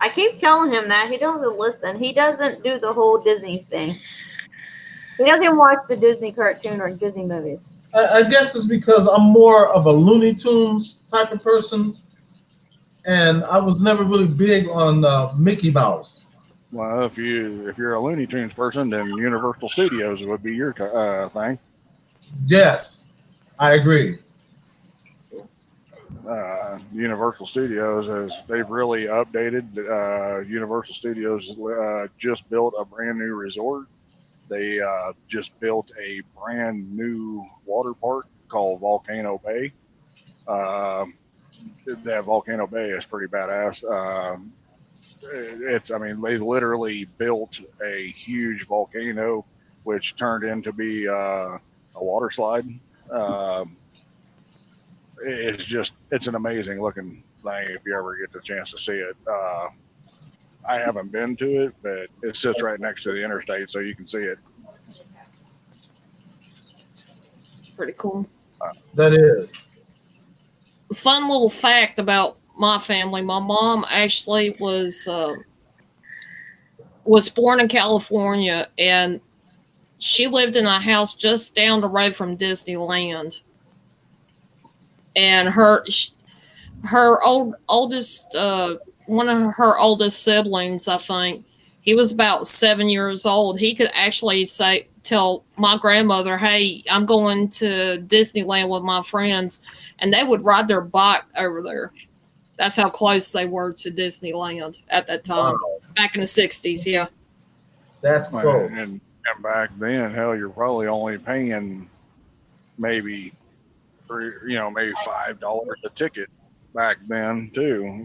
I keep telling him that. He doesn't listen. He doesn't do the whole Disney thing. He doesn't watch the Disney cartoon or Disney movies. I guess it's because I'm more of a Looney Tunes type of person, and I was never really big on Mickey Mouse. Well, if you're a Looney Tunes person, then Universal Studios would be your thing. Yes, I agree. Universal Studios, they've really updated. Universal Studios just built a brand new resort. They just built a brand new water park called Volcano Bay. That Volcano Bay is pretty badass. They literally built a huge volcano, which turned into be a water slide. It's an amazing looking thing if you ever get the chance to see it. I haven't been to it, but it sits right next to the interstate, so you can see it. Pretty cool. That is. Fun little fact about my family: my mom actually was born in California, and she lived in a house just down the road from Disneyland. And her oldest one of her oldest siblings, I think, he was about 7 years old. He could actually tell my grandmother, "Hey, I'm going to Disneyland with my friends," and they would ride their bike over there. That's how close they were to Disneyland at that time. Wow. Back in the 60s. Yeah. That's close. And back then, hell, you're probably only paying maybe $5 a ticket back then too.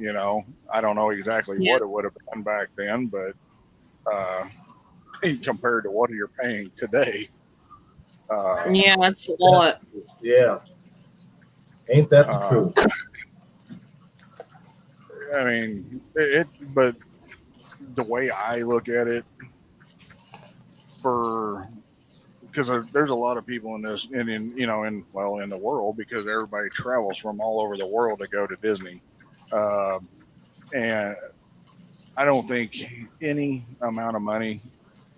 I don't know exactly what it would have been back then, but compared to what you're paying today, Yeah, that's a lot. Yeah. Ain't that the truth? I mean, but the way I look at it, because there's a lot of people in the world, because everybody travels from all over the world to go to Disney, and I don't think any amount of money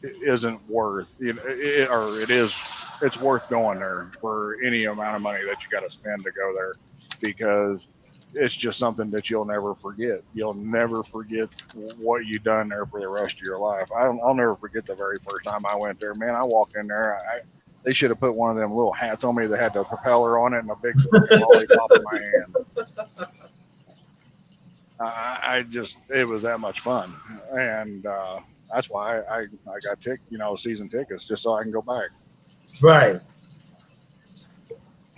isn't worth it's worth going there for any amount of money that you got to spend to go there, because it's just something that you'll never forget. You'll never forget what you done there for the rest of your life. I'll never forget the very first time I went there. Man, I walked in there. They should have put one of them little hats on me that had the propeller on it and a big lollipop in my hand. It was that much fun, and that's why I got season tickets, just so I can go back. Right.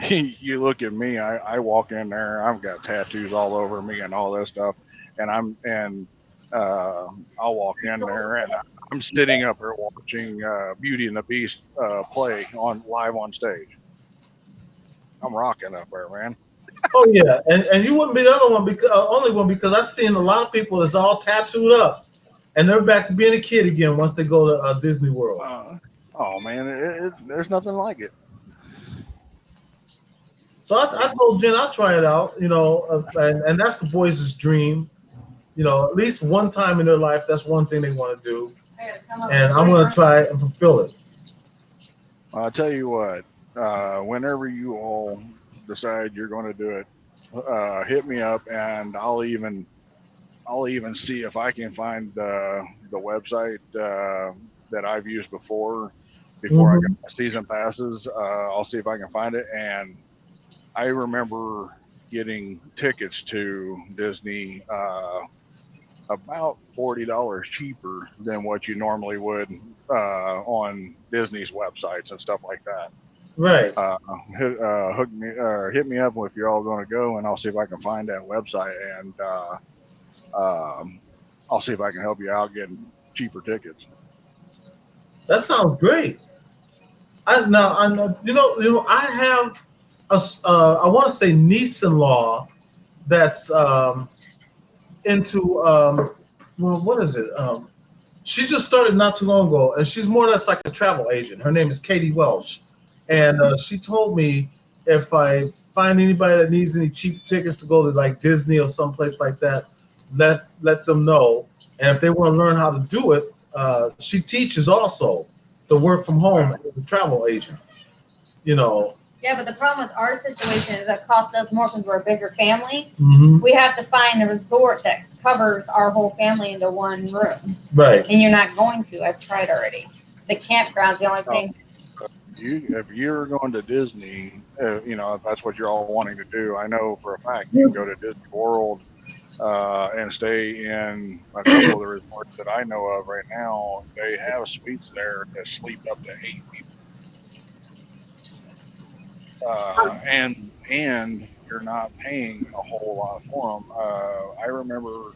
You look at me, I walk in there, I've got tattoos all over me and all this stuff, and I'll walk in there and I'm sitting up here watching Beauty and the Beast play live on stage. I'm rocking up there, man. Oh yeah, and you wouldn't be the other one only one, because I've seen a lot of people that's all tattooed up, and they're back to being a kid again once they go to Disney World. Oh man, there's nothing like it. So I told Jen I'll try it out, and that's the boys' dream. At least one time in their life, that's one thing they want to do, and I'm going to try and fulfill it. I'll tell you what, whenever you all decide you're going to do it, hit me up, and I'll even see if I can find the website that I've used before I got my season passes. I'll see if I can find it. And I remember getting tickets to Disney about $40 cheaper than what you normally would on Disney's websites and stuff like that. Right. Hit me up if you're all going to go, and I'll see if I can find that website, and I'll see if I can help you out getting cheaper tickets. That sounds great. I have I want to say niece-in-law that's into what is it? She just started not too long ago, and she's more or less like a travel agent. Her name is Katie Welsh, and she told me if I find anybody that needs any cheap tickets to go to like Disney or someplace like that, let them know. And if they want to learn how to do it, she teaches also. to work from home as a travel agent. You know. Yeah, but the problem with our situation is it costs us more because we're a bigger family. Mm-hmm. We have to find a resort that covers our whole family into one room. Right. And you're not going to. I've tried already. The campground's the only thing. If you're going to Disney, if that's what you're all wanting to do, I know for a fact you can go to Disney World and stay in a couple of the resorts that I know of right now. They have suites there that sleep up to 8 people. And you're not paying a whole lot for them. I remember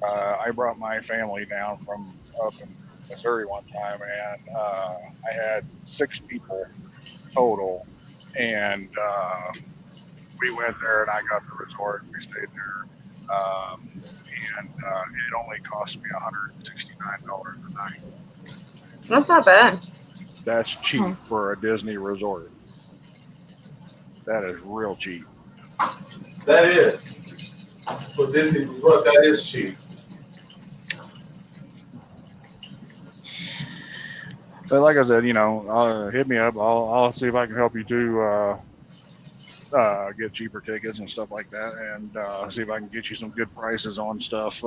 I brought my family down from up in Missouri one time, and I had 6 people total, and we went there, and I got the resort, and we stayed there, and it only cost me $169 a night. That's not bad. That's cheap for a Disney resort. That is real cheap. That is. For Disney Resort, that is cheap. But like I said, hit me up. I'll see if I can help you to get cheaper tickets and stuff like that, and see if I can get you some good prices on stuff.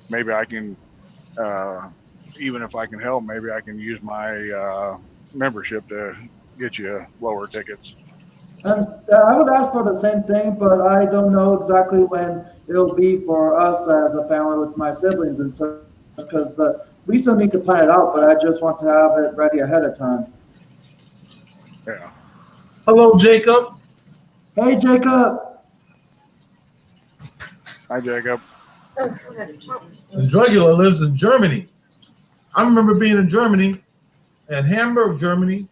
Maybe I can, even if I can help, maybe I can use my membership to get you lower tickets. And I would ask for the same thing, but I don't know exactly when it'll be for us as a family with my siblings and such, because we still need to plan it out, but I just want to have it ready ahead of time. Yeah. Hello, Jacob. Hey, Jacob. Hi, Jacob. And Drugula lives in Germany. I remember being in Germany, at Hamburg, Germany.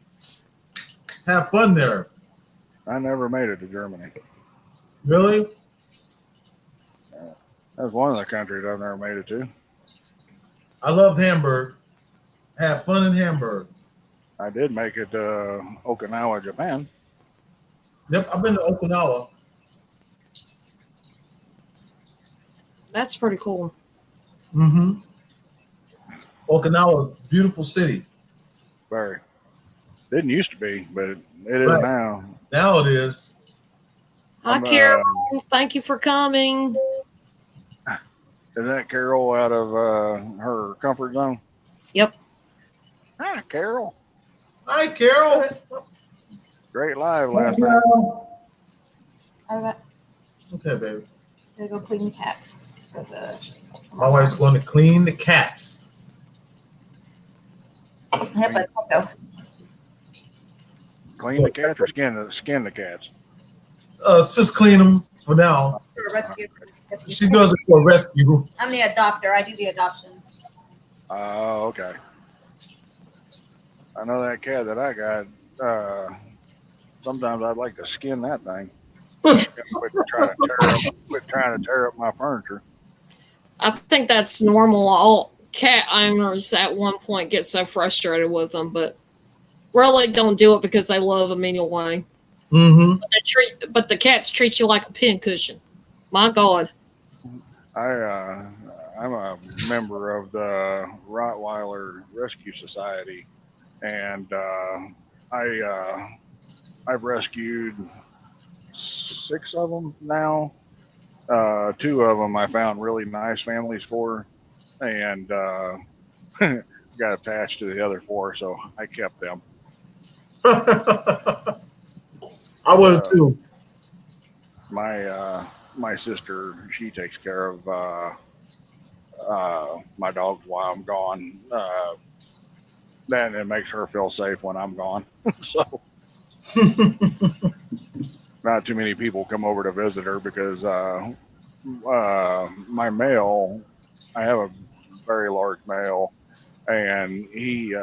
Have fun there. I never made it to Germany. Really? That's one of the countries I've never made it to. I loved Hamburg. Have fun in Hamburg. I did make it to Okinawa, Japan. Yep, I've been to Okinawa. That's pretty cool. Mm-hmm. Okinawa is a beautiful city. Very. Didn't used to be, but it is Right. now. Now it is. Hi, Carol. Thank you for coming. Is that Carol out of her comfort zone? Yep. Hi, Carol. Hi, Carol. Great live Hey, last night. Carol. Okay, baby. Gotta go clean cats. My wife's going to clean the cats. Clean the cats or skin the cats? Just clean them for now. Rescue. She does it for rescue. I'm the adopter. I do the adoption. Oh, okay. I know that cat that I got. Sometimes I'd like to skin that thing. Quit trying to tear up my furniture. I think that's normal. All cat owners at one point get so frustrated with them, but really don't do it because they love them anyway. Mm-hmm. But the cats treat you like a pincushion. My God. I'm a member of the Rottweiler Rescue Society, and I've rescued 6 of them now. 2 of them I found really nice families for, and got attached to the other 4, so I kept them. I would have too. My sister, she takes care of my dogs while I'm gone. Then it makes her feel safe when I'm gone. So not too many people come over to visit her because my male, I have a very large male, and he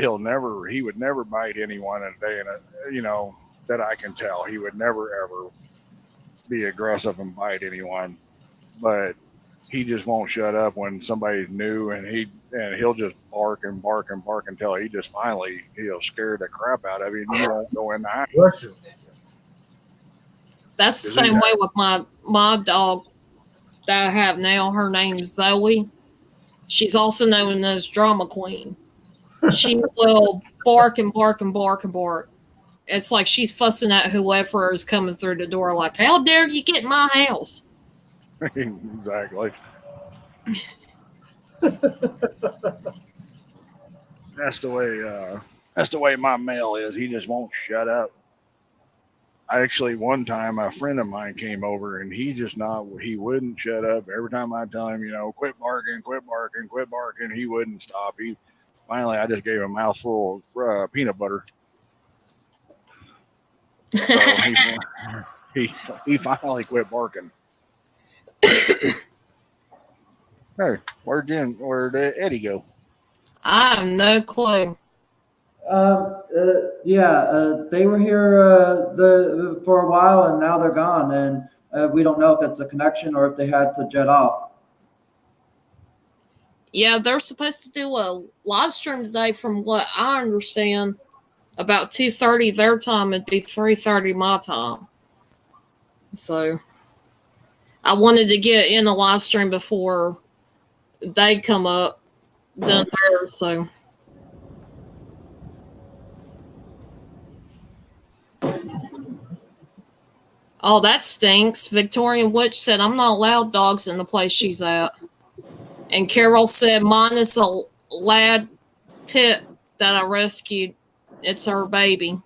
would never bite anyone in a day, and that I can tell. He would never ever be aggressive and bite anyone, but he just won't shut up when somebody's new, and he'll just bark and bark and bark until he just finally he'll scare the crap out of you, and you won't go in the house. That's the same way with my dog that I have now. Her name's Zoe. She's also known as Drama Queen. she will bark and bark and bark and bark. It's like she's fussing at whoever is coming through the door, like, how dare you get in my house? Exactly. That's the way my male is. He just won't shut up. Actually, one time a friend of mine came over and he wouldn't shut up. Every time I tell him, quit barking, quit barking, quit barking, he wouldn't stop. Finally, I just gave him a mouthful of peanut butter. So he finally quit barking. Hey, where'd Eddie go? I have no clue. They were here for a while, and now they're gone, and we don't know if it's a connection or if they had to jet off. Yeah, they're supposed to do a live stream today, from what I understand. About 2:30 their time, it'd be 3:30 my time. So I wanted to get in a live stream before they come up done there. So oh, that stinks. Victorian Witch said, I'm not allowed dogs in the place she's at. And Carol said, mine is a lad pit that I rescued. It's her baby.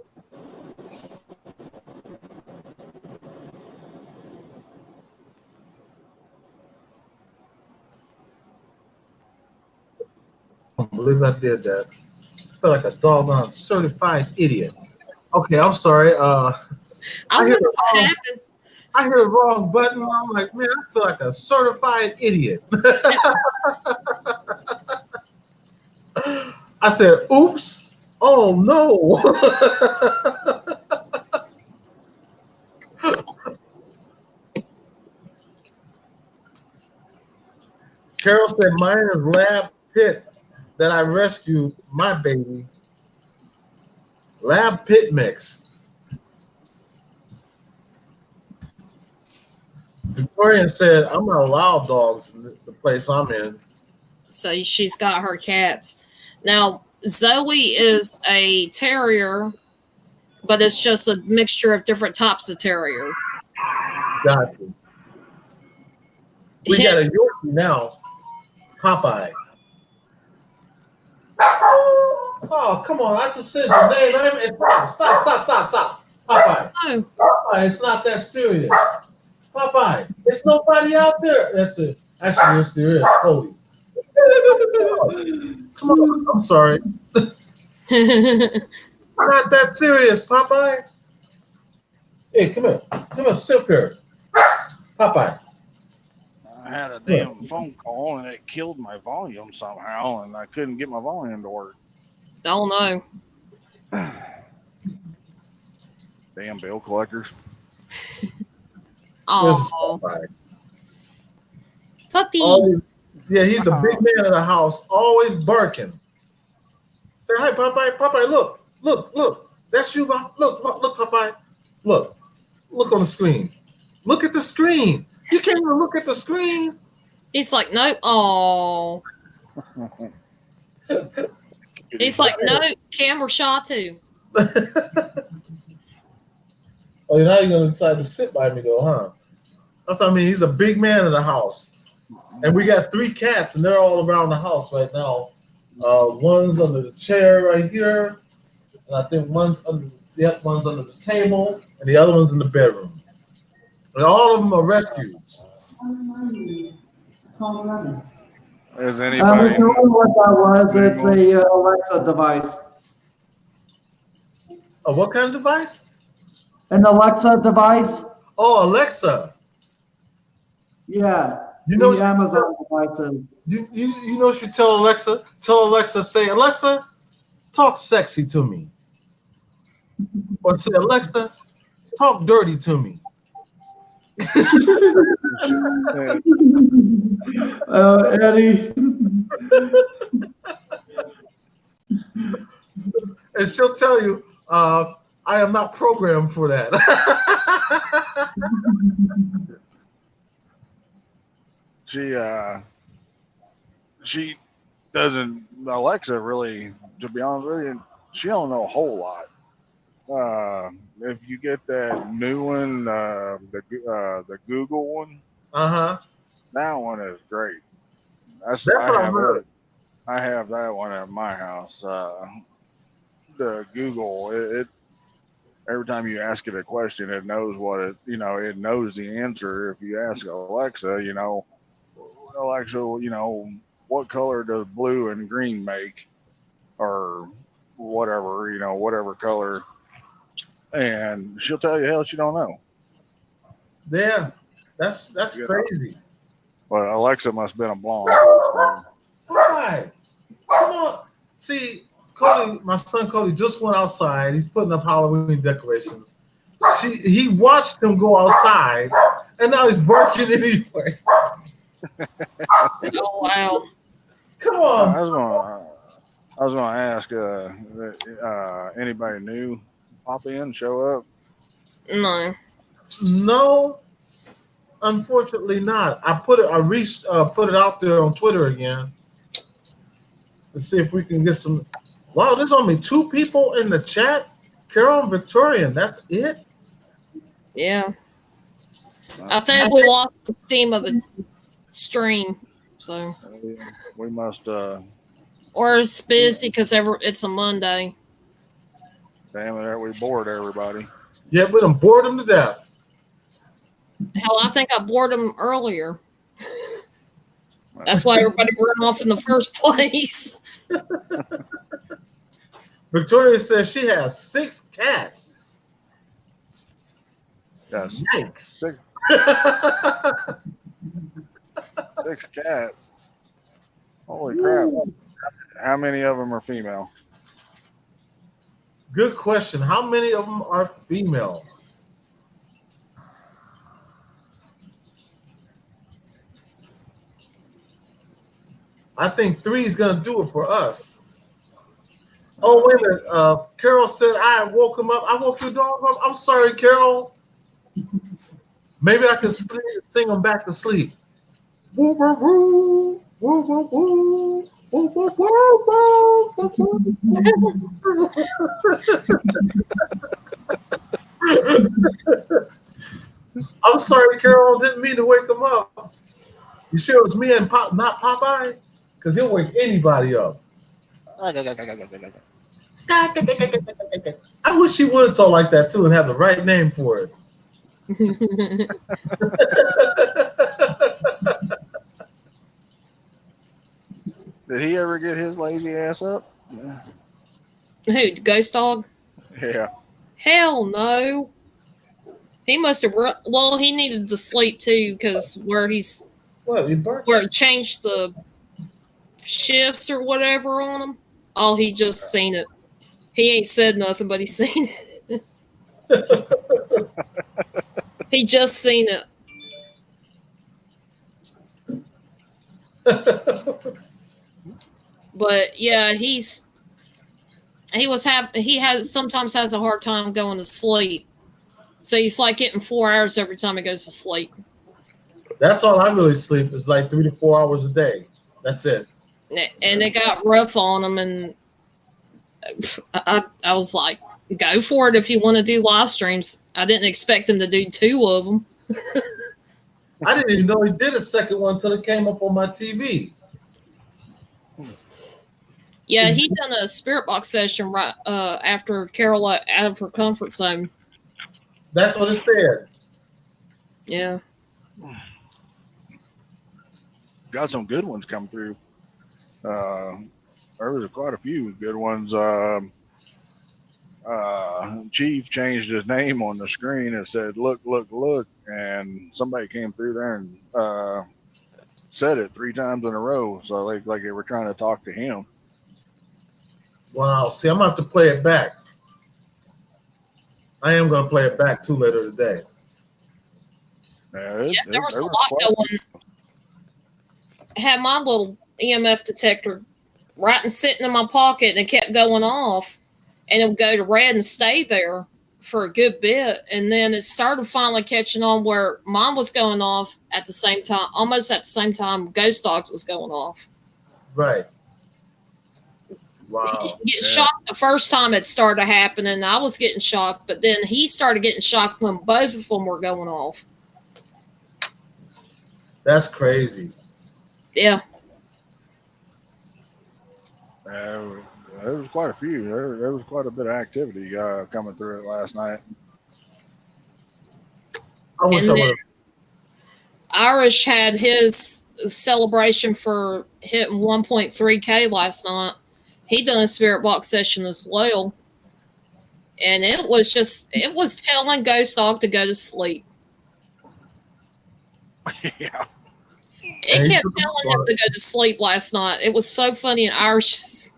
I don't believe I did that. I feel like a doggone certified idiot. Okay, I'm sorry. I wonder what happened. I hear the wrong button. I'm like, man, I feel like a certified idiot. I said, oops. Oh, no. Carol said, mine is Lab Pit that I rescued my baby. Lab Pit mix. Victorian said, I'm not allowed dogs in the place I'm in. So she's got her cats. Now, Zoe is a terrier, but it's just a mixture of different types of terrier. Gotcha. We got a Yorkie now. Popeye. Oh, come on. I just said your name. Stop. Popeye. Oh. Popeye, it's not that serious. Popeye, there's nobody out there. That's it. Actually, yes, there is. Cody. Come on. I'm sorry. Not that serious, Popeye. Hey, come here. Come here. Sit here. Popeye. I had a damn phone call and it killed my volume somehow, and I couldn't get my volume to work. Oh no. Damn bill collectors. Oh, puppy. Always, yeah, he's a big man in the house, always barking. Say hi, Popeye. Popeye, look. That's you, Bob. Look, Popeye. Look on the screen. Look at the screen. You can't even look at the screen. He's like, nope. Oh. He's like, no, camera shot too. Oh, now you're gonna decide to sit by me though, huh? That's what I mean. He's a big man in the house. And we got 3 cats, and they're all around the house right now. One's under the chair right here, and I think one's under the table, and the other one's in the bedroom. And all of them are rescues. Is If anybody? you wonder what that was, it's a Alexa device. What kind of device? An Alexa device? Oh, Alexa. Yeah. You know, the Amazon devices. You know, you tell Alexa, say, Alexa, talk sexy to me. Or say, Alexa, talk dirty to me. Eddie. And she'll tell you, I am not programmed for that. doesn't Alexa really, to be honest with you, she don't know a whole lot. If you get that new one, the Google one, Uh-huh. that one is great. That's what I heard. I have that one at my house. The Google, it every time you ask it a question, it knows what it, it knows the answer. If you ask Alexa, Alexa, what color does blue and green make, or whatever, whatever color, and she'll tell you, hell, she don't know. Yeah, that's crazy. But Alexa must have been a blonde. Why? Come on. See, Cody, my son Cody just went outside. He's putting up Halloween decorations. He watched him go outside, and now he's barking anyway. Oh wow! Come on. I was gonna ask, anybody new pop in, show up? No. No, unfortunately not. I put it out there on Twitter again to see if we can get some. Wow, there's only 2 people in the chat. Carol and Victorian, that's it? Yeah. I think we lost the steam of the stream, so. We must. Or it's busy because it's a Monday. Damn it! We bored everybody. Yeah, we done bored them to death. Hell, I think I bored them earlier. That's why everybody ran off in the first place. Victoria says she has 6 cats. Yes. Yikes. 6 cats. Holy crap. How many of them are female? Good question. How many of them are female? I think 3 is going to do it for us. Oh, wait a minute. Carol said I woke him up. I woke your dog up. I'm sorry, Carol. Maybe I can sing him back to sleep. Woo, woo, woo. Woo, woo, woo. Woo, woo, woo, woo, woo. I'm sorry, Carol. Didn't mean to wake him up. You sure it was me and not Popeye? Because he'll wake anybody up. I wish he would talk like that too and have the right name for it. Did he ever get his lazy ass up? Who, Ghost Dog? Yeah. Hell no. He must have. Well, he needed to sleep too because where it changed the shifts or whatever on him. Oh, he just seen it. He ain't said nothing, but he seen it. He just seen it. But yeah, he sometimes has a hard time going to sleep. So he's like getting 4 hours every time he goes to sleep. That's all I really sleep is like 3 to 4 hours a day. That's it. And it got rough on him, and I was like, go for it if you want to do live streams. I didn't expect him to do 2 of them. I didn't even know he did a second one until it came up on my TV. Yeah, he done a spirit box session right after Carol out of her comfort zone. That's what it said. Yeah. Got some good ones come through. There was quite a few good ones. Chief changed his name on the screen and said, look, look, look. And somebody came through there and said it 3 times in a row. So like they were trying to talk to him. Wow. See, I'm going to have to play it back. I am going to play it back too later today. Yeah, there was a lot going. Had my little EMF detector right and sitting in my pocket, and it kept going off, and it would go to red and stay there for a good bit, and then it started finally catching on where mine was going off at the same time, almost at the same time Ghost Dogs was going off. Right. Wow. Get shocked the first time it started happening. I was getting shocked, but then he started getting shocked when both of them were going off. That's crazy. Yeah. There was quite a few. There was quite a bit of activity coming through it last night. I wish And I then- would have. Irish had his celebration for hitting 1.3K last night. He done a spirit box session as well. And it was telling Ghost Dog to go to sleep. Yeah. It kept telling him to go to sleep last night. It was so funny. And Irish,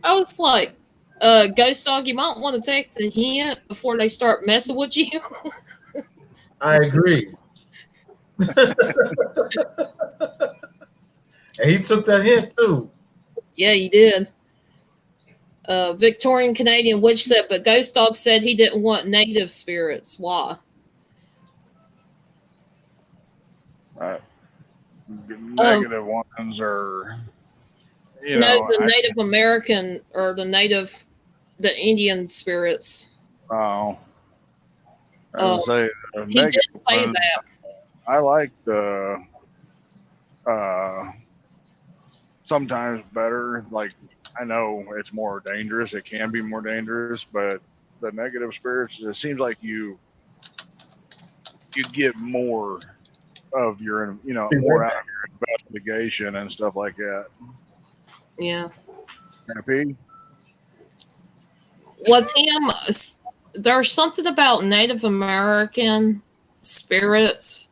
I was like, Ghost Dog, you might want to take the hint before they start messing with you. I agree. And he took that hint too. Yeah, you did. Victorian Canadian Witch said, but Ghost Dog said he didn't want native spirits. Why? Negative ones are, the Native American or the Indian spirits. Oh. I would say the He did negative say ones, that. I like the sometimes better. Like, I know it's more dangerous. It can be more dangerous, but the negative spirits, it seems like you get more of your, more out of your investigation and stuff like that. Yeah. Happy? With him, there's something about Native American spirits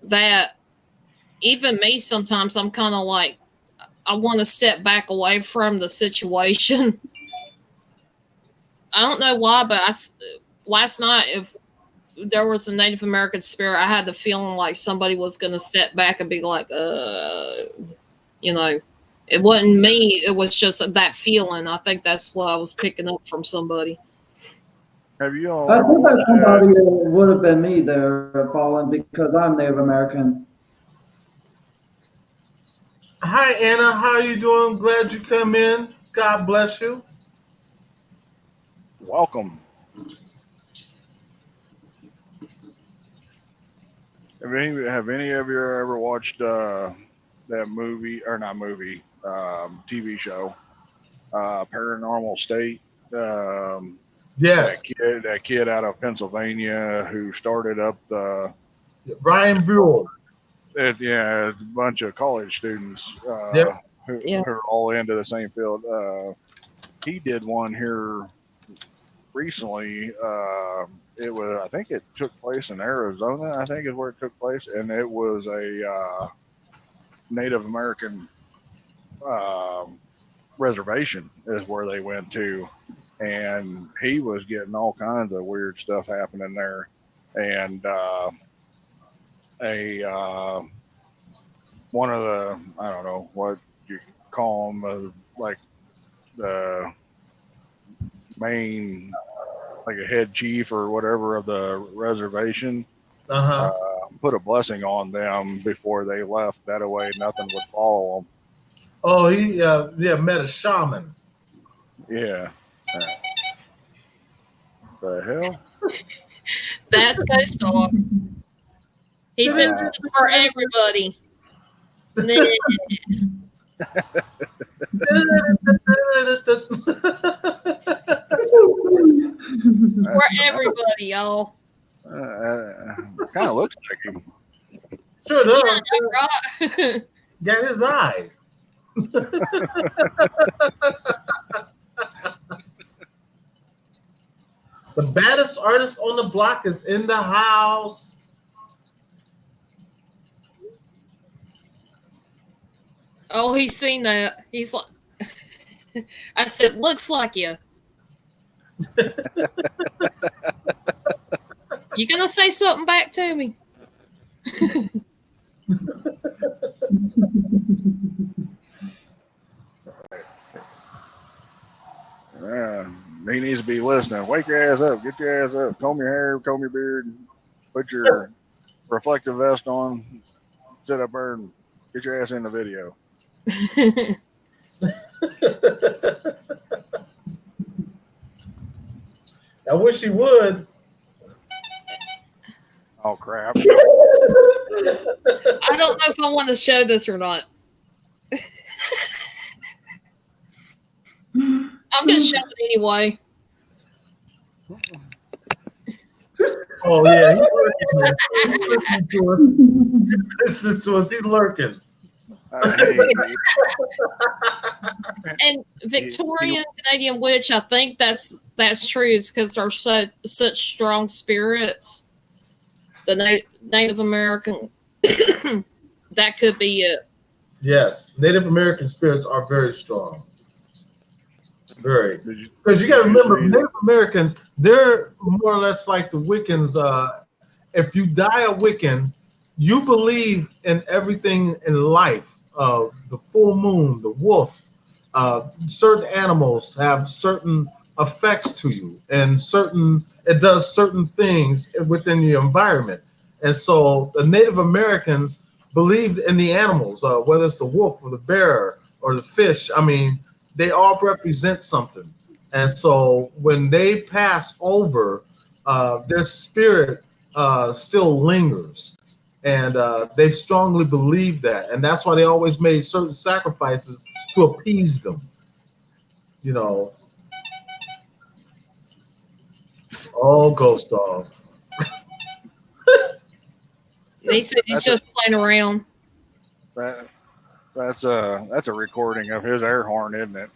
that even me sometimes I'm kind of like, I want to step back away from the situation. I don't know why, but last night, if there was a Native American spirit, I had the feeling like somebody was going to step back and be like, it wasn't me. It was just that feeling. I think that's what I was picking up from somebody. Have you all? I think that somebody would have been me there, Fallen, because I'm Native American. Hi, Anna. How are you doing? Glad you come in. God bless you. Welcome. Have any of you ever watched that movie, or not movie, TV show, Paranormal State? Yes. That kid out of Pennsylvania who started up the Brian Buell. Yeah, a bunch of college students Yep. who are all into the same field. He did one here recently. I think it took place in Arizona, I think is where it took place. And it was a Native American reservation is where they went to. And he was getting all kinds of weird stuff happening there. And one of the, I don't know what you call them, like the main, like a head chief or whatever of the reservation, put a blessing on them before they left. That way nothing would follow them. Oh, he met a shaman. Yeah. The hell? That's Ghost Dog. He said this is for everybody. For everybody, y'all. Kind of looks like him. Sure does. Yeah, right. Got his eye. The baddest artist on the block is in the house. Oh, he's seen that. He's like, I said, looks like you. You gonna say something back to me? Yeah, he needs to be listening. Wake your ass up. Get your ass up. Comb your hair, comb your beard. Put your reflective vest on. Sit up there and get your ass in the video. I wish he would. Oh crap! I don't know if I want to show this or not. I'm gonna show it anyway. Oh yeah, he's listening to us. He's listening to us. He's lurking. Hey, And Victorian Canadian witch, I think that's true, is because they're such strong spirits. The Native American, that could be it. Yes, Native American spirits are very strong. Very. did you- Because you got to remember, Did you- Native Americans, they're more or less like the Wiccans. If you die a Wiccan, you believe in everything in life. The full moon, the wolf, certain animals have certain effects to you, and it does certain things within your environment. And so the Native Americans believed in the animals, whether it's the wolf or the bear or the fish. I mean, they all represent something. And so when they pass over, their spirit still lingers. And they strongly believe that. And that's why they always made certain sacrifices to appease them. You know. Oh, Ghost Dog. He said he's just playing around. That's a recording of his air horn, isn't it?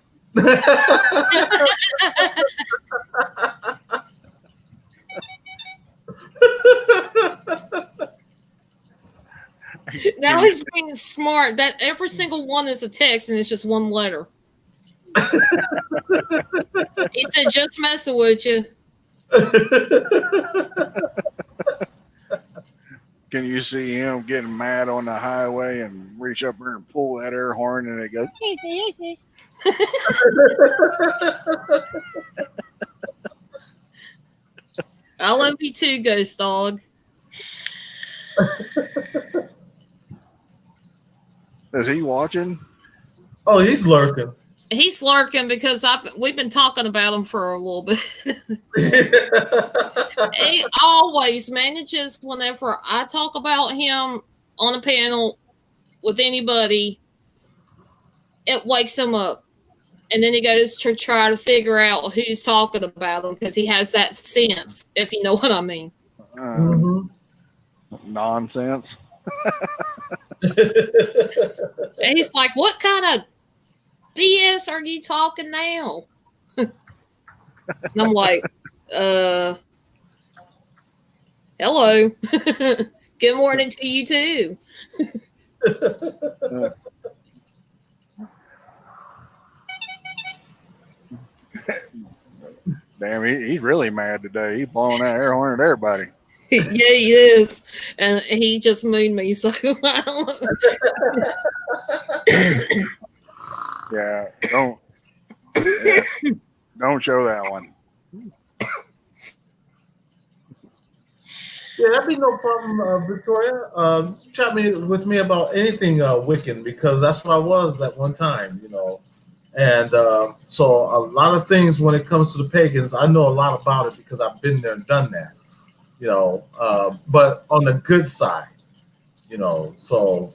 Now he's being smart. That every single one is a text, and it's just one letter. He said, "Just messing with you." Can you see him getting mad on the highway and reach up there and pull that air horn, and it goes? I love you too, Ghost Dog. Is he watching? Oh, he's lurking. He's lurking because we've been talking about him for a little bit. He always manages, whenever I talk about him on a panel with anybody, it wakes him up. And then he goes to try to figure out who's talking about him, because he has that sense, if you know what I mean. Mhm. Nonsense. And he's like, "What kind of BS are you talking now?" And I'm like, hello. Good morning to you too. Damn, he's really mad today. He's blowing that air horn at everybody. Yeah, he is. And he just mooned me, so Yeah, don't show that one. Yeah, that'd be no problem, Victoria. Chat with me about anything Wiccan, because that's what I was at one time, you know. And so a lot of things when it comes to the pagans, I know a lot about it because I've been there and done that, you know. But on the good side, you know, so,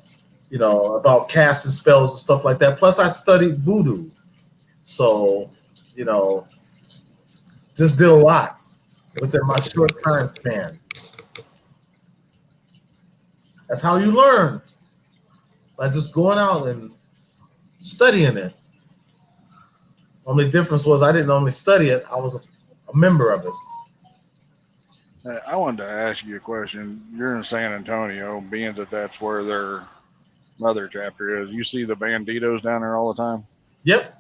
you know, about casting spells and stuff like that. Plus, I studied voodoo. So, you know, just did a lot within my short time span. That's how you learn, by just going out and studying it. Only difference was I didn't only study it, I was a member of it. I wanted to ask you a question. You're in San Antonio, being that that's where their mother chapter is. You see the banditos down there all the time? Yep,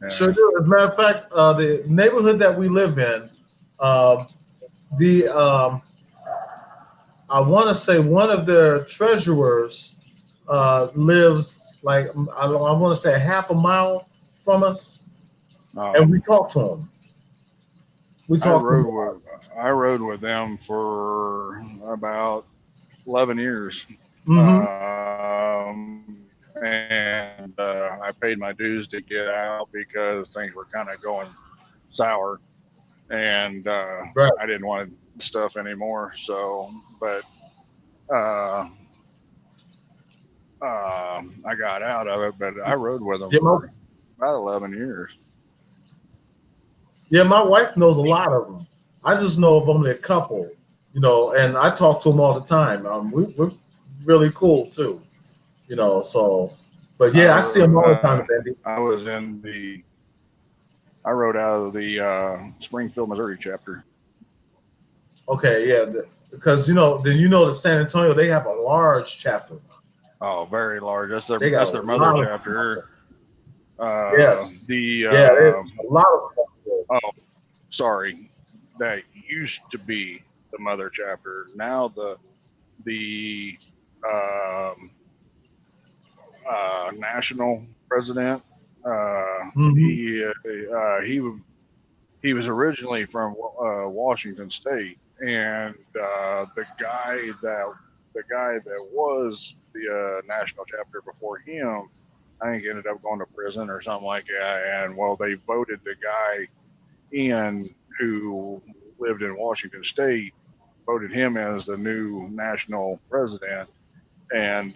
Yeah. sure do. As a matter of fact, the neighborhood that we live in, I want to say one of their treasurers lives like, I want to say, a half a mile from us, and we talk to him. I rode with them for about 11 years. Mm-hmm. and I paid my dues to get out because things were kind of going sour, and Right. I didn't want stuff anymore. So, but uh, I got out of it. But I rode with them Yeah, for about 11 years. Yeah, my wife knows a lot of them. I just know of only a couple, you know, and I talk to them all the time. We're really cool too, you know. So, but yeah, I see them all the time, Bendy. I rode out of the Springfield, Missouri chapter. Okay, yeah, because you know, then you know the San Antonio, they have a large chapter. Oh, very large. That's their They got mother a lot chapter. Yes. The Yeah, there's a lot of oh, sorry, that used to be the mother chapter. Now the national president. He was originally from Washington State, and the guy that was the national chapter before him, I think ended up going to prison or something like that. And well, they voted the guy in who lived in Washington State, voted him as the new national president, and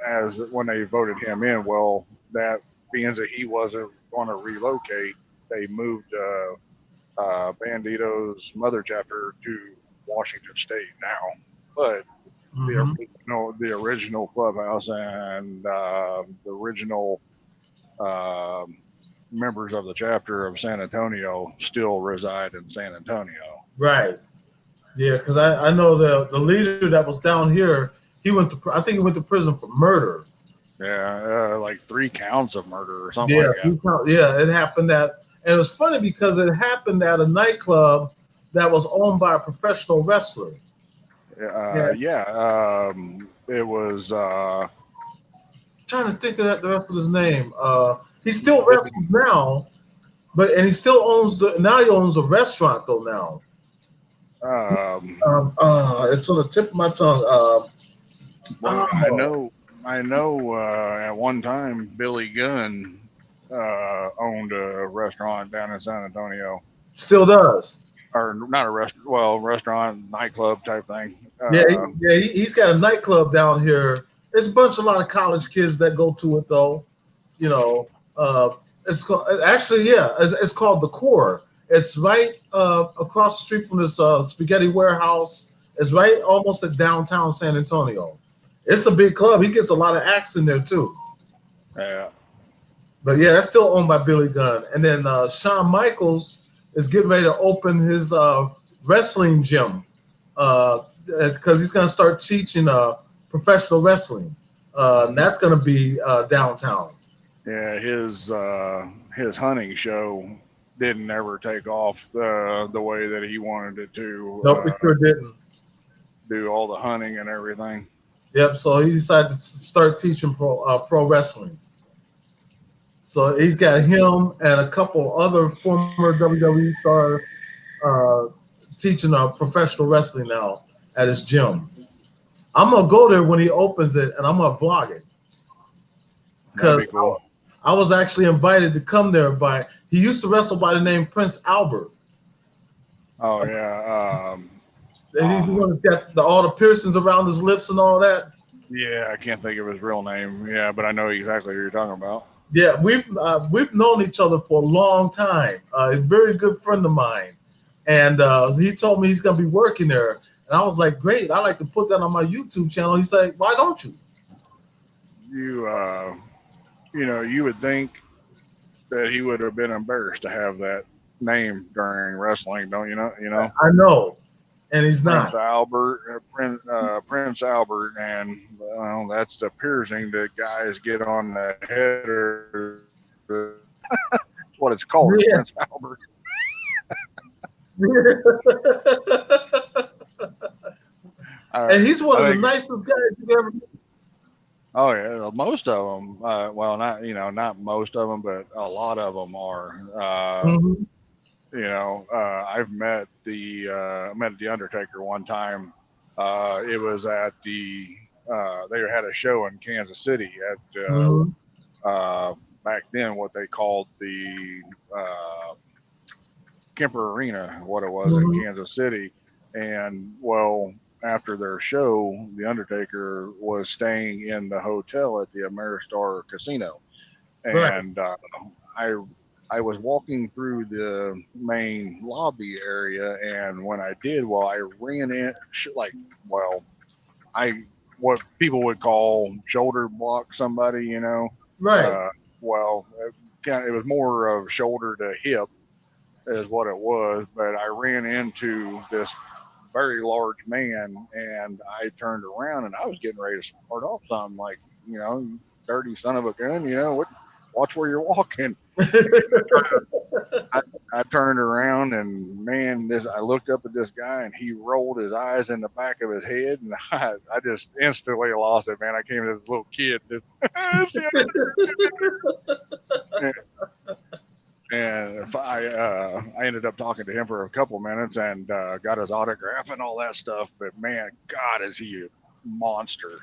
as when they voted him in, well, that being that he wasn't going to relocate, they moved Bandito's mother chapter to Washington State now. But the original clubhouse and the original members of the chapter of San Antonio still reside in San Antonio. Right. Yeah, because I know the leader that was down here, I think he went to prison for murder. Yeah, like 3 counts of murder or something Yeah, like that. yeah, it happened and it was funny because it happened at a nightclub that was owned by a professional wrestler. It was trying to think of the rest of his name. He still wrestles now, and he still owns he owns a restaurant though now. It's on the tip of my tongue. I know. At one time, Billy Gunn owned a restaurant down in San Antonio. Still does. Or not a restaurant, well, restaurant, nightclub type thing. He's got a nightclub down here. There's a lot of college kids that go to it though. You know, it's called, it's called The Core. It's right across the street from this spaghetti warehouse. It's right almost at downtown San Antonio. It's a big club. He gets a lot of acts in there too. Yeah. But yeah, that's still owned by Billy Gunn. And then Shawn Michaels is getting ready to open his wrestling gym because he's going to start teaching professional wrestling. And that's going to be downtown. Yeah, his hunting show didn't ever take off the way that he wanted it to. Nope, it sure didn't. Do all the hunting and everything. Yep. So he decided to start teaching pro wrestling. So he's got him and a couple other former WWE stars teaching professional wrestling now at his gym. I'm gonna go there when he opens it, and I'm gonna vlog it. Because cool. I was actually invited to come there by. He used to wrestle by the name Prince Albert. Oh yeah. He's the one that's got all the piercings around his lips and all that. Yeah, I can't think of his real name. Yeah, but I know exactly who you're talking about. Yeah, we've known each other for a long time. He's a very good friend of mine, and he told me he's gonna be working there. And I was like, great. I like to put that on my YouTube channel. He said, why don't you? You would think that he would have been embarrassed to have that name during wrestling, don't you know? I know. And he's not. Prince Albert, and that's the piercing that guys get on the head, or that's what it's called, yeah. Prince Albert. And he's one of the nicest guys you've ever met. Oh yeah, most of them. Well, not most of them, but a lot of them are. I've met the Undertaker one time. It was at the they had a show in Kansas City at back then what they called the Kemper Arena, what it was in Kansas City. And well, after their show, the Undertaker was staying in the hotel at the Ameristar Casino, and I was walking through the main lobby area, and when I did, well, I ran in what people would call shoulder block somebody, you know. Right. It was more of shoulder to hip is what it was, but I ran into this very large man, and I turned around and I was getting ready to start off something like, you know, you dirty son of a gun, you know, watch where you're walking. I turned around and man, I looked up at this guy and he rolled his eyes in the back of his head, and I just instantly lost it, man. I came as this little kid. And I ended up talking to him for a couple minutes and got his autograph and all that stuff. But man, God, is he a monster.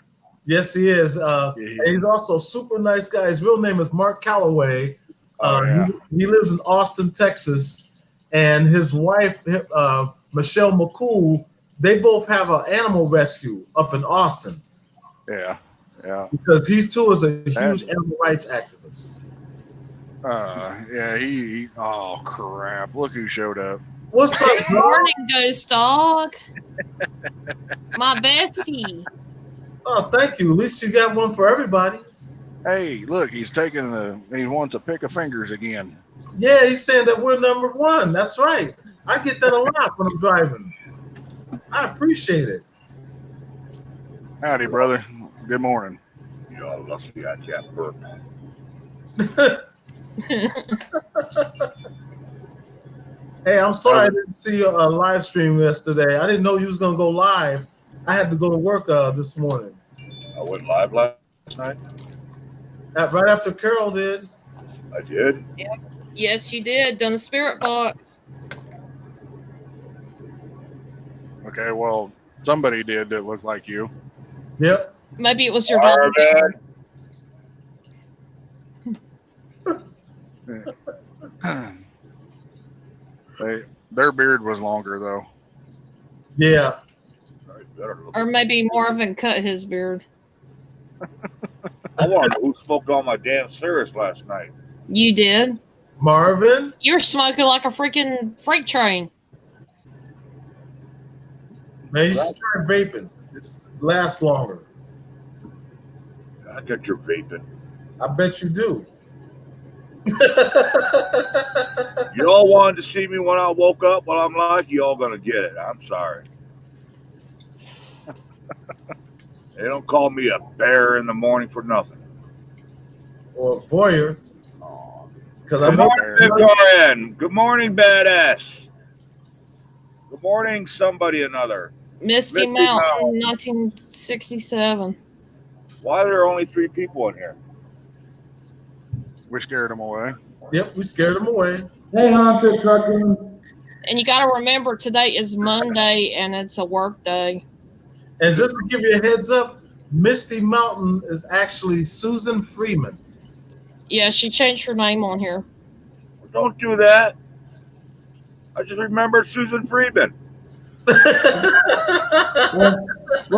Yes, he is. And he's also a super nice guy. His real name is Mark Calloway. He lives in Austin, Texas. And his wife, Michelle McCool, they both have an animal rescue up in Austin. Yeah. Because he too is a huge animal rights activist. Oh crap! Look who showed up. What's up, Good morning, Ghost Dog. My bestie. Oh, thank you. At least you got one for everybody. Hey, look, he wants a pick of fingers again. Yeah, he's saying that we're number one. That's right. I get that a lot when I'm driving. I appreciate it. Howdy, brother. Good morning. Y'all lucky I can't burp. Hey, I'm sorry I didn't see your live stream yesterday. I didn't know you was gonna go live. I had to go to work this morning. I went live last night. Right after Carol did. I did. Yes, you did. Done a spirit box. Okay, well, somebody did that looked like you. Yep. Maybe it was your dog. Their beard was longer though. Yeah. Or maybe Marvin cut his beard. I want to know who smoked all my damn cigarettes last night. You did. Marvin? You're smoking like a freaking freight train. Man, you should try vaping. It lasts longer. I got your vaping. I bet you do. You all wanted to see me when I woke up. Well, I'm like, you all gonna get it. I'm sorry. They don't call me a bear in the morning for nothing. Or a Boyer. Because Good morning, Victorian. Good morning, badass. Good morning, somebody another. Misty Mountain, 1967. Why are there only 3 people in here? We scared them away. Yep, we scared them away. Hey, Haunted Trucking. And you got to remember, today is Monday and it's a work day. And just to give you a heads up, Misty Mountain is actually Susan Freeman. Yeah, she changed her name on here. Don't do that. I just remembered Susan Freeman. Well,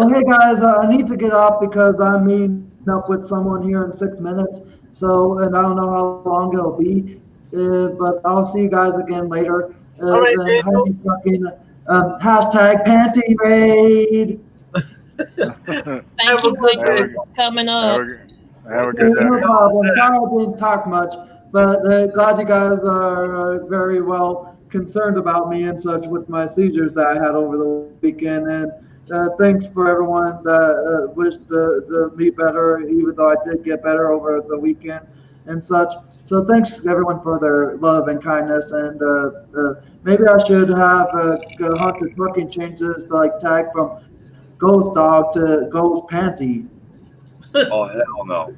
hey guys, I need to get off because I'm meeting up with someone here in 6 minutes. So, and I don't know how long it'll be, but I'll see you guys again later. All right, hashtag Panty Raid. Thank you for coming up. Have a good day. No problem. Sorry I didn't talk much, but glad you guys are very well concerned about me and such with my seizures that I had over the weekend. And thanks for everyone that wished me better, even though I did get better over the weekend and such. So thanks to everyone for their love and kindness. And maybe I should have Haunted Trucking change this to like tag from Ghost Dog to Ghost Panty. Oh, hell no.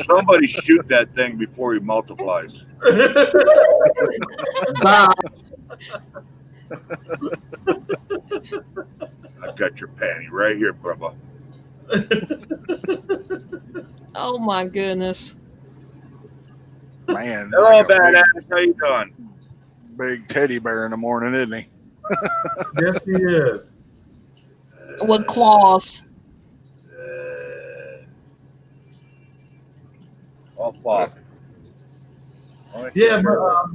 Somebody shoot that thing before he multiplies. Bye. I got your panty right here, brother. Oh my goodness. Man, Hello, like a badass. How you doing? big teddy bear in the morning, isn't he? Yes, he is. With claws. Oh fuck. Yeah, but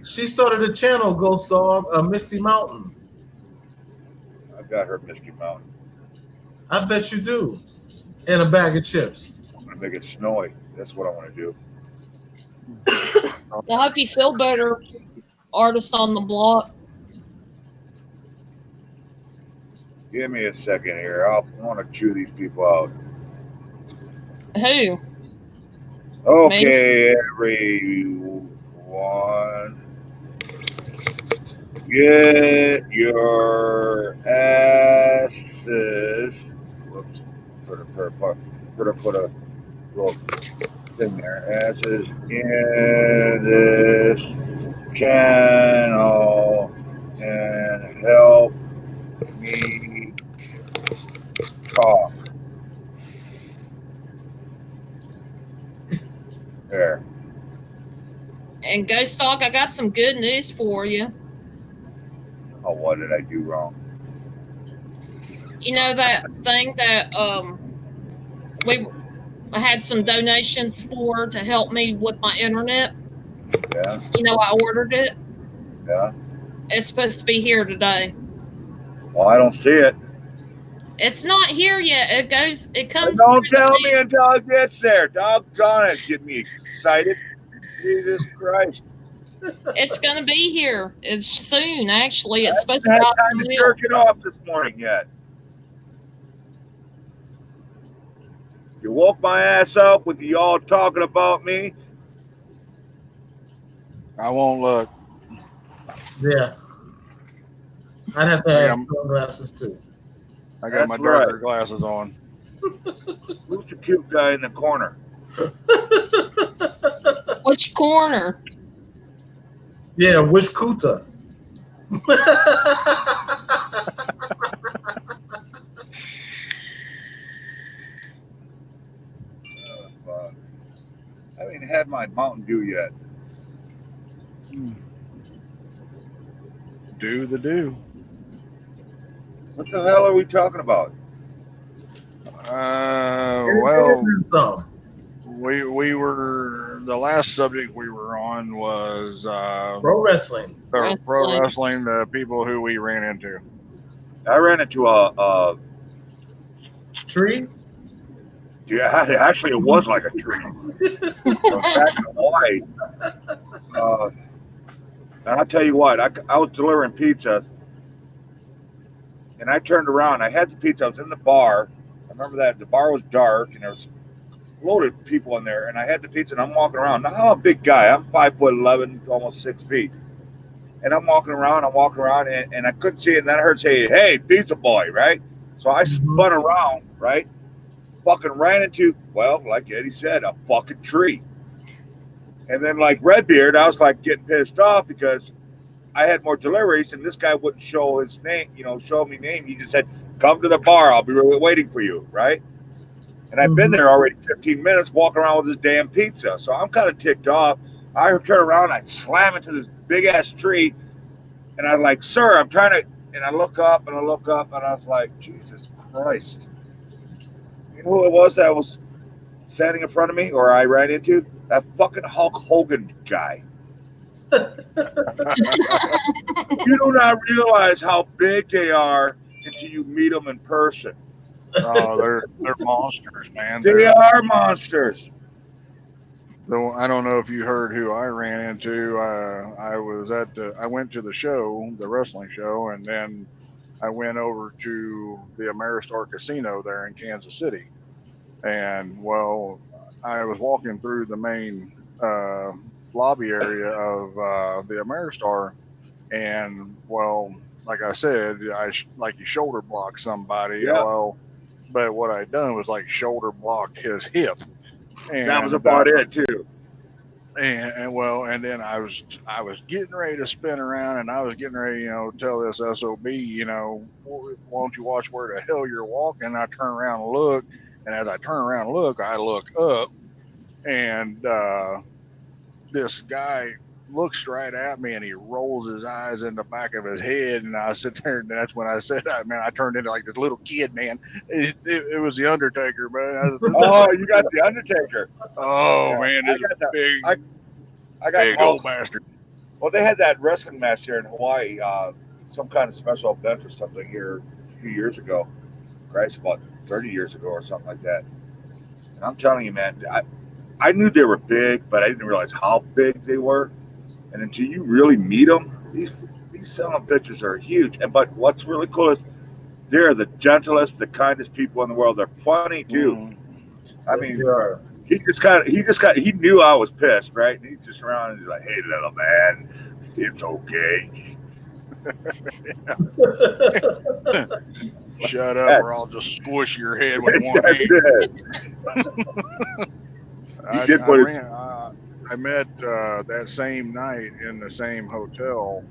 she started a channel, Ghost Dog, Misty Mountain. I've got her Misty Mountain. I bet you do. And a bag of chips. I'm gonna make it snowy. That's what I want to do. I hope you feel better, artist on the block. Give me a second here. I want to chew these people out. Who? Okay, everyone. Get your asses. Whoops. Put a little thing there. Asses in this channel and help me talk. There. And Ghost Dog, I got some good news for you. Oh, what did I do wrong? You know that thing that we had some donations for to help me with my internet? Yeah, You know, I ordered it. yeah. It's supposed to be here today. Well, I don't see it. It's not here yet. It comes. Don't through the tell mail. me until it gets there. Doggone it. Get me excited. Jesus Christ. It's going to be here. It's soon, actually. It's supposed to I be haven't out had in time the to mail. jerk it off this morning yet. You woke my ass up with you all talking about me. I won't look. Yeah. I'd have to have sunglasses too. I got my That's darker right. glasses on. Who's the cute guy in the corner? Which corner? Yeah, which Kuta? I haven't even had my Mountain Dew yet. Do the do. What the hell are we talking about? Well, Some. we were the last subject we were on was Pro wrestling. pro wrestling. The people who we ran into. I ran into a Tree? yeah, actually it was like a tree. Back in Hawaii. And I'll tell you what, I was delivering pizza and I turned around. I had the pizza. I was in the bar. I remember that the bar was dark and there was loaded people in there. And I had the pizza and I'm walking around. Now I'm a big guy. I'm 5'11", almost 6 feet. And I'm walking around and I couldn't see it. And then I heard say, "Hey, pizza boy," right? So I spun around, right? Fucking ran into, well, like Eddie said, a fucking tree. And then like Redbeard, I was like getting pissed off because I had more deliveries and this guy wouldn't show his name, show me name. He just said, "Come to the bar. I'll be waiting for you." Right. And I've been there already 15 minutes walking around with this damn pizza. So I'm kind of ticked off. I turn around, I slam into this big ass tree. And I'm like, "Sir, I'm trying to," and I look up and I was like, Jesus Christ. You know who it was that was standing in front of me or I ran into? That fucking Hulk Hogan guy. You do not realize how big they are until you meet them in person. Oh, they're monsters, man. They are monsters. So I don't know if you heard who I ran into. I went to the show, the wrestling show, and then I went over to the Ameristar Casino there in Kansas City. And well, I was walking through the main lobby area of the Ameristar, and well, like I said, like you shoulder block somebody. Yeah. Well, but what I'd done was like shoulder blocked his hip. And that was about it too. And then I was getting ready to spin around, and I was getting ready, tell this SOB, why don't you watch where the hell you're walking? I turn around and look, and as I turn around and look, I look up, and this guy looks right at me, and he rolls his eyes in the back of his head, and I sit there, and that's when I said, man, I turned into like this little kid, man. It was the Undertaker, man. Oh, you got the Undertaker. Oh Yeah, man, this big, I got big old bastard. Well, they had that wrestling match here in Hawaii, some kind of special event or something here a few years ago. Christ, about 30 years ago or something like that. And I'm telling you, man, I knew they were big, but I didn't realize how big they were. And until you really meet them, these son of bitches are huge. But what's really cool is they're the gentlest, the kindest people in the world. They're funny too. I mean, he knew I was pissed, right? And he just around and he's like, "Hey, little man, it's okay." Shut up, or I'll just squish your head with one hand. I met that same night in the same hotel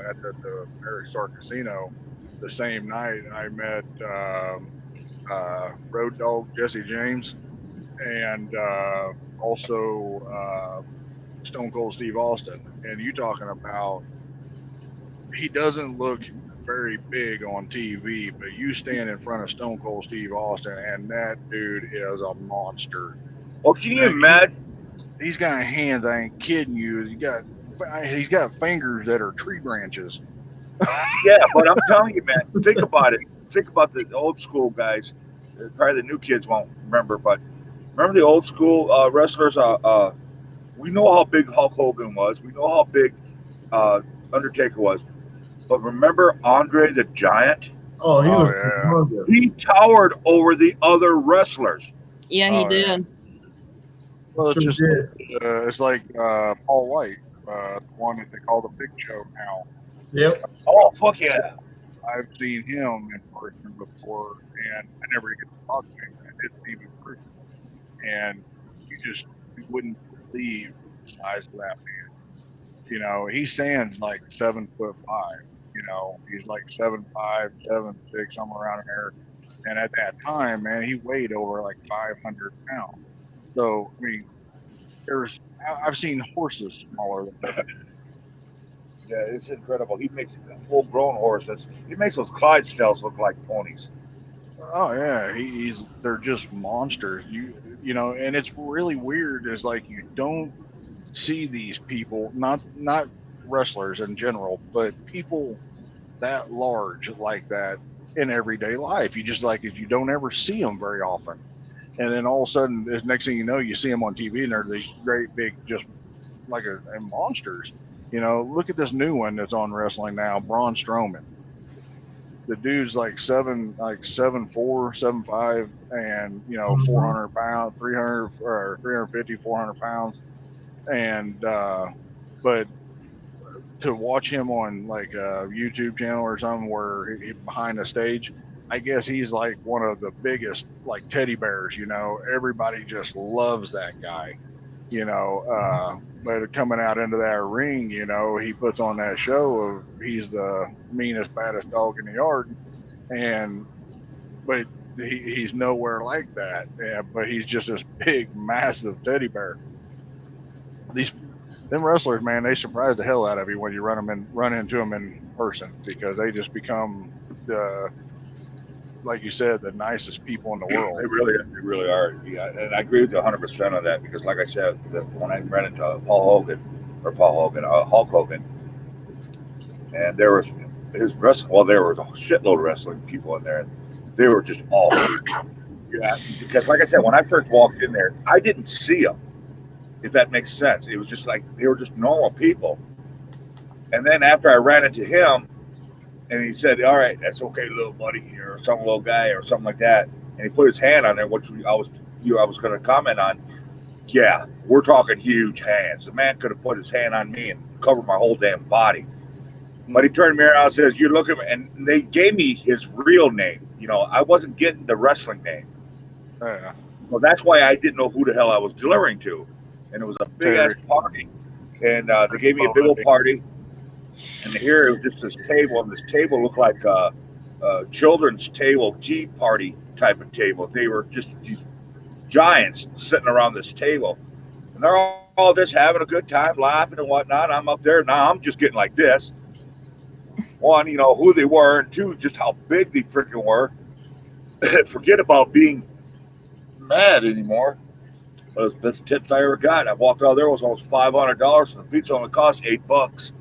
at the American Star Casino. The same night I met Road Dogg Jesse James, and also Stone Cold Steve Austin. And you talking about, he doesn't look very big on TV, but you stand in front of Stone Cold Steve Austin, and that dude is a monster. Well, can you imagine? He's got hands, I ain't kidding you. He's got fingers that are tree branches. Yeah, but I'm telling you, man, think about it. Think about the old school guys. Probably the new kids won't remember, but remember the old school wrestlers? We know how big Hulk Hogan was. We know how big Undertaker was. But remember Andre the Giant? Oh, he was. Yeah. He towered over the other wrestlers. Yeah, he did. Well, it's like Paul White, the one that they call the Big Show now. Yep. Oh, fuck yeah. I've seen him in person before, and I never get to talk to him. I didn't see him in person. And you wouldn't believe the size of that man. He stands like 7'5". He's like 7'5", 7'6", somewhere around there. And at that time, man, he weighed over like 500 pounds. So, I mean, I've seen horses smaller than that. Yeah, it's incredible. He makes full-grown horses. He makes those Clydesdales look like ponies. Oh yeah, they're just monsters. And it's really weird. Is like you don't see these people, not wrestlers in general, but people that large like that in everyday life. You don't ever see them very often. And then all of a sudden, the next thing you know, you see them on TV, and they're these great big, just like monsters. Look at this new one that's on wrestling now, Braun Strowman. The dude's like 7'4", 7'5", and 400 pounds, 300 or 350, 400 pounds, and but to watch him on like a YouTube channel or something where he behind the stage, I guess he's like one of the biggest like teddy bears. Everybody just loves that guy. But coming out into that ring, he puts on that show of he's the meanest, baddest dog in the yard, but he's nowhere like that. Yeah, but he's just this big, massive teddy bear. Them wrestlers, man, they surprise the hell out of you when you run into them in person, because they just become like you said, the nicest people in the world. They really are. Yeah, and I agree with you 100% on that, because like I said, when I ran into Hulk Hogan, and there was his wrestling. Well, there was a shitload of wrestling people in there. They were just all huge. Yeah, because like I said, when I first walked in there, I didn't see them. If that makes sense, it was just like they were just normal people. And then after I ran into him, and he said, "All right, that's okay, little buddy," or some little guy, or something like that, and he put his hand on there, which I was going to comment on. Yeah, we're talking huge hands. The man could have put his hand on me and covered my whole damn body. But he turned me around and says, "You look at me," and they gave me his real name. I wasn't getting the wrestling name. Yeah. Well, that's why I didn't know who the hell I was delivering to. and it was a big ass party. And they gave me a big old party. And here it was just this table, and this table looked like a children's table, tea party type of table. They were just these giants sitting around this table, and they're all just having a good time, laughing and whatnot. I'm up there now. I'm just getting like this. One, you know who they were, and two, just how big they freaking were. Forget about being mad anymore. It was the best tips I ever got. I walked out there, it was almost $500, and the pizza only cost $8.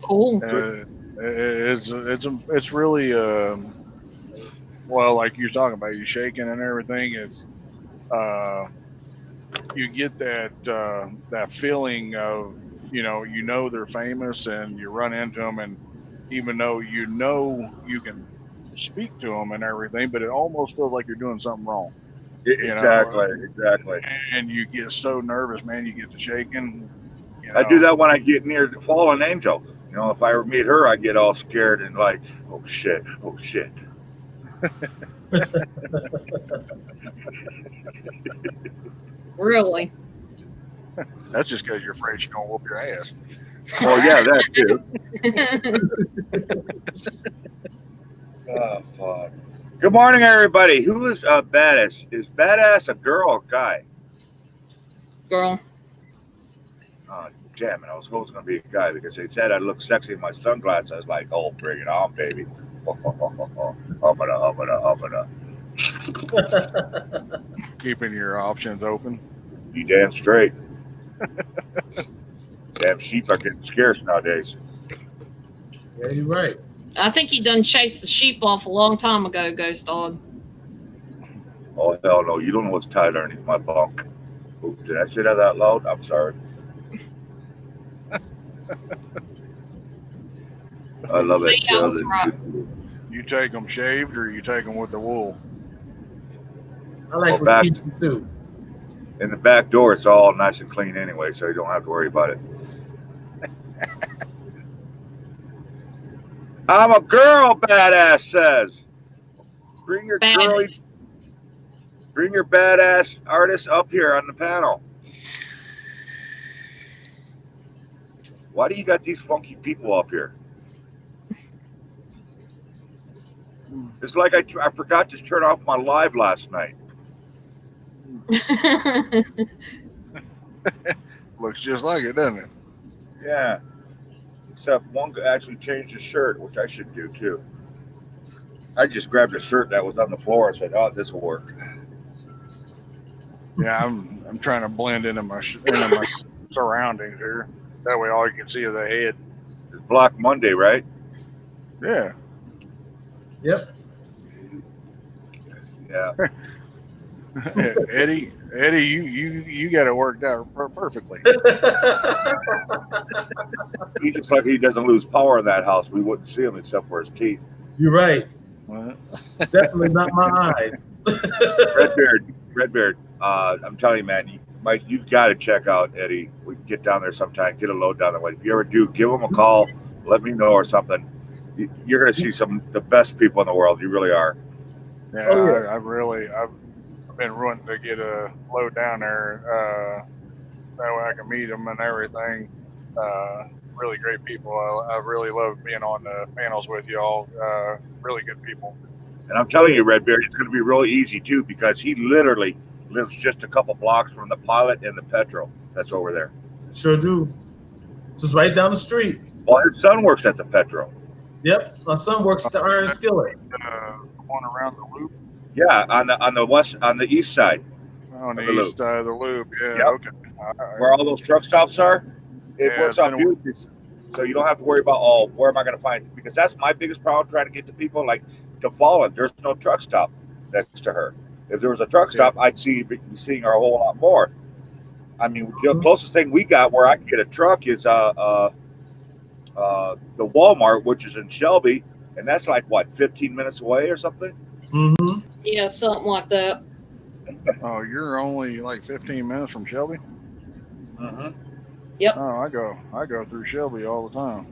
Cool. It's really well, like you're talking about, you shaking and everything. It's you get that feeling of you know they're famous, and you run into them, and even though you can speak to them and everything, but it almost feels like you're doing something wrong. Exactly. And you get so nervous, man. You get to shaking. I do that when I get near the fallen angel. You know, if I ever meet her, I get all scared and like, oh shit. Really? That's just because you're afraid she's gonna whoop your ass. Oh yeah, that too. Oh fuck. Good morning, everybody. Who is Badass? Is Badass a girl or guy? Girl. Oh, damn it. I was hoping it was going to be a guy because they said I look sexy in my sunglasses. I was like, oh, bring it on, baby. Hummada. Keeping your options open. You damn straight. Damn sheep are getting scarce nowadays. Yeah, you're right. I think you done chased the sheep off a long time ago, Ghost Dog. Oh, hell no. You don't know what's tied underneath my bunk. Ooh, did I say that out loud? I'm sorry. I love it. See, I was right. You take them shaved or you take them with the wool? I like Well, back- repeating too. In the back door, it's all nice and clean anyway, so you don't have to worry about it. I'm a girl, Badass says. Bring your girlies, Badass. bring your badass artists up here on the panel. Why do you got these funky people up here? It's like I forgot to turn off my live last night. Looks just like it, doesn't it? Yeah. Except one actually changed his shirt, which I should do too. I just grabbed a shirt that was on the floor and said, oh, this will work. Yeah, I'm trying to blend into my surroundings here. That way, all you can see is the head. It's Black Monday, right? Yeah. Yep. Yeah. Eddie, you got it worked out perfectly. He just like he doesn't lose power in that house. We wouldn't see him except for his teeth. You're right. Well, Definitely not my eye. Redbeard. I'm telling you, man, Mike, you've got to check out Eddie. We can get down there sometime, get a load down there. If you ever do, give him a call, let me know or something. You're gonna see the best people in the world. You really are. yeah, Oh, yeah. I've been wanting to get a load down there. That way I can meet them and everything. Really great people. I really love being on the panels with y'all. Really good people. And I'm telling you, Redbeard, it's gonna be really easy too because he literally lives just a couple blocks from the Pilot and the Petro that's over there. Sure do. Just right down the street. Well, his son works at the Petro. Yep. My son works at the Iron Skillet. One around the loop. Yeah, on the east side, On the The loop. east side of the loop. Yeah. Yep. Okay. All right. where all those truck stops are. It Yeah, works it's out been a- beautifully. So you don't have to worry about, oh, where am I going to find it? Because that's my biggest problem trying to get to people like to Fallen. There's no truck stop next to her. If there was a truck stop, I'd be seeing her a whole lot more. I mean, the closest thing we got where I can get a truck is the Walmart, which is in Shelby, and that's like what, 15 minutes away or something. Mm-hmm. Yeah, something like that. Oh, you're only like 15 minutes from Shelby? Mm-hmm. Oh, I go through Shelby all the time.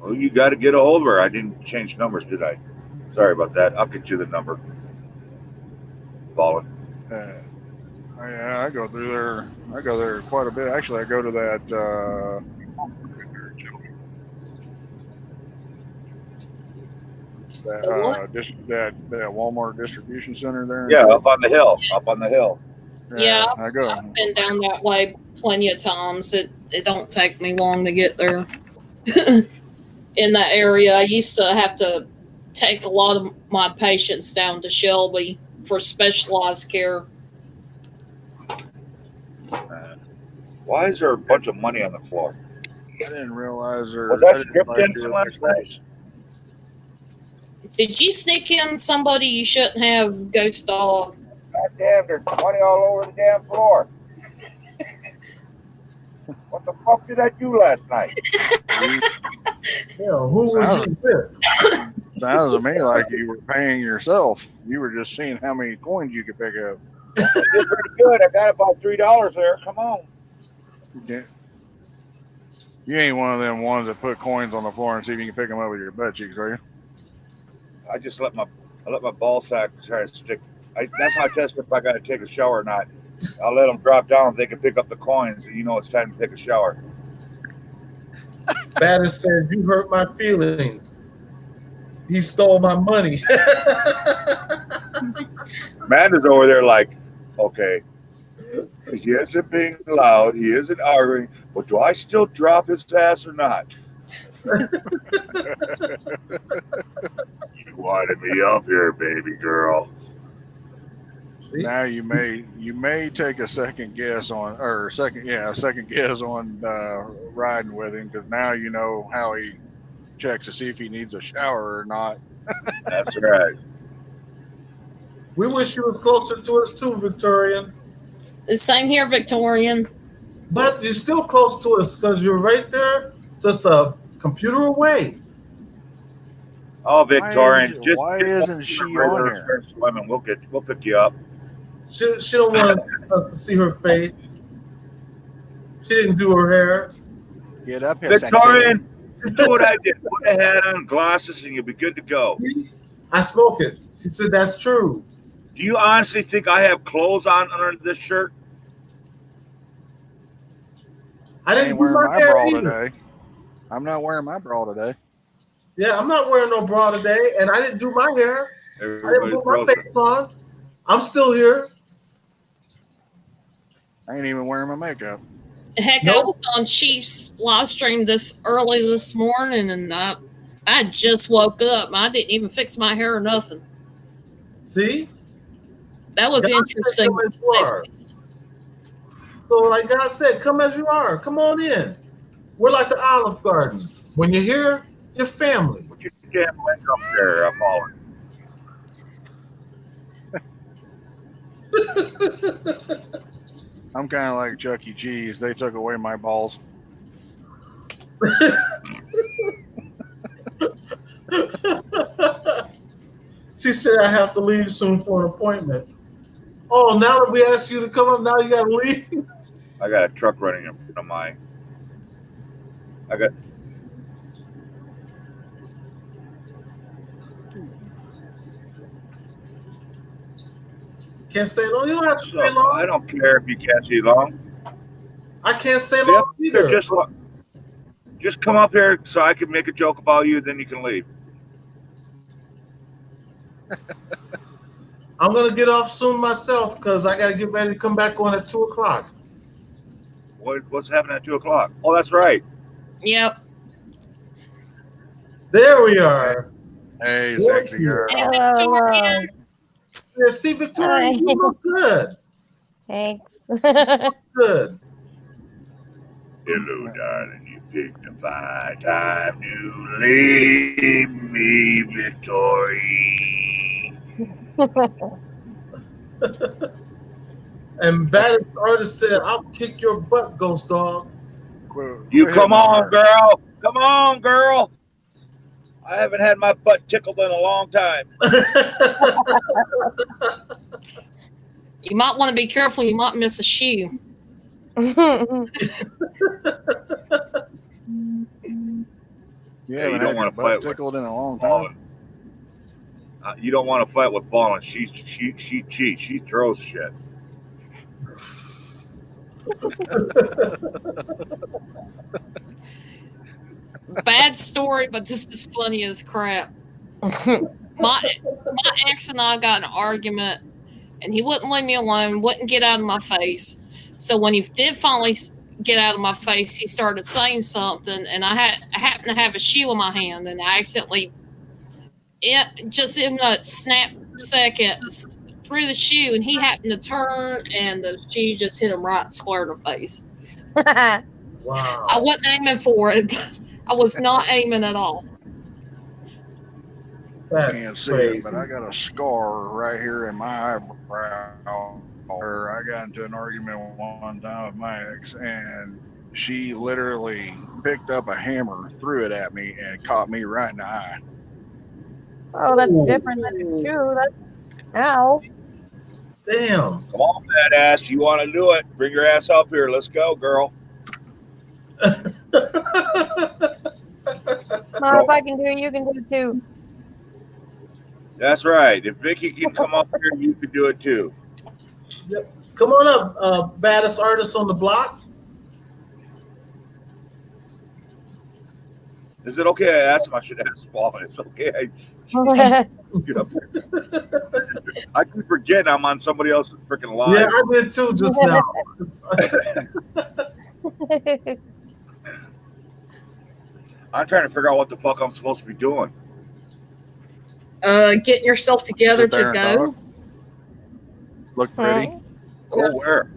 Well, you got to get a hold of her. I didn't change numbers, did I? Sorry about that. I'll get you the number. Fallen. I go through there. I go there quite a bit. Actually, I go to that. That Walmart distribution center there. Yeah, up on the hill. Up on the hill. Yeah, I go. I've been down that way plenty of times. It don't take me long to get there. In that area, I used to have to take a lot of my patients down to Shelby for specialized care. Why is there a bunch of money on the floor? I didn't realize there. Was that stripped in last night? Did you sneak in somebody you shouldn't have, Ghost Dog? God damn, there's money all over the damn floor. What the fuck did I do last night? Yeah, who was you with? Sounds to me like you were paying yourself. You were just seeing how many coins you could pick up. Did pretty good. I got about $3 there. Come on. You ain't one of them ones that put coins on the floor and see if you can pick them up with your butt cheeks, are you? I just let my ball sack try to stick. That's how I test if I got to take a shower or not. I'll let them drop down. They can pick up the coins, and you know it's time to take a shower. Baddest said, "You hurt my feelings. He stole my money." Amanda's over there like, okay, he isn't being loud. He isn't arguing. But do I still drop his ass or not? You wanted me up here, baby girl. See? Now you may take a second guess on riding with him, because now you know how he checks to see if he needs a shower or not. That's right. We wish you was closer to us too, Victorian. The same here, Victorian. But you're still close to us because you're right there, just a computer away. Oh, Victorian, Why isn't she on here? Swimming. We'll pick you up. She don't want us to see her face. She didn't do her hair. Get up here, Victorian, do what I did. Put a hat on, glasses, and you'll be good to go. I spoke it. She said that's true. Do you honestly think I have clothes on under this shirt? I I didn't ain't do wearing my my hair bra either. today. I'm not wearing my bra today. Yeah, I'm not wearing no bra today, and I didn't do my hair. I didn't Everybody's put my frozen. face on. I'm still here. I ain't even wearing my makeup. Heck, I Nope. was on Chief's live stream early this morning, and I just woke up. I didn't even fix my hair or nothing. See? That was Yeah, interesting. come as you are. So like God said, come as you are. Come on in. We're like the Olive Garden. When you're here, you're family. Put your damn legs up there. I'm falling. I'm kind of like Chuck E. Cheese. They took away my balls. She said I have to leave soon for an appointment. Oh, now that we asked you to come up, now you gotta leave. I got a truck running in front of my. Can't stay long. You don't have to stay So, long. I don't care if you can't see long. I can't stay long either. Just come up here so I can make a joke about you, then you can leave. I'm gonna get off soon myself because I gotta get ready to come back on at 2:00. What's happening at 2:00? Oh, that's right. Yep. There we are. Hey, Yeah. sexy girl. Hey, Victorian. Yeah, see, Victoria, Hi. you look good. Thanks. Good. Hello, darling. You picked a fine time to leave me, Victoria. And baddest artist said, "I'll kick your butt, Ghost Dog." You Quit come hitting on, her. girl. Come on, girl. I haven't had my butt tickled in a long time. You might want to be careful. You might miss a shoe. You you haven't don't had wanna your fight butt with- tickled in a long time. You don't want to fight with Fallen. She cheats. She throws shit. Bad story, but this is funny as crap. My ex and I got in an argument, and he wouldn't leave me alone, wouldn't get out of my face. So when he did finally get out of my face, he started saying something, and I happened to have a shoe in my hand, and I accidentally, just in that snap second, threw the shoe, and he happened to turn, and the shoe just hit him right square in the face. Wow. I wasn't aiming for it. I was not aiming at all. Can't That's see crazy. it, but I got a scar right here in my eyebrow. I got into an argument one time with my ex, and she literally picked up a hammer, threw it at me, and caught me right in the eye. Oh, that's Ooh. different than a shoe. That's ow. Damn. Come on, badass. You want to do it? Bring your ass up here. Let's go, girl. Mom, if I can do it, you can do it too. That's right. If Vicky can come up here, you can do it too. Come on up, baddest artist on the block. Is it okay? I asked him. I should ask Fallen. It's okay. Get up there. I keep forgetting I'm on somebody else's freaking live. Yeah, I did too just now. I'm trying to figure out what the fuck I'm supposed to be doing. Getting yourself together Sit there to and go. talk. Look pretty. Go where?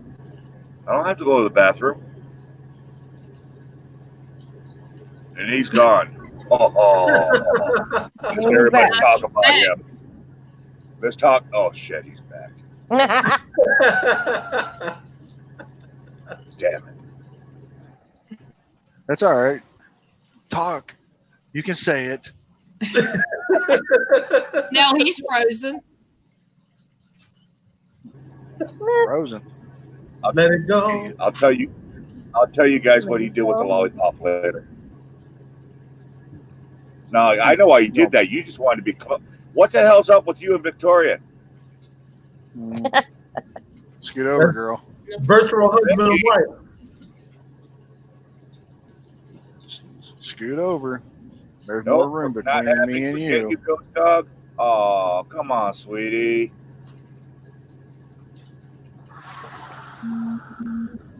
I don't have to go to the bathroom. And he's gone. Oh. He's Everybody back. talk about him. Let's talk. Oh shit, he's back. Damn it. That's all right. Talk. You can say it. Now he's frozen. Frozen. Let it go. I'll tell you guys what he did with the lollipop later. No, I know why you did that. You just wanted to be. What the hell's up with you and Victoria? Scoot over, girl. Virtual husband and wife. Scoot over. There's Nope, more room not between happy. me and Forget you. you, Ghost Dog. Oh, come on, sweetie.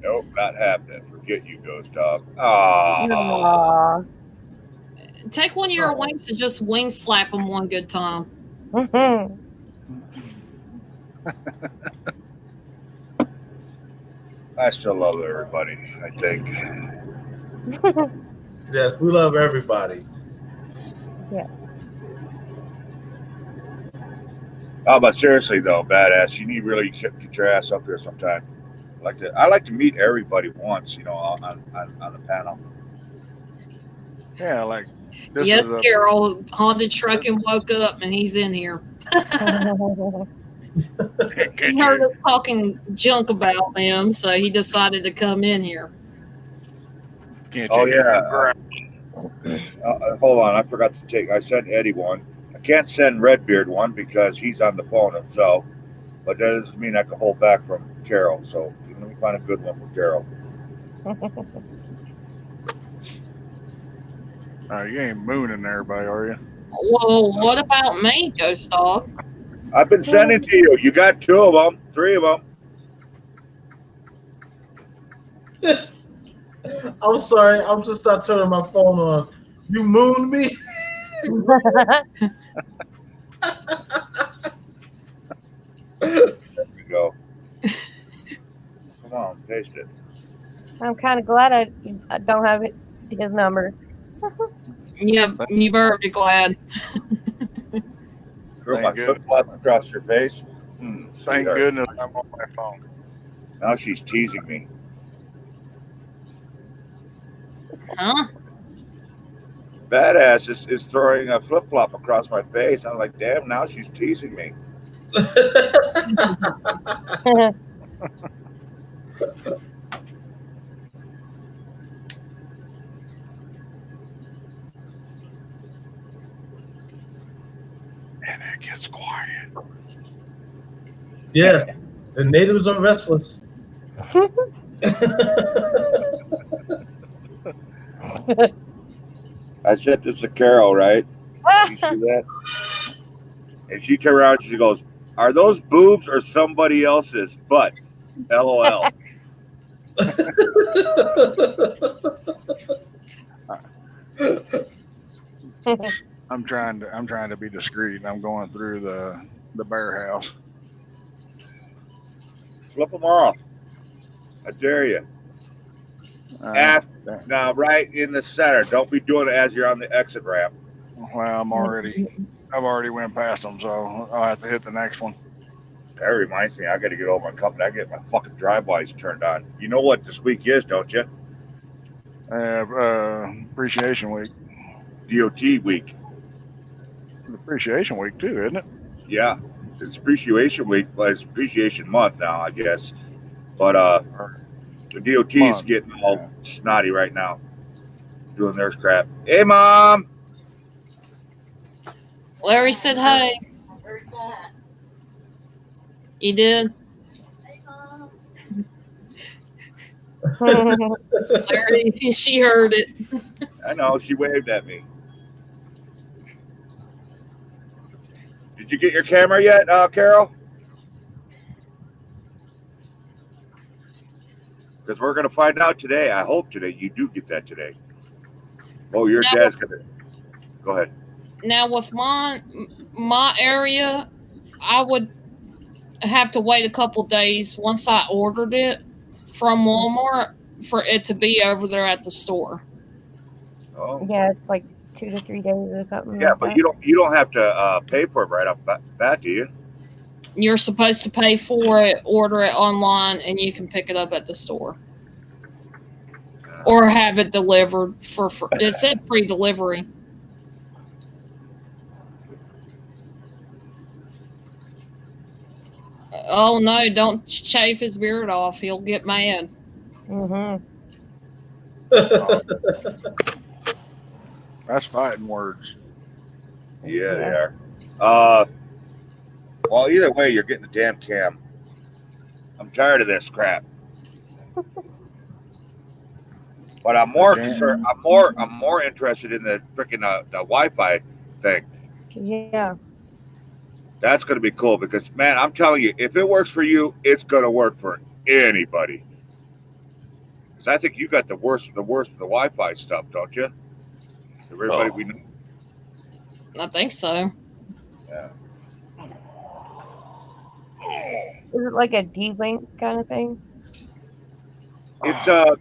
Nope, not happening. Forget you, Ghost Dog. Oh. Aw. Take one of your wings and just wing slap him one good time. I still love everybody, I think. Yes, we love everybody. Oh, but seriously though, badass, you need really get your ass up here sometime. I like to meet everybody once, on the panel. Yeah, like this Yes, is a, Carol. Haunted Trucking woke up and he's in here. He heard us talking junk about them, so he decided to come in here. can't Oh take yeah. Hold on, I sent Eddie one. I can't send Redbeard one because he's on the phone himself, but that doesn't mean I can hold back from Carol. So let me find a good one for Carol. You ain't mooning everybody, are you? Well, what about me, Ghost Dog? I've been sending to you. You got 2 of them, 3 of them. I'm sorry. I'm just not turning my phone on. You mooned me? There we go. Come on, taste it. I'm kind of glad I don't have his number. Yeah, you better be glad. Throw my Thank you. foot flap across your face. Thank Sweetheart. goodness I'm on my phone. Now she's teasing me. Huh? Badass is throwing a flip flop across my face. I'm like, damn, now she's teasing me. And it gets quiet. Yes, the natives are restless. I said this to Carol, right? You see that? And she turned around and she goes, "Are those boobs or somebody else's butt?" LOL. I'm trying to be discreet, and I'm going through the bear house. Flip them off. I dare you. Now, right in the center. Don't be doing it as you're on the exit ramp. Well, I've already went past them, so I'll have to hit the next one. That reminds me, I got to get over my company. I get my fucking drive-bys turned on. You know what this week is, don't you? Appreciation week. DOT week. Appreciation week too, isn't it? Yeah, it's appreciation week, but it's appreciation month now, I guess. But the DOT is getting all snotty right now, doing their crap. Hey, Mom. Larry said hey. You did? Larry, she heard it. I know, she waved at me. Did you get your camera yet, Carol? Because we're going to find out today. I hope today you do get that today. Oh, your dad's going to. Go ahead. Now, with my area, I would have to wait a couple days once I ordered it from Walmart for it to be over there at the store. Oh. Yeah, it's like 2 to 3 days or something. Yeah, like but that. you don't have to pay for it right off the bat, do you? You're supposed to pay for it, order it online, and you can pick it up at the store. Or have it delivered for free. It said free delivery. Oh no, don't chafe his beard off. He'll get mad. Mm-hmm. That's fighting words. Yeah, they are. Well, either way, you're getting a damn cam. I'm tired of this crap. But I'm more concerned. I'm more interested in the freaking the Wi-Fi thing. Yeah. That's going to be cool because, man, I'm telling you, if it works for you, it's going to work for anybody. Because I think you got the worst of the Wi-Fi stuff, don't you? Everybody we know. I think so. Yeah. Is it like a D-Link kind of thing? It's a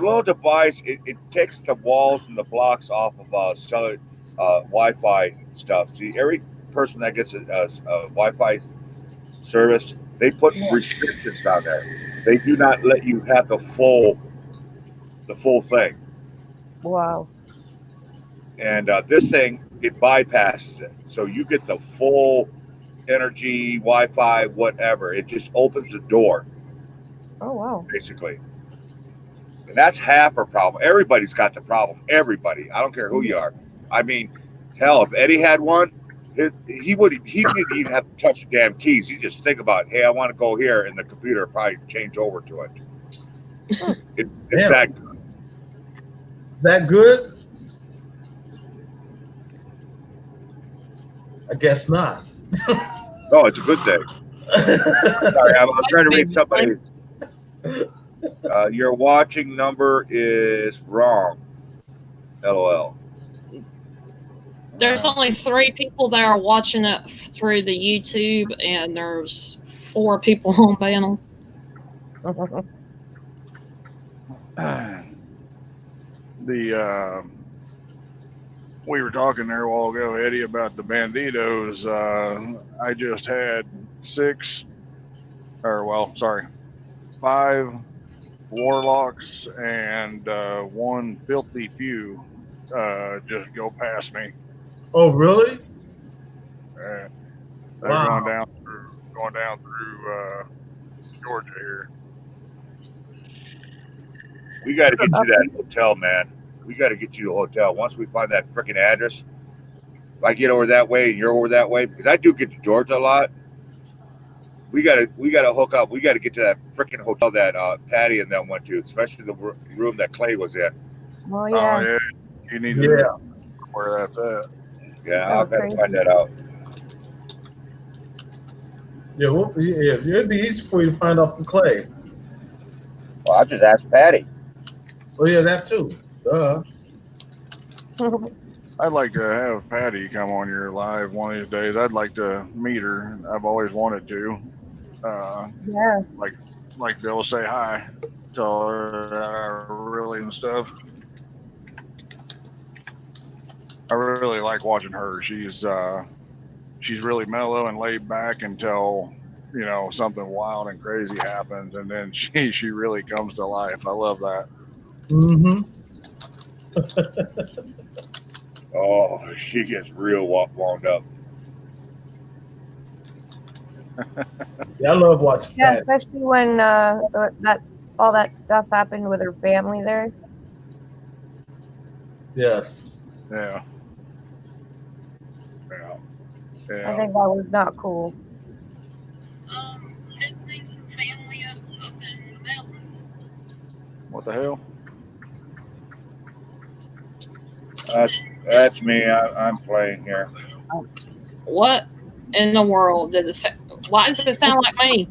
little device. It takes the walls and the blocks off of cellular Wi-Fi stuff. See, every person that gets a Wi-Fi service, they put restrictions on there. They do not let you have the full thing. Wow. And this thing, it bypasses it, so you get the full energy, Wi-Fi, whatever. It just opens the door. Oh wow. Basically. And that's half our problem. Everybody's got the problem. Everybody. I don't care who you are. I mean, hell, if Eddie had one, he didn't even have to touch the damn keys. You just think about, hey, I want to go here, and the computer probably change over to it. It's that good. Is that good? I guess not. No, it's a good thing. Sorry, I'm trying to read somebody. Your watching number is wrong. LOL. There's only 3 people that are watching it through the YouTube, and there's 4 people on panel. We were talking there a while ago, Eddie, about the Banditos. I just had 5 warlocks and 1 filthy few just go past me. Oh, really? They're Wow. going down through Georgia here. We got to get you that hotel, man. We got to get you a hotel. Once we find that freaking address, If I get over that way and you're over that way, because I do get to Georgia a lot. We gotta hook up. We gotta get to that freaking hotel that Patty and them went to, especially the room that Clay was in. Oh Oh yeah. yeah, you need to Yeah. know where that's at. Yeah, Oh, I'll gotta crazy. find that out. Yeah, it'd be easy for you to find out from Clay. Well, I'll just ask Patty. Oh yeah, that too. I'd like to have Patty come on your live one of these days. I'd like to meet her. I've always wanted to. Yeah. Like Bill, say hi, tell her really and stuff. I really like watching her. She's really mellow and laid back until something wild and crazy happens, and then she really comes to life. I love that. Mm-hmm. Oh, she gets real wound up. Yeah, I love watching Yeah, Patty. especially when all that stuff happened with her family there. Yes. Yeah. I think that was not cool. Visiting some family up in the mountains. What the hell? That's me. I'm playing here. What in the world did it say? Why does it sound like me?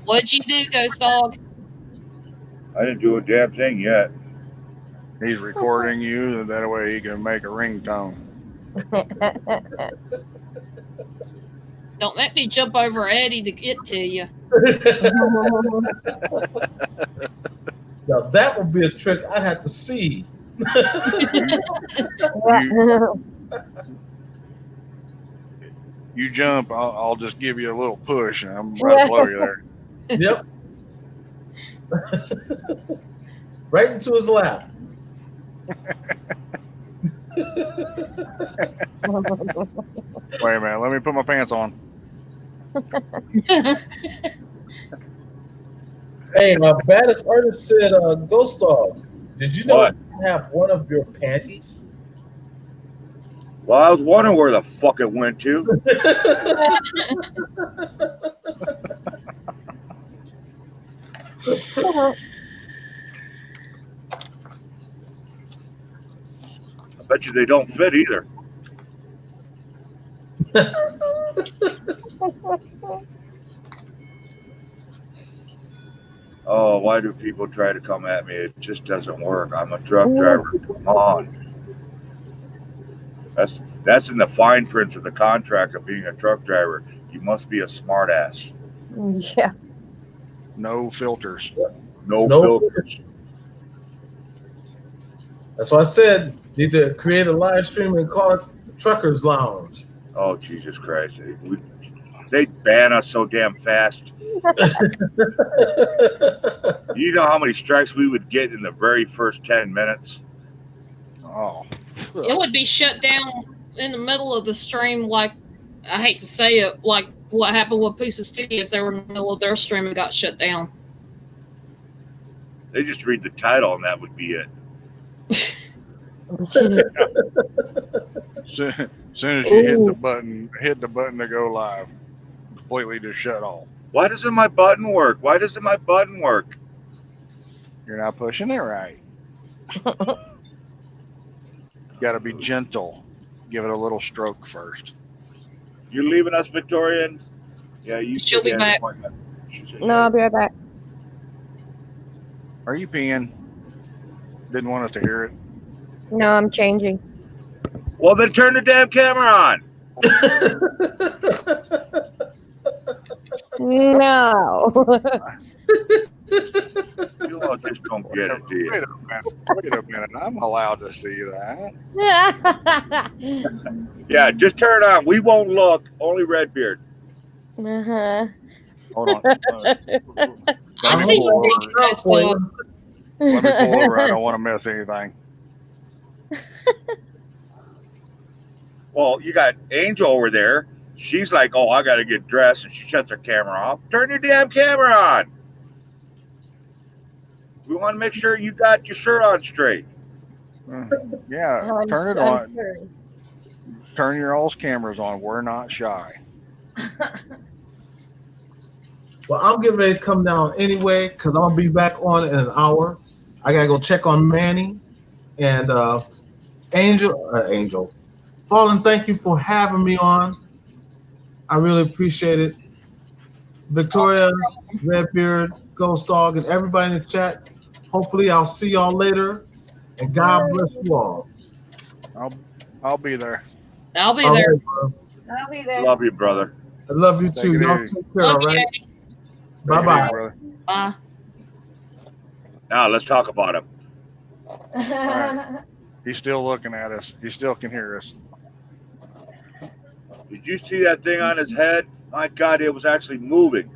What'd you do, Ghost Dog? I didn't do a damn thing yet. He's recording you, and that way he can make a ringtone. Don't make me jump over Eddie to get to you. Now that would be a trick I'd have to see. You jump, I'll just give you a little push, and I'm right below you there. Yep. Right into his lap. Wait a minute, let me put my pants on. Hey, Baddest Artist said, Ghost Dog, did you know What? you have one of your panties? Well, I was wondering where the fuck it went to. I bet you they don't fit either. Oh, why do people try to come at me? It just doesn't work. I'm a truck driver. Come on. That's in the fine print of the contract of being a truck driver. You must be a smart ass. Yeah. No filters. No Nope. filters. That's why I said need to create a live stream and call it Truckers Lounge. Oh, Jesus Christ. They ban us so damn fast. You know how many strikes we would get in the very first 10 minutes? Oh. It would be shut down in the middle of the stream, like, I hate to say it, like what happened with Pusa Studios. They were in the middle of their stream and got shut down. They just read the title and that would be it. Soon as you hit the button to go live, completely just shut off. Why doesn't my button work? Why doesn't my button work? You're not pushing it right. You got to be gentle. Give it a little stroke first. You leaving us, Victorian? Yeah, you. She'll be back. No, I'll be right back. Are you peeing? Didn't want us to hear it. No, I'm changing. Well, then turn the damn camera on. No. You all just don't get it, do you? Wait a minute. I'm allowed to see that. Yeah, just turn it on. We won't look. Only Redbeard. Uh-huh. Hold on. I Let me see pull you, over. Ghost Dog. Let me pull over. I don't want to miss anything. Well, you got Angel over there. She's like, oh, I got to get dressed, and she shuts her camera off. Turn your damn camera on. We want to make sure you got your shirt on straight. Yeah, I'm- turn it I'm on. sure. Turn your all's cameras on. We're not shy. Well, I'm getting ready to come down anyway because I'm gonna be back on in an hour. I gotta go check on Manny and Angel. Fallen, thank you for having me on. I really appreciate it. Victoria, Redbeard, Ghost Dog, and everybody in the chat. Hopefully, I'll see y'all later. And God bless you all. I'll be there. I'll be All there. right, bro. I'll be there. Love you, brother. I love you Take too. it Y'all easy. take care, Love all you, right? Eddie. Bye Take it bye. easy, brother. Bye. Now let's talk about him. right. He's still looking at us. He still can hear us. Did you see that thing on his head? My God, it was actually moving.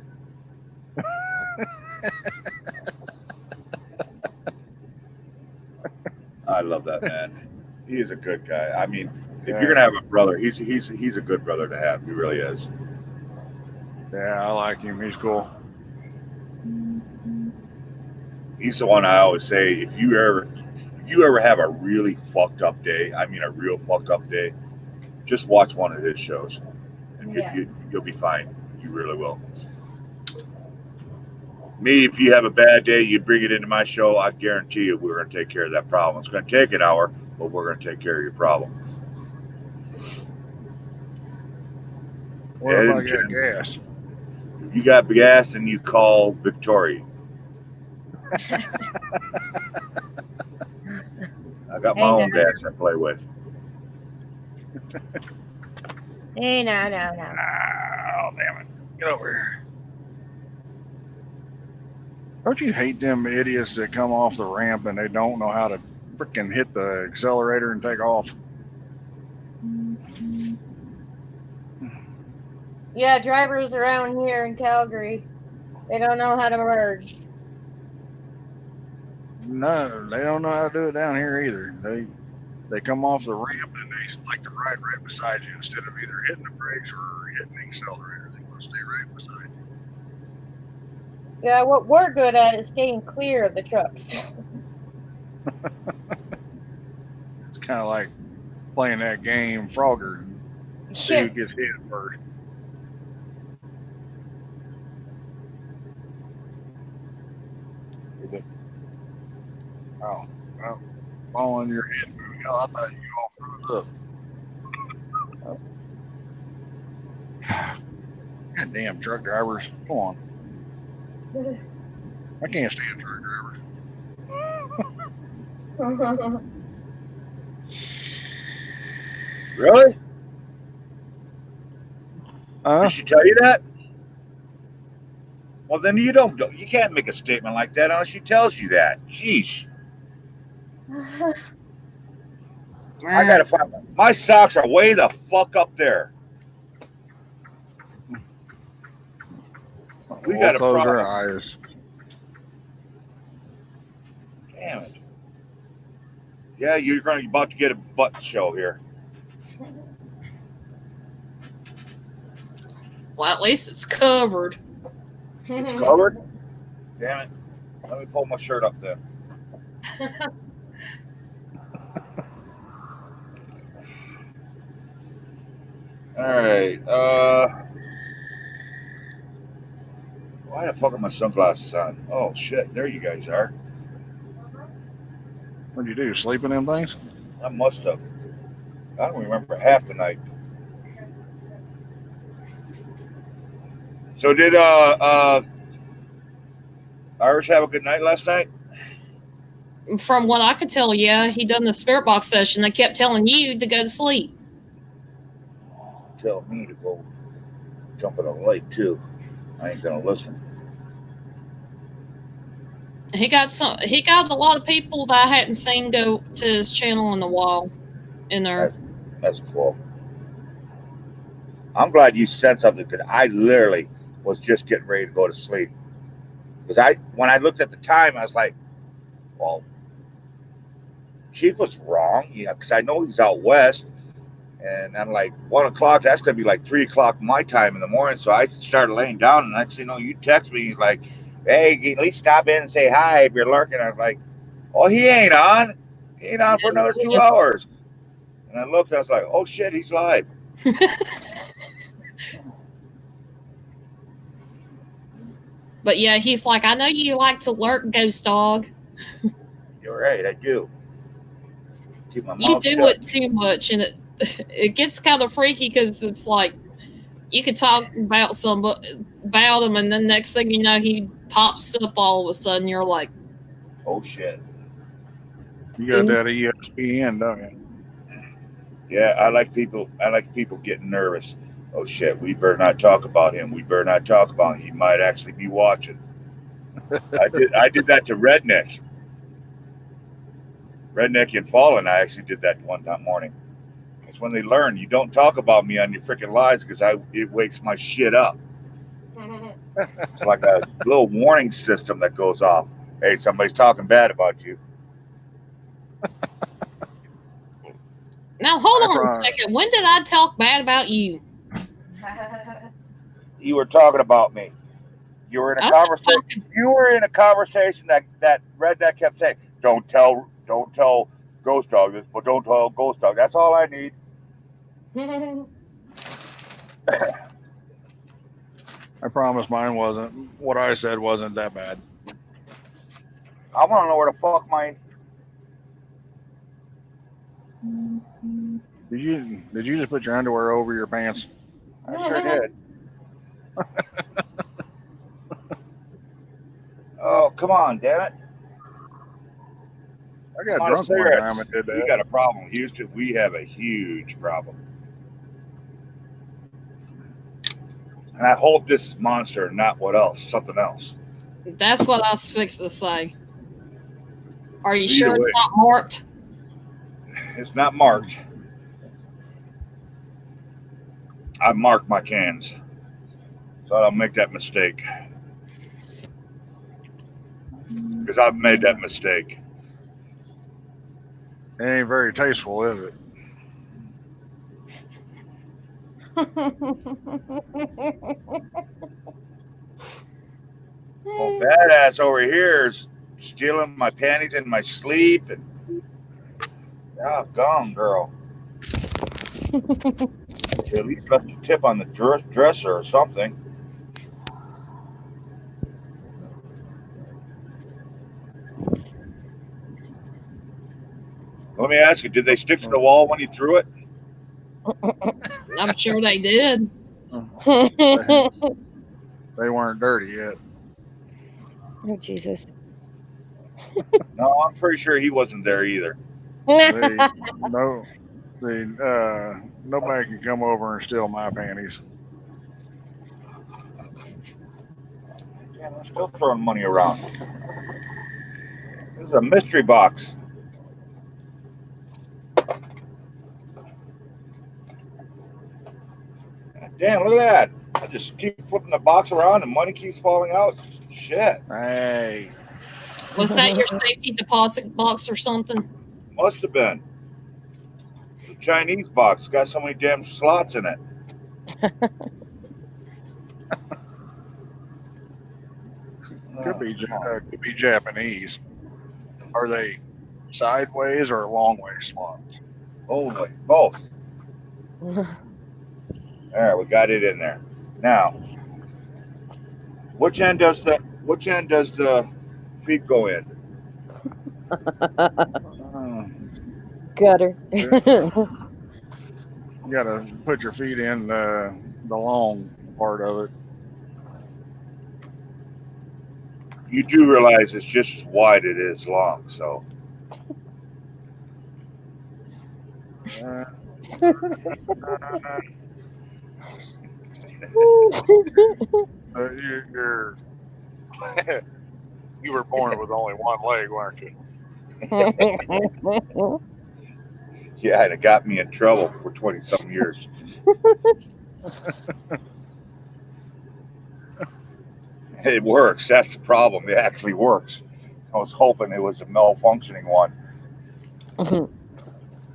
I love that man. He is a good guy. I mean, if you're gonna have a brother, he's a good brother to have. He really is. Yeah, I like him. He's cool. He's the one I always say, if you ever have a really fucked up day, I mean a real fucked up day, just watch one of his shows, and you'll be fine. You really will. Me, if you have a bad day, you bring it into my show, I guarantee you we're going to take care of that problem. It's going to take an hour, but we're going to take care of your problem. What if I got gas? If you got gas, then you call Victoria. I got my own gas I play with. Hey, no. Oh, damn it. Get over here. Don't you hate them idiots that come off the ramp and they don't know how to freaking hit the accelerator and take off? Yeah, drivers around here in Calgary, they don't know how to merge. No, they don't know how to do it down here either. They come off the ramp and they like to ride right beside you instead of either hitting the brakes or hitting the accelerator. They want to stay right beside you. Yeah, what we're good at is staying clear of the trucks. It's kind of like playing that game Frogger. See who gets hit first. Oh, well, following your head moving. Oh, I thought you all froze up. Goddamn truck drivers. Come on. I can't stand truck drivers. Really? Did she tell you that? Well, then you can't make a statement like that unless she tells you that. Jeez. I gotta find my socks are way the fuck up there. We got to close our eyes. Damn it. Yeah, you're about to get a butt show here. Well, at least it's covered. It's covered? Damn it. Let me pull my shirt up then. All right. Why the fuck are my sunglasses on? Oh shit! There you guys are. What'd you do? Sleep in them things? I must have. I don't remember half the night. So did Irish have a good night last night? From what I could tell, yeah, he done the spirit box session. They kept telling you to go to sleep. Tell me to go jump in a lake too. I ain't gonna listen. He got a lot of people that I hadn't seen go to his channel in a while in there. That's cool. I'm glad you said something because I literally was just getting ready to go to sleep. Because when I looked at the time, I was like, well, Chief was wrong, because I know he's out west. And I'm like, 1 o'clock, that's going to be like 3 o'clock my time in the morning. So I started laying down, and next thing you know, you text me, like, hey, at least stop in and say hi if you're lurking. I was like, oh, he ain't on. He ain't on for another 2 hours. And I looked, I was like, oh shit, he's live. But yeah, he's like, I know you like to lurk, Ghost Dog. You're right, I do. Keep my You mouth do shut. it too much, and it gets kind of freaky because it's like you could talk about about him, and then next thing you know, he pops up all of a sudden. You're like, Oh shit. You got that at ESPN, don't you? Yeah, I like people getting nervous. Oh shit, we better not talk about him. We better not talk about him. He might actually be watching. I did that to Redneck. Redneck and Fallen, I actually did that one morning. It's when they learn you don't talk about me on your freaking lives because it wakes my shit up. It's like a little warning system that goes off. Hey, somebody's talking bad about you. now hold on a second. When did I talk bad about you? You were talking about me. You were in a conversation. You were in a conversation that Redneck kept saying, Don't tell Ghost Dog this, but don't tell Ghost Dog. That's all I need. I promise mine wasn't. What I said wasn't that bad. I want to know where the fuck my. Did you just put your underwear over your pants? I sure did. Oh, come on, damn it. I got drunk one time and did that. We got a problem, Houston. We have a huge problem. And I hope this is Monster and not what else, something else. That's what I was fixing to say. Are you Either sure way. it's not marked? It's not marked. I mark my cans, so I don't make that mistake. Because I've made that mistake. It ain't very tasteful, is it? Oh, badass over here is stealing my panties in my sleep. And oh, gone, girl. You at least left a tip on the dresser or something. Let me ask you, did they stick to the wall when you threw it? I'm sure they did. They weren't dirty yet. Oh, Jesus. No, I'm pretty sure he wasn't there either. Nobody can come over and steal my panties. Damn, I'm still throwing money around. This is a mystery box. Damn, look at that. I just keep flipping the box around and money keeps falling out. Shit. Hey. Was that your safety deposit box or something? Must have been. The Chinese box got so many damn slots in it. Could be Japanese. Are they sideways or long way slots? Holy, both. All right, we got it in there. Now, which end does the feet go in? Gutter. You gotta put your feet in the long part of it. You do realize it's just as wide it is long, so. You're you were born with only one leg, weren't you? Yeah, and it got me in trouble for 20-some years. It works. That's the problem. It actually works. I was hoping it was a malfunctioning one.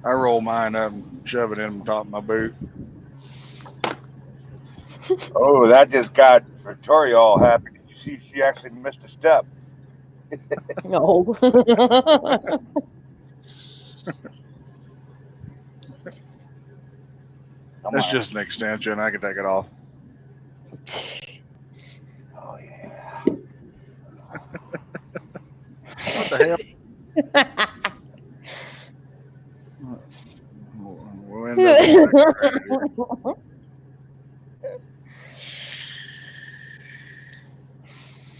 I roll mine up and shove it in the top of my boot. Oh, that just got Victoria all happy. Did you see she actually missed a step? No. Come That's on. just an extension. I can take it off. Oh yeah. What the hell? We'll end up on that.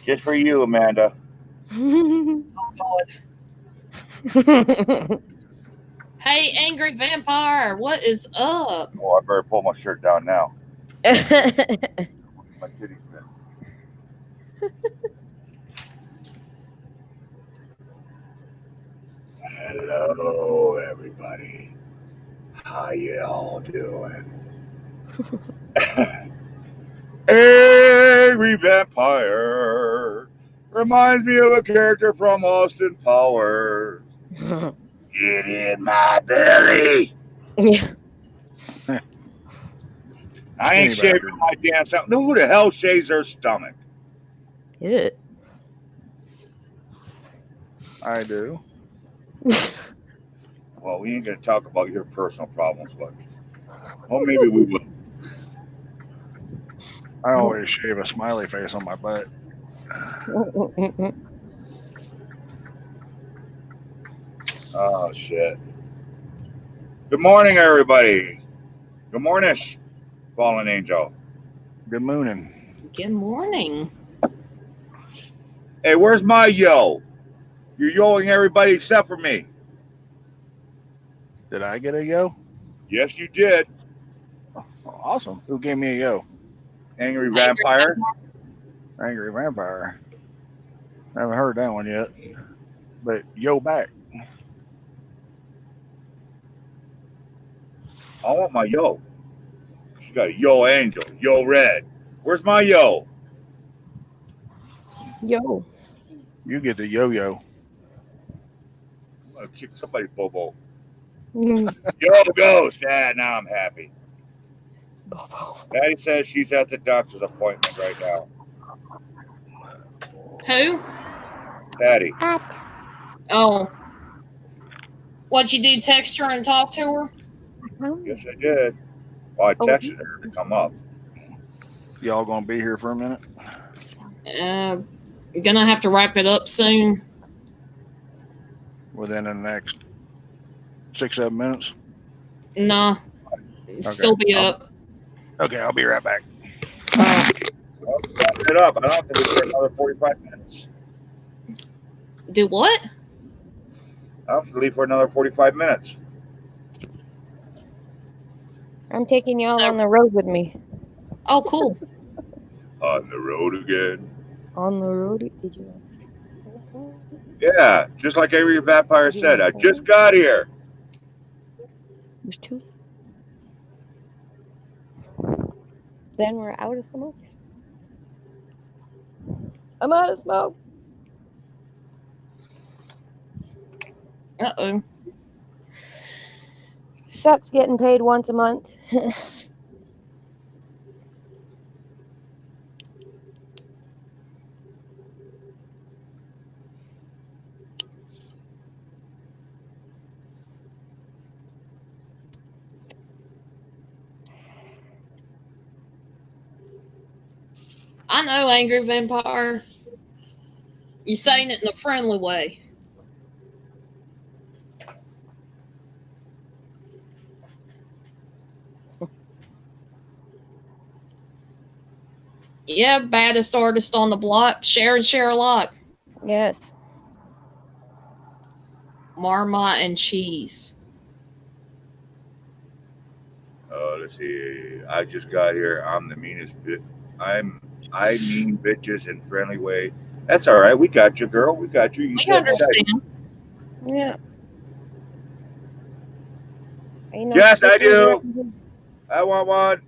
Just for you, Amanda. Hey, angry vampire, what is up? Oh, I better pull my shirt down now. My titties bit. Hello, everybody. How you all doing? Angry vampire reminds me of a character from Austin Powers. Get in my belly. Yeah. I ain't shaving my damn stomach. Who the hell shaves their stomach? Yeah. I do. Well, we ain't gonna talk about your personal problems, but well, maybe we will. I always shave a smiley face on my butt. Oh shit. Good morning, everybody. Good morning, Fallen Angel. Good morning. Good morning. Hey, where's my yo? You're yoing everybody except for me. Did I get a yo? Yes, you did. Oh, awesome. Who gave me a yo? Angry Vampire. Angry Vampire. I haven't heard that one yet. But yo back. I want my yo. She got a yo angel, yo red. Where's my yo? Yo. You get the yo-yo. I'm gonna kick somebody's bobo. Mm. Yo ghost. Ah, now I'm happy. Daddy says she's at the doctor's appointment right now. Who? Daddy. Oh. What'd you do? Text her and talk to her? Yes, I did. Well, I texted her to come up. Y'all gonna be here for a minute? Gonna have to wrap it up soon. Within the next 6-7 minutes? Nah. Still be up. Okay, I'll be right back. Uh, Well, wrap it up. I don't have to be for another 45 minutes. do what? I don't have to leave for another 45 minutes. I'm taking y'all So- on the road with me. Oh, cool. On the road again. On the road? Did you? Yeah, just like every vampire said. I just got here. There's two. Then we're out of smoke. I'm out of smoke. Uh-oh. Sucks getting paid once a month. I know, angry vampire. You're saying it in a friendly way. Yeah, baddest artist on the block. Share and share alike. Yes. Marmite and cheese. Let's see. I just got here. I'm the meanest bit. I mean bitches in friendly way. That's all right. We got you, girl. We got you. You We said understand. Yeah. Ain't no Yes, I stickers or do. anything. I want one.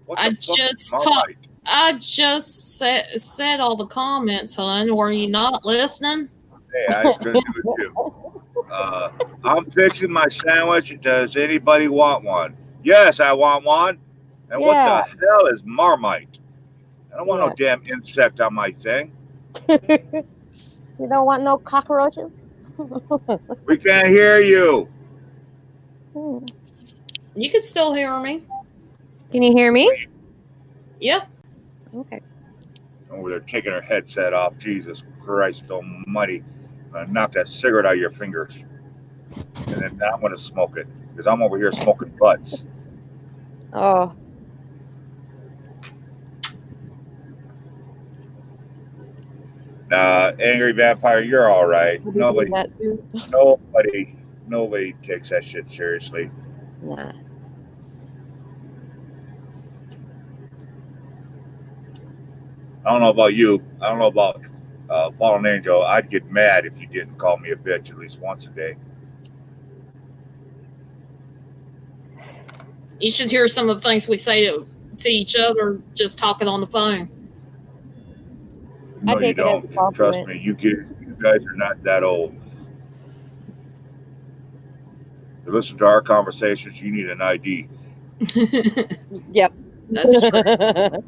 What I the fuck just is my talk- mic? I just said all the comments, hon. Were you not listening? Hey, I was gonna do it too. I'm fixing my sandwich. Does anybody want one? Yes, I want one. And Yeah. what the hell is Marmite? I don't want no Yeah. damn insect on my thing. You don't want no cockroaches? We can't hear you. You can still hear me. Can you hear me? Yep. Okay. Oh, they're taking her headset off. Jesus Christ almighty. Knock that cigarette out of your fingers. And then now I'm going to smoke it because I'm over here smoking butts. Oh, Angry Vampire, you're all right. I'll be doing Nobody, that too. nobody takes that shit seriously. Nah. I don't know about you. I don't know about Fallen Angel. I'd get mad if you didn't call me a bitch at least once a day. You should hear some of the things we say to each other just talking on the phone. No, you take it as a don't. Trust compliment. me. You guys are not that old. To listen to our conversations, you need an ID. Yep. That's true.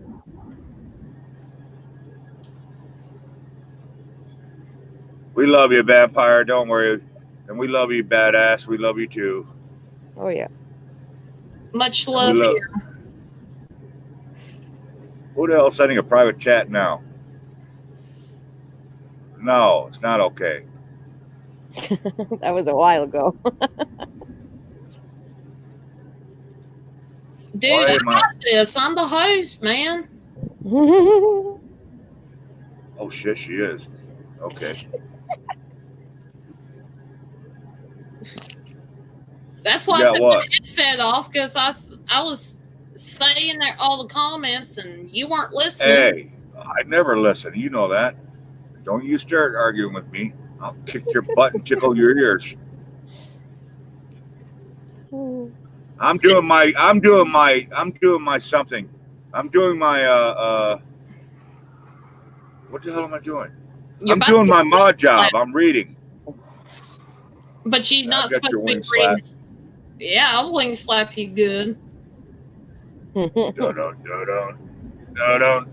We love you, Vampire. Don't worry. And we love you, Badass. We love you too. Oh yeah. Much love love- here. Who the hell's sending a private chat now? No, it's not okay. That was a while ago. Dude, Why I am I- got this. I'm the host, man. Oh shit, she is. Okay. That's why Yeah, I took what? the headset off, because I was saying there all the comments and you weren't listening. Hey, I never listen. You know that. Don't you start arguing with me. I'll kick your butt and tickle your ears. I'm doing my something. I'm doing my what the hell am I doing? You're I'm about doing to my get mod slapped, job. I'm reading. but you're not I've got supposed your to be wing slap. reading. Yeah, I'll wing slap you good. Dun, dun, dun, dun, dun, dun,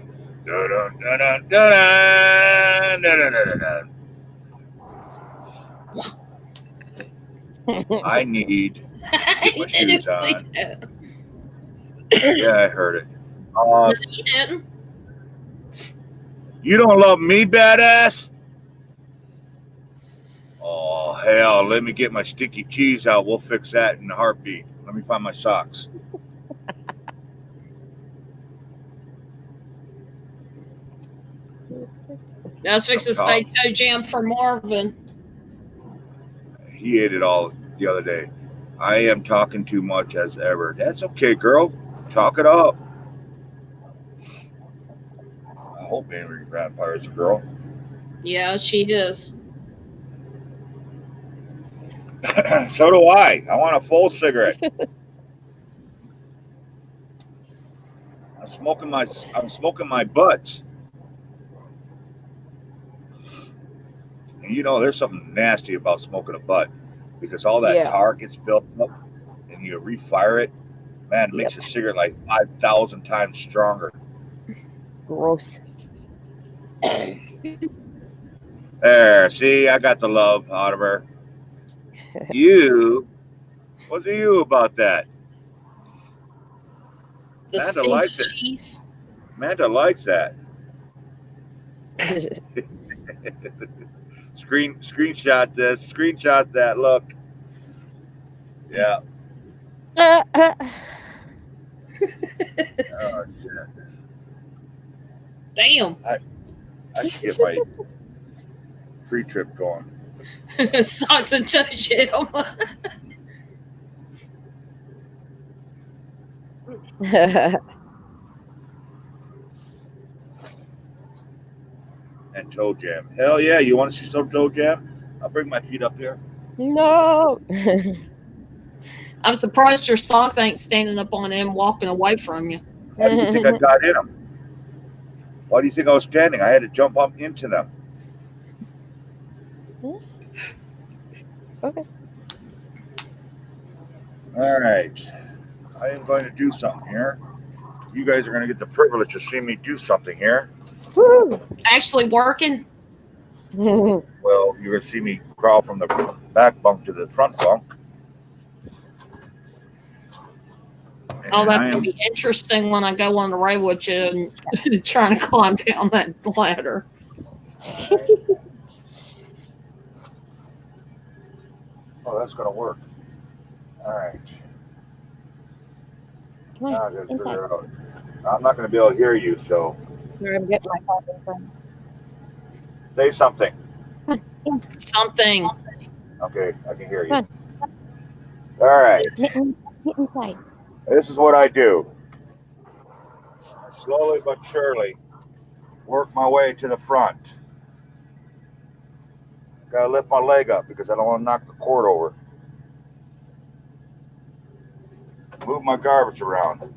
dun, dun, dun, dun, dun, dun, dun. I need He my didn't shoes see on. that. Yeah, I heard it. No, he didn't. You don't love me, Badass? Oh, hell, let me get my sticky cheese out. We'll fix that in a heartbeat. Let me find my socks. I was fixing to say toe jam for Marvin. He ate it all the other day. I am talking too much as ever. That's okay, girl. Talk it up. I hope Angry Vampire is a girl. Yeah, she is. So do I. I want a full cigarette. I'm smoking my butts. And you know, there's something nasty about smoking a butt because all that Yeah. tar gets built up and you refire it. Man, it makes your cigarette like 5,000 times stronger. Gross. There, see, I got the love out of her. What do you about that? The Amanda stinky likes it. cheese. Amanda likes that. Screenshot this. Screenshot that. Look. Yeah. Oh, shit. Damn. I should get my free trip going. Socks and toe jam. And toe jam. Hell yeah. You want to see some toe jam? I'll bring my feet up here. No. I'm surprised your socks ain't standing up on him walking away from you. How do you think I got in them? Why do you think I was standing? I had to jump up into them. Okay. All right. I am going to do something here. You guys are going to get the privilege of seeing me do something here. Woo. Actually working. Well, you're gonna see me crawl from the back bunk to the front bunk. Oh, And that's I gonna am, be interesting when I go on the road with you and trying to climb down that ladder. oh, that's gonna work. All right. Come Now I on, gotta inside. figure out. I'm not gonna be able to hear you, so Sorry, I'm getting my coffee from. say something. Something. Okay, I can hear you. Come All right. Get inside. This is what I do. I slowly but surely work my way to the front. Gotta lift my leg up because I don't want to knock the cord over. Move my garbage around.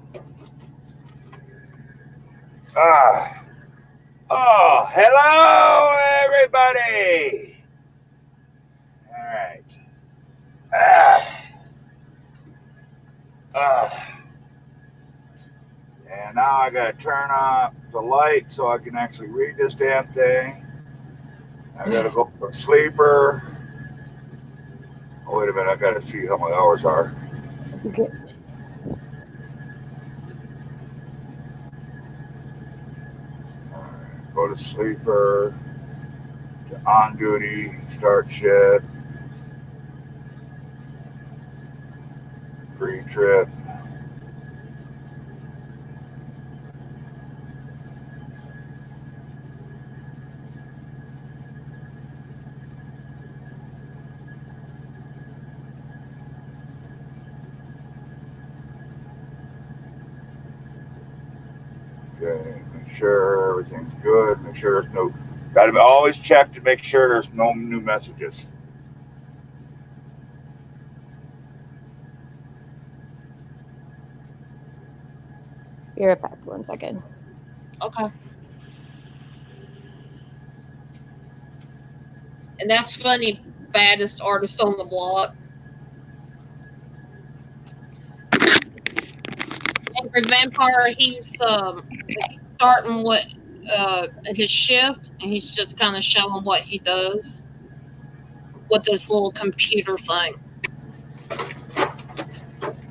Ah. Oh, hello, everybody. All right. And now I gotta turn off the light so I can actually read this damn thing. I gotta go for a sleeper. Oh, wait a minute, I gotta see how my hours are. Okay. Go to sleeper, to on duty, start shift, pre-trip. Okay, make sure everything's good. Make sure there's no. Got to always check to make sure there's no new messages. Be right back. 1 second. Okay. And that's funny, baddest artist on the block. Angry Vampire, he's starting what his shift, and he's just kind of showing what he does with this little computer thing.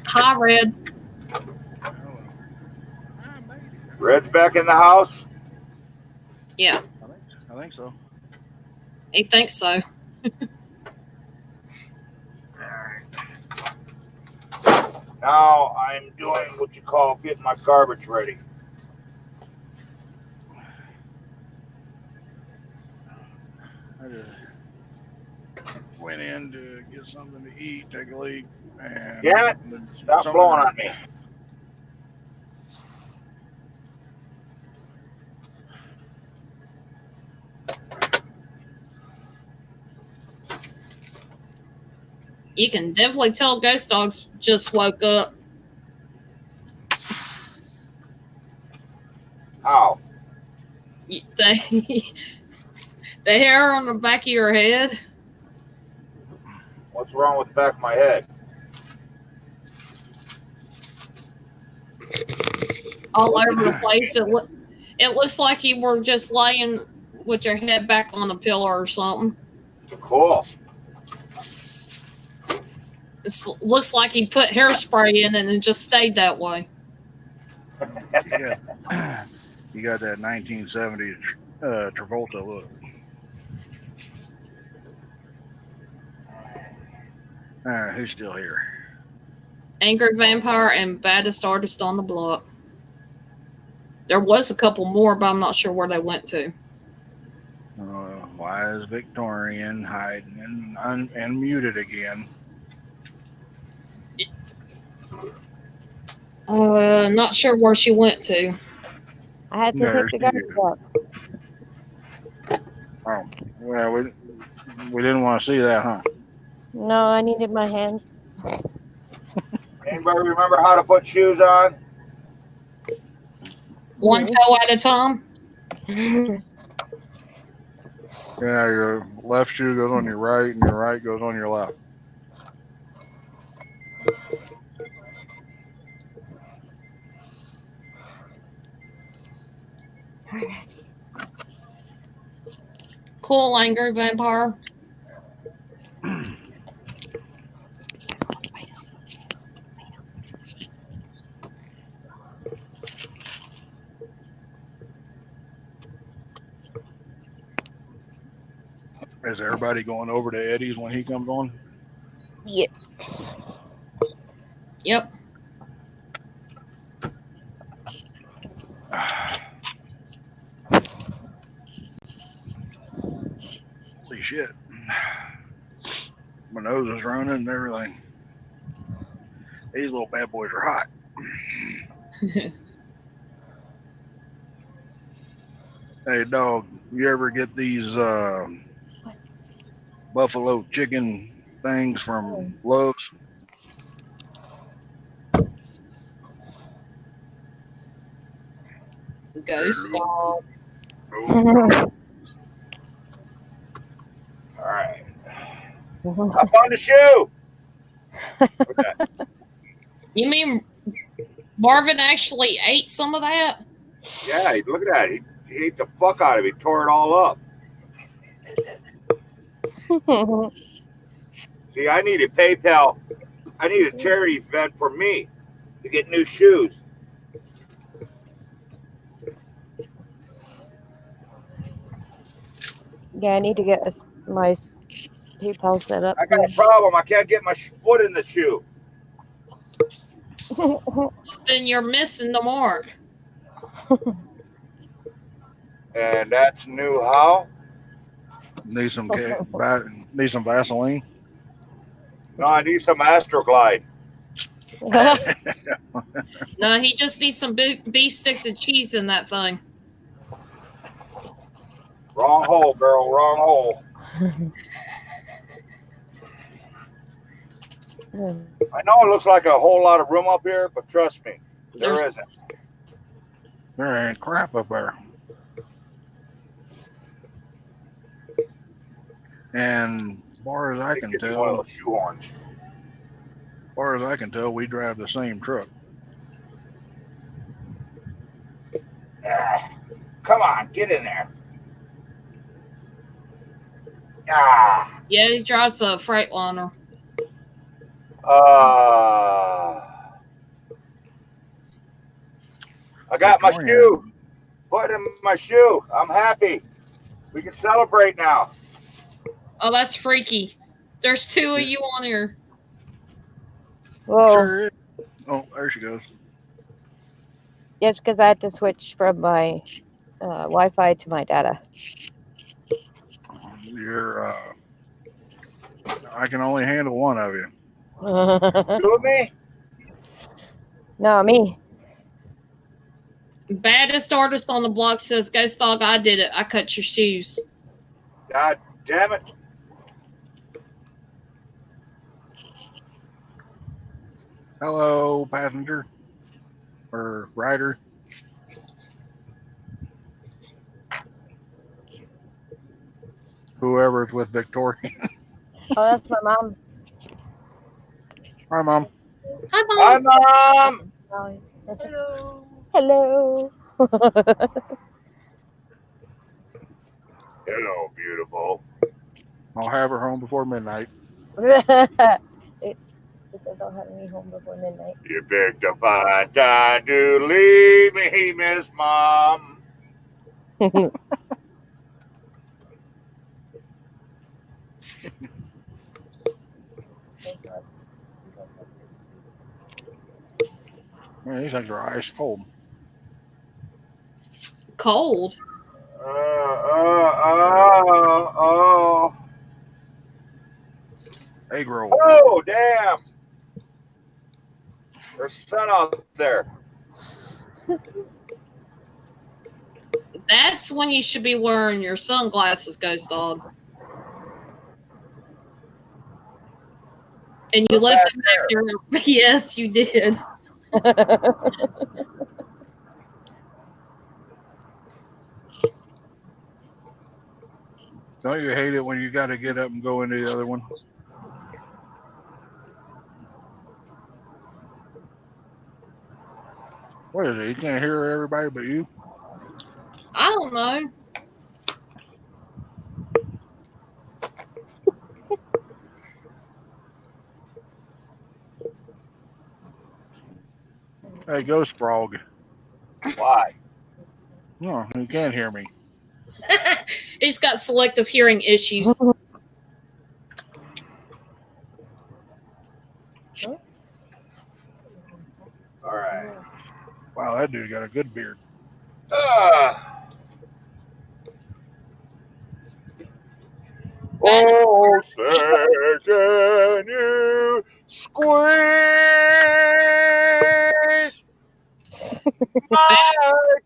Hi, Red. Red's back in the house. Yeah, I think so. he thinks so. Now I'm doing what you call getting my garbage ready. I just went in to get something to eat, take a leak, and Yeah, stop blowing on me. You can definitely tell Ghost Dogs just woke up. How? The hair on the back of your head, What's wrong with the back of my head? all over the place. It looks like you were just laying with your head back on a pillow or something. Cool. It looks like he put hairspray in and it just stayed that way. You got that 1970s Travolta look. Who's still here? Angry Vampire and baddest artist on the block. There was a couple more, but I'm not sure where they went to. Wise Victorian hiding and muted again. Not sure where she went to. I had to There take the she garbage is. out. Oh, well, we didn't want to see that, huh? No, I needed my hands. Anybody remember how to put shoes on? One toe at a time. Yeah, your left shoe goes on your right, and your right goes on your left. Cool, Angry Vampire. Is everybody going over to Eddie's when he comes on? Yeah. Yep. Holy shit. My nose is running and everything. These little bad boys are hot. Hey, dog, you ever get these buffalo chicken things from Love's? Ghost dog. All right. Up on the shoe. Okay. You mean Marvin actually ate some of that? Yeah, look at that. He ate the fuck out of it. He tore it all up. See, I need a PayPal. I need a charity event for me to get new shoes. Yeah, I need to get my PayPal set up. I got a problem. I can't get my foot in the shoe. Then you're missing the mark. And that's new how? Need some need some Vaseline. No, I need some Astroglide. No, he just needs some beef sticks and cheese in that thing. Wrong hole, girl. Wrong hole. I know it looks like a whole lot of room up here, but trust me, there isn't. There ain't crap up there. And as far as I can Get me tell, one of those shoehorns. as far as I can tell, we drive the same truck. Ah, come on, get in there. Ah. Yeah, he drives a Freightliner. I got my shoe. Put in my shoe. I'm happy. We can celebrate now. Oh, that's freaky. There's two of you on here. Whoa. Sure is. Oh, there she goes. Yes, because I had to switch from my Wi-Fi to my data. You're I can only handle one of you. You with me? No, me. Baddest artist on the block says, Ghost Dog, I did it. I cut your shoes. God damn it. Hello, passenger or rider. Whoever's with Victoria. Oh, that's my mom. Hi, Mom. Hi, Hi, Mom. Mom. Hello. Hello. Hello, beautiful. I'll have her home before midnight. It says I'll have me home before midnight. You picked a fine time to leave me, Miss Mom. Man, these things are ice cold. Cold. Egg roll. Oh, damn. There's sun out there. That's when you should be wearing your sunglasses, Ghost Dog. And you left it back there. Yes, you did. Don't you hate it when you got to get up and go into the other one? What is it? You can't hear everybody but you? I don't know. Hey, Ghost Frog. Why? No, you can't hear me. He's got selective hearing issues. All right. Wow, that dude got a good beard. Oh, say can you squeeze my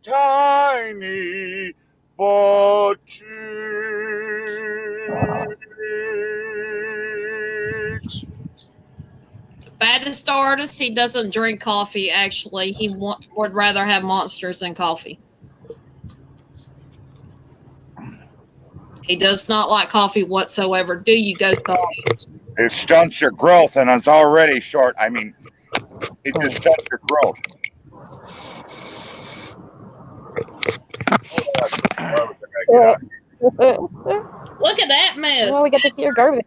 tiny butt cheeks? Baddest artist, he doesn't drink coffee, actually. He would rather have Monsters than coffee. He does not like coffee whatsoever. Do you, Ghost Dog? It stunts your growth, and it's already short. I mean, it just stunts your growth. Look at that mess. Oh, we got to see your garbage.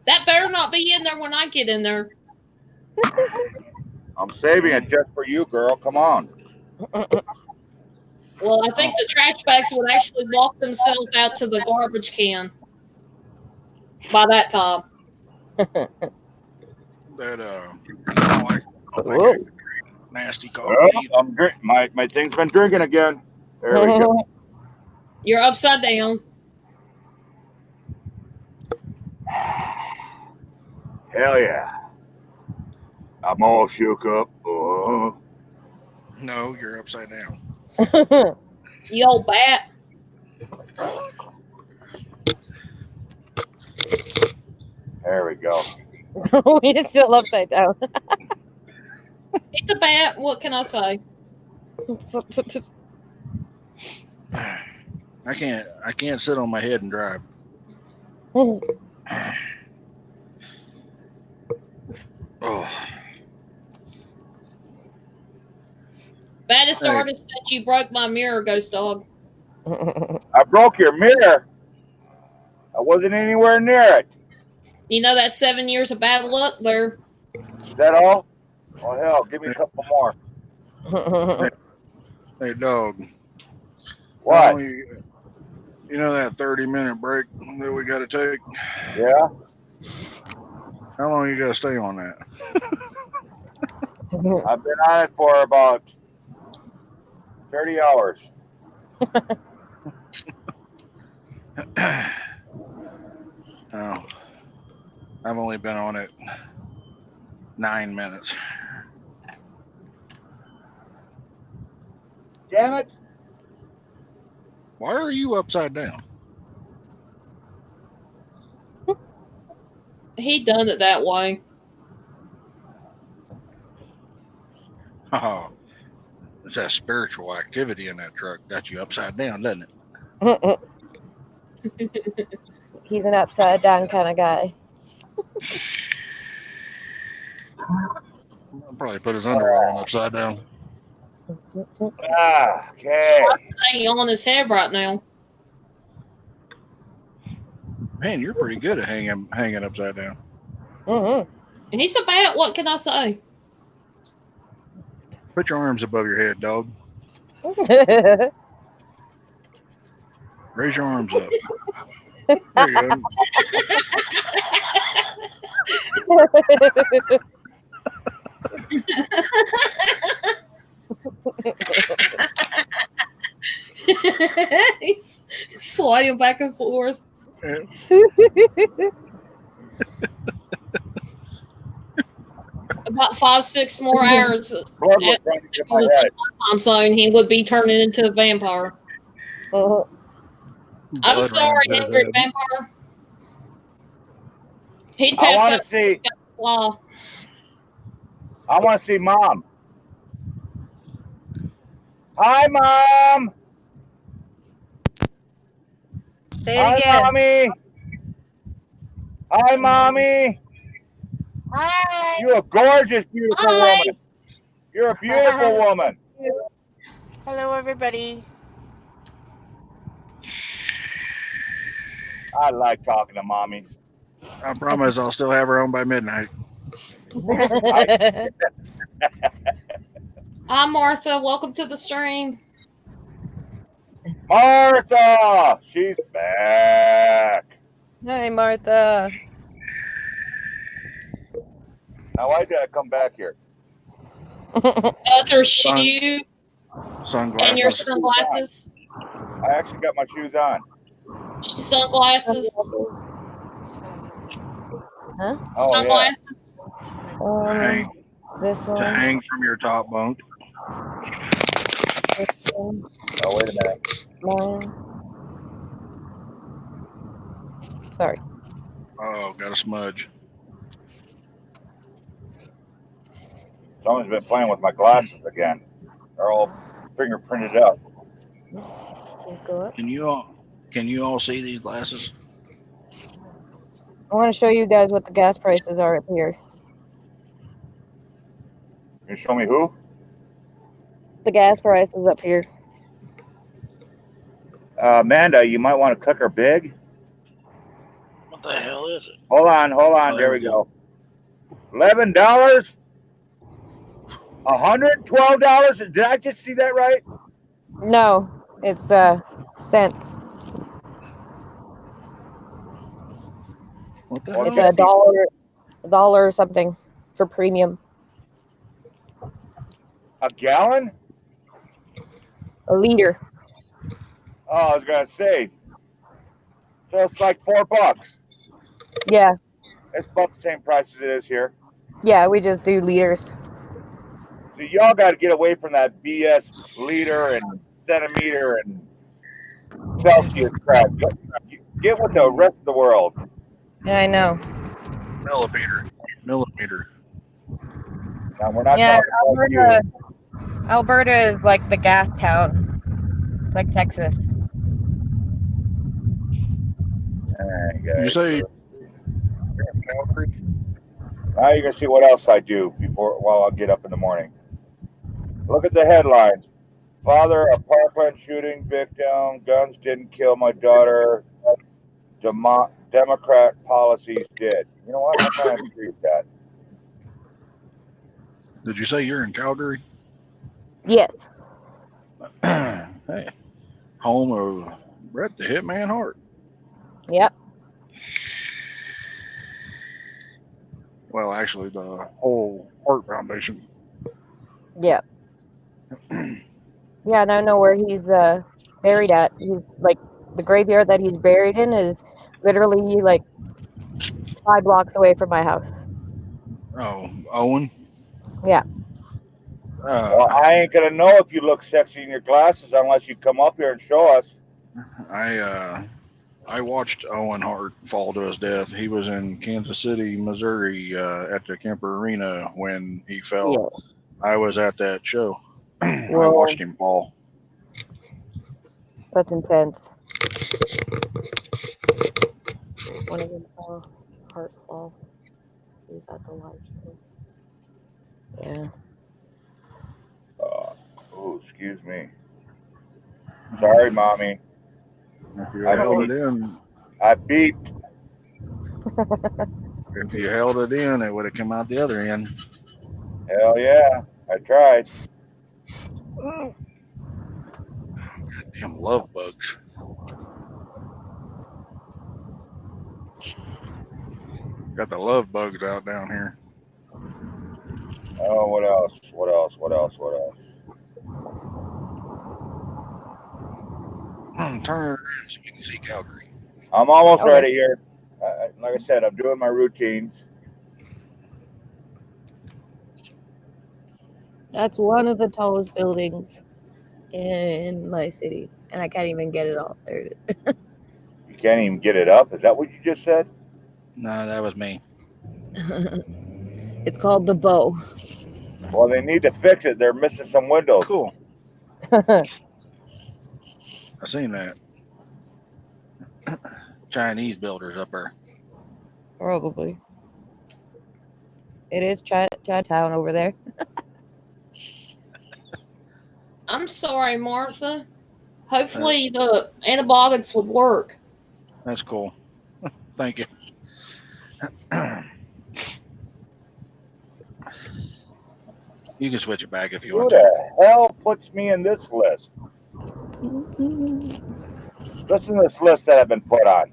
That better not be in there when I get in there. I'm saving it just for you, girl. Come on. Well, I think the trash bags would actually walk themselves out to the garbage can by that time. That I don't like Whoa. nasty coffee. Well, I'm drink. My thing's been drinking again. There we go. You're upside down. Hell yeah. I'm all shook up. No, you're upside down. You old bat. There we go. We just still upside down. He's a bat. What can I say? I can't sit on my head and drive. Oh, Baddest Hey. artist said you broke my mirror, Ghost Dog. I broke your mirror. I wasn't anywhere near it. You know that's 7 years of bad luck there. Is that all? Oh, hell, give me a couple more. hey, dog. What? You know that 30-minute break that we got to take? Yeah? How long you got to stay on that? I've been on it for about 30 hours. Oh, I've only been on it 9 minutes. Damn it. Why are you upside down? He done it that way. Oh, it's that spiritual activity in that truck got you upside down, doesn't it? He's an upside down kind of guy. I'll probably put his underwear on upside down. Ah, okay. He on his head right now. Man, you're pretty good at hanging upside down. Mm-hmm. And he's a bat. What can I say? Put your arms above your head, dog. Raise your arms up. There you go. He's swaying back and forth. About 5-6 more hours. Blood was running in my head. Time zone, he would be turning into a vampire. I'm Blood sorry, runs angry out. vampire. He'd I pass want out to see. law. I want to see Mom. Hi, Mom. Say it Hi, again. Mommy. Hi, Mommy. Hi. You're a gorgeous, beautiful Hi. woman. You're a beautiful woman. Hello, everybody. I like talking to mommies. I promise I'll still have her home by midnight. Hi, Martha. Welcome to the stream. Martha, she's back. Hey, Martha. Now why did I come back here? Other shoe Sunglasses. and your sunglasses. I actually got my shoes on. Sunglasses. Huh? Oh, Sunglasses. Hang, This to one. hang from your top bunk. This one. Oh, wait a minute. Mine. Sorry. Oh, got a smudge. Someone's been playing with my glasses again. They're all fingerprinted up. Go up. Can you all see these glasses? I want to show you guys what the gas prices are up here. Can you show me who? The gas prices up here. Amanda, you might want to click her big. What the hell is it? Hold on. Oh, There we go. $11. $112. Did I just see that right? No, it's cents. What the What It's hell? a dollar or something for premium. A gallon? A liter. Oh, I was gonna say. So it's like $4. Yeah, It's about the same price as it is here. yeah, we just do liters. So y'all got to get away from that BS liter and centimeter and Celsius crap. Get with the rest of the world. Yeah, I know. Millimeter. Now we're not Yeah, talking about you. Alberta is like the gas town. It's like Texas. Alright, You guys. say you're in Calgary? Now you're gonna see what else I do while I get up in the morning. Look at the headlines. Father, a Parkland shooting victim. Guns didn't kill my daughter. Democrat policies did. You know what? I kind of agree with that. Did you say you're in Calgary? Yes. Hey, home of Bret the Hitman Hart. Yep. Well, actually, the whole Hart Foundation. Yep. Yeah, and I know where he's buried at. He's like the graveyard that he's buried in is literally like 5 blocks away from my house. Oh, Owen. Yeah. Well, I ain't gonna know if you look sexy in your glasses unless you come up here and show us. I watched Owen Hart fall to his death. He was in Kansas City, Missouri, at the Kemper Arena when he fell. Yeah. I was at that show. I Well, watched him fall. that's intense. One of them fell. Heart fall. That's a live show. Yeah. Oh, excuse me. Sorry, mommy. If you I held beat. it in, I beeped. if you held it in, it would have come out the other end. Hell yeah, I tried. Damn love bugs. Got the love bugs out down here. Oh, what else? Turn it around so you can see Calgary. I'm almost Okay. ready here. Like I said, I'm doing my routines. That's one of the tallest buildings in my city, and I can't even get it all. There it is. You can't even get it up. Is that what you just said? No, that was me. It's called the Bow. Well, they need to fix it. They're missing some windows. Cool. I seen that. Chinese builders up there. Probably. It is Chinatown over there. I'm sorry, Martha. Hopefully the antibiotics would work. That's cool. Thank you. You can switch it back if you Who want to. the hell puts me in this list? Listen to this list that I've been put on.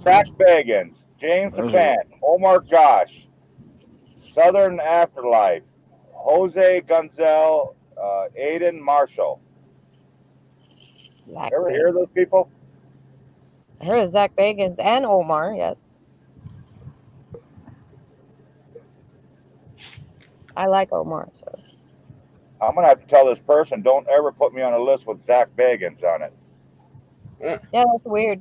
Zach Bagans, James Those Dupont, Omar Josh, Southern Afterlife, Jose Gunzel, Aiden Marshall. Zach Ever hear of Bagans. those people? I heard of Zach Bagans and Omar, yes. I like Omar, so. I'm gonna have to tell this person, don't ever put me on a list with Zach Bagans on it. Yeah, that's weird.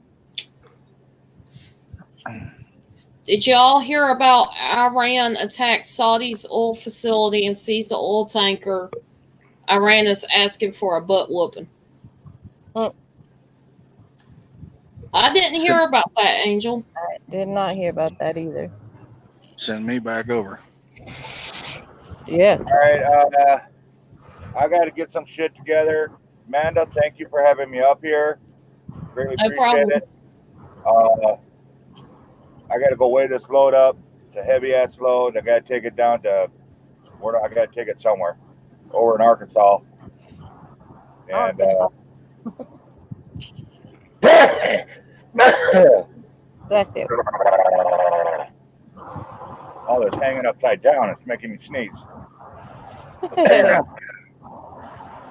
Did y'all hear about Iran attacked Saudi's oil facility and seized the oil tanker? Iran is asking for a butt whooping. Mm. I didn't hear about that, Angel. I did not hear about that either. Send me back over. Yeah. All right, I got to get some shit together. Amanda, thank you for having me up here. Greatly No appreciate problem. it. I got to go weigh this load up. It's a heavy ass load. I got to take it down to where I got to take it somewhere over in Arkansas. And Bless you. oh, it's hanging upside down. It's making me sneeze.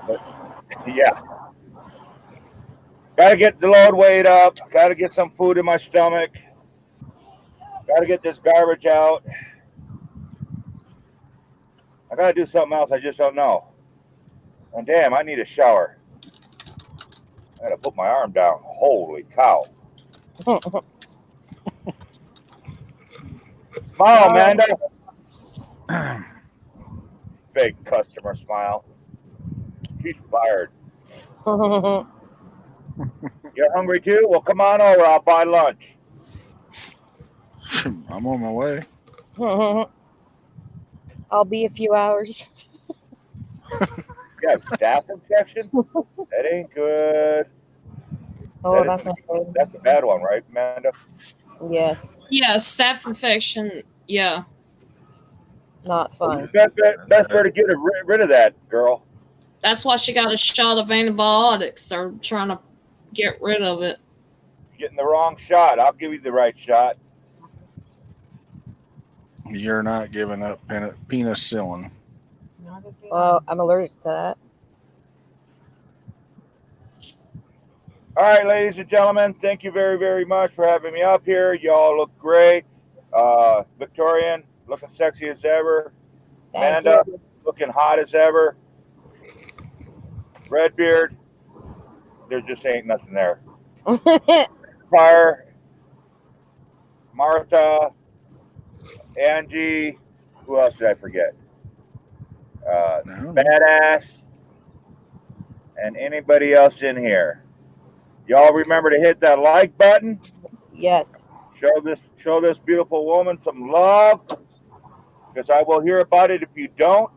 But yeah, gotta get the load weighed up. Gotta get some food in my stomach. Gotta get this garbage out. I gotta do something else. I just don't know. And damn, I need a shower. I gotta put my arm down. Holy cow! Smile, Amanda. Fake customer smile. She's fired. You're hungry too? Well, come on over. I'll buy lunch. I'm on my way. I'll be a few hours. Yeah, staph infection? That ain't good. Oh, That is- that's not good. That's the bad one, right, Amanda? Yes, Yeah, staph infection. Yeah. not fun. Best way to get rid of that, girl. That's why she got a shot of antibiotics. They're trying to get rid of it. Getting the wrong shot. I'll give you the right shot. You're not giving up penicillin. Well, I'm allergic to that. All right, ladies and gentlemen, thank you very, very much for having me up here. Y'all look great. Victorian, looking sexy as ever. Thank Amanda, looking hot as ever. Redbeard, there just ain't nothing there. you. Fire, Martha, Angie, who else did I forget? No. Badass, and anybody else in here. Y'all remember to hit that like button. Yes. Show this beautiful woman some love, because I will hear about it if you don't.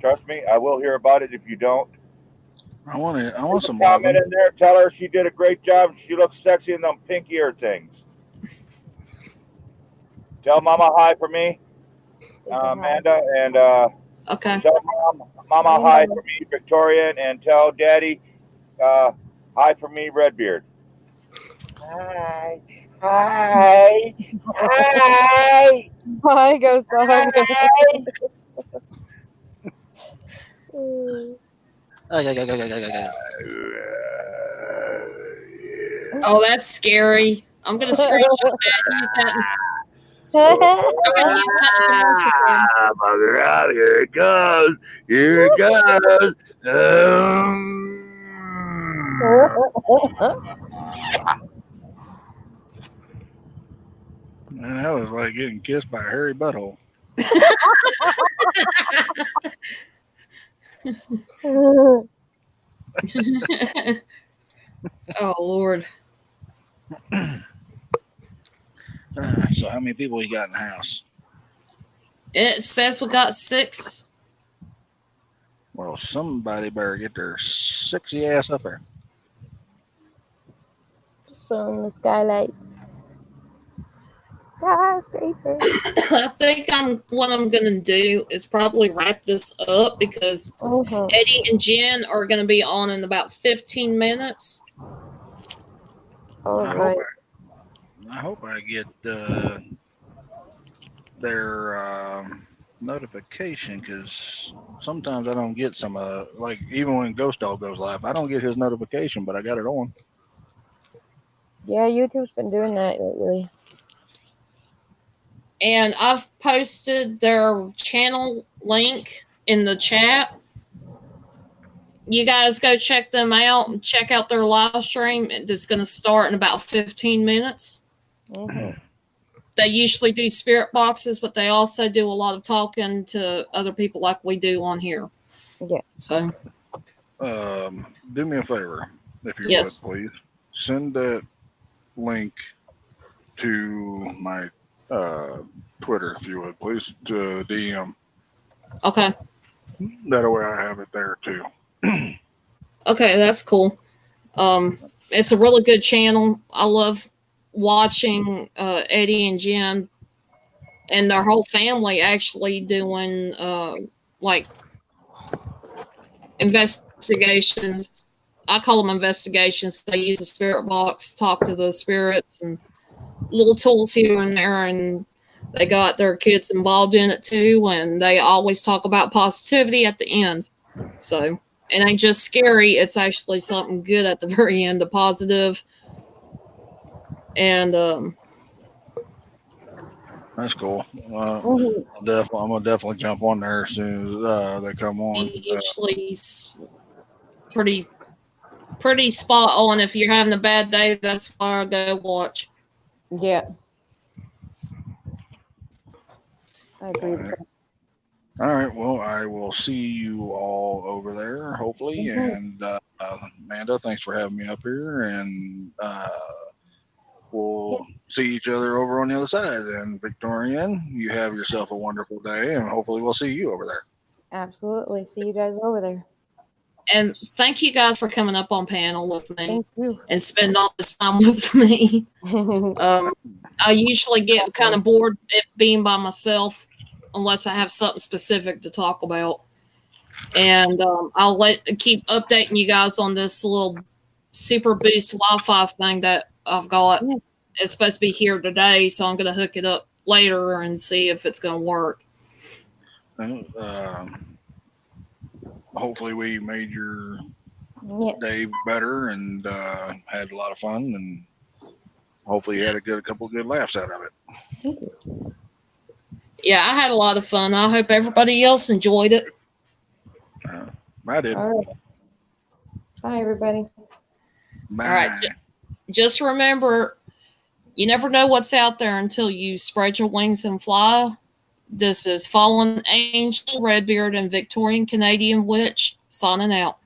Trust me, I will hear about it if you don't. I want some Comment loving. in there. Tell her she did a great job. She looks sexy in them pink ear things. Tell Mama hi for me, Amanda, and Okay. tell Mama hi for me, Victorian, and tell Daddy hi for me, Redbeard. Hi, hi, hi. Bye, Ghost Dog. Oh, that's scary. I'm gonna screenshot that. Use that. I'm gonna use that in the commercial. Ah, bugger out. Here it goes. Here it goes. Man, that was like getting kissed by a hairy butthole. Oh Lord. So how many people you got in the house? It says we got 6. Well, somebody better get their sexy ass up there. So in the skylight. Skyscraper. I think what I'm gonna do is probably wrap this up because Mhm. Eddie and Jen are gonna be on in about 15 minutes. All I right. hope I get their notification, because sometimes I don't get some like even when Ghost Dog goes live, I don't get his notification, but I got it on. Yeah, YouTube's been doing that lately. And I've posted their channel link in the chat. You guys go check them out and check out their live stream. It's going to start in about 15 minutes. Mhm. They usually do spirit boxes, but they also do a lot of talking to other people like we do on here. Yeah. So, Do me a favor, if you yes. would, please. Send that link to my Twitter, if you would, please, to DM. Okay. That way I have it there too. Okay, that's cool. It's a really good channel. I love watching Eddie and Jen and their whole family actually doing like investigations. I call them investigations. They use a spirit box, talk to the spirits, and little tools here and there, and they got their kids involved in it too. And they always talk about positivity at the end. So it ain't just scary; it's actually something good at the very end, the positive. And That's cool. Mhm. I'm gonna definitely jump on there as soon as they come on. usually pretty spot on. If you're having a bad day, that's why I go watch. Yeah. I agree with that. All right. Well, I will see you all over there, hopefully. Mhm. And Amanda, thanks for having me up here. And we'll see each other over on the other side. And Victorian, you have yourself a wonderful day, and hopefully we'll see you over there. Absolutely. See you guys over there. And thank you guys for coming up on panel with me Thank you. and spending all this time with me. I usually get kind of bored at being by myself unless I have something specific to talk about. And I'll keep updating you guys on this little super boost Wi-Fi thing that I've got. It's supposed to be here today, so I'm going to hook it up later and see if it's going to work. Hopefully we made your Yeah. day better and had a lot of fun, and hopefully you had a couple of good laughs out of it. Yeah, I had a lot of fun. I hope everybody else enjoyed it. I did. All right. Bye, everybody. Bye. All right. Just remember, you never know what's out there until you spread your wings and fly. This is Fallen Angel, Redbeard, and Victorian Canadian Witch signing out.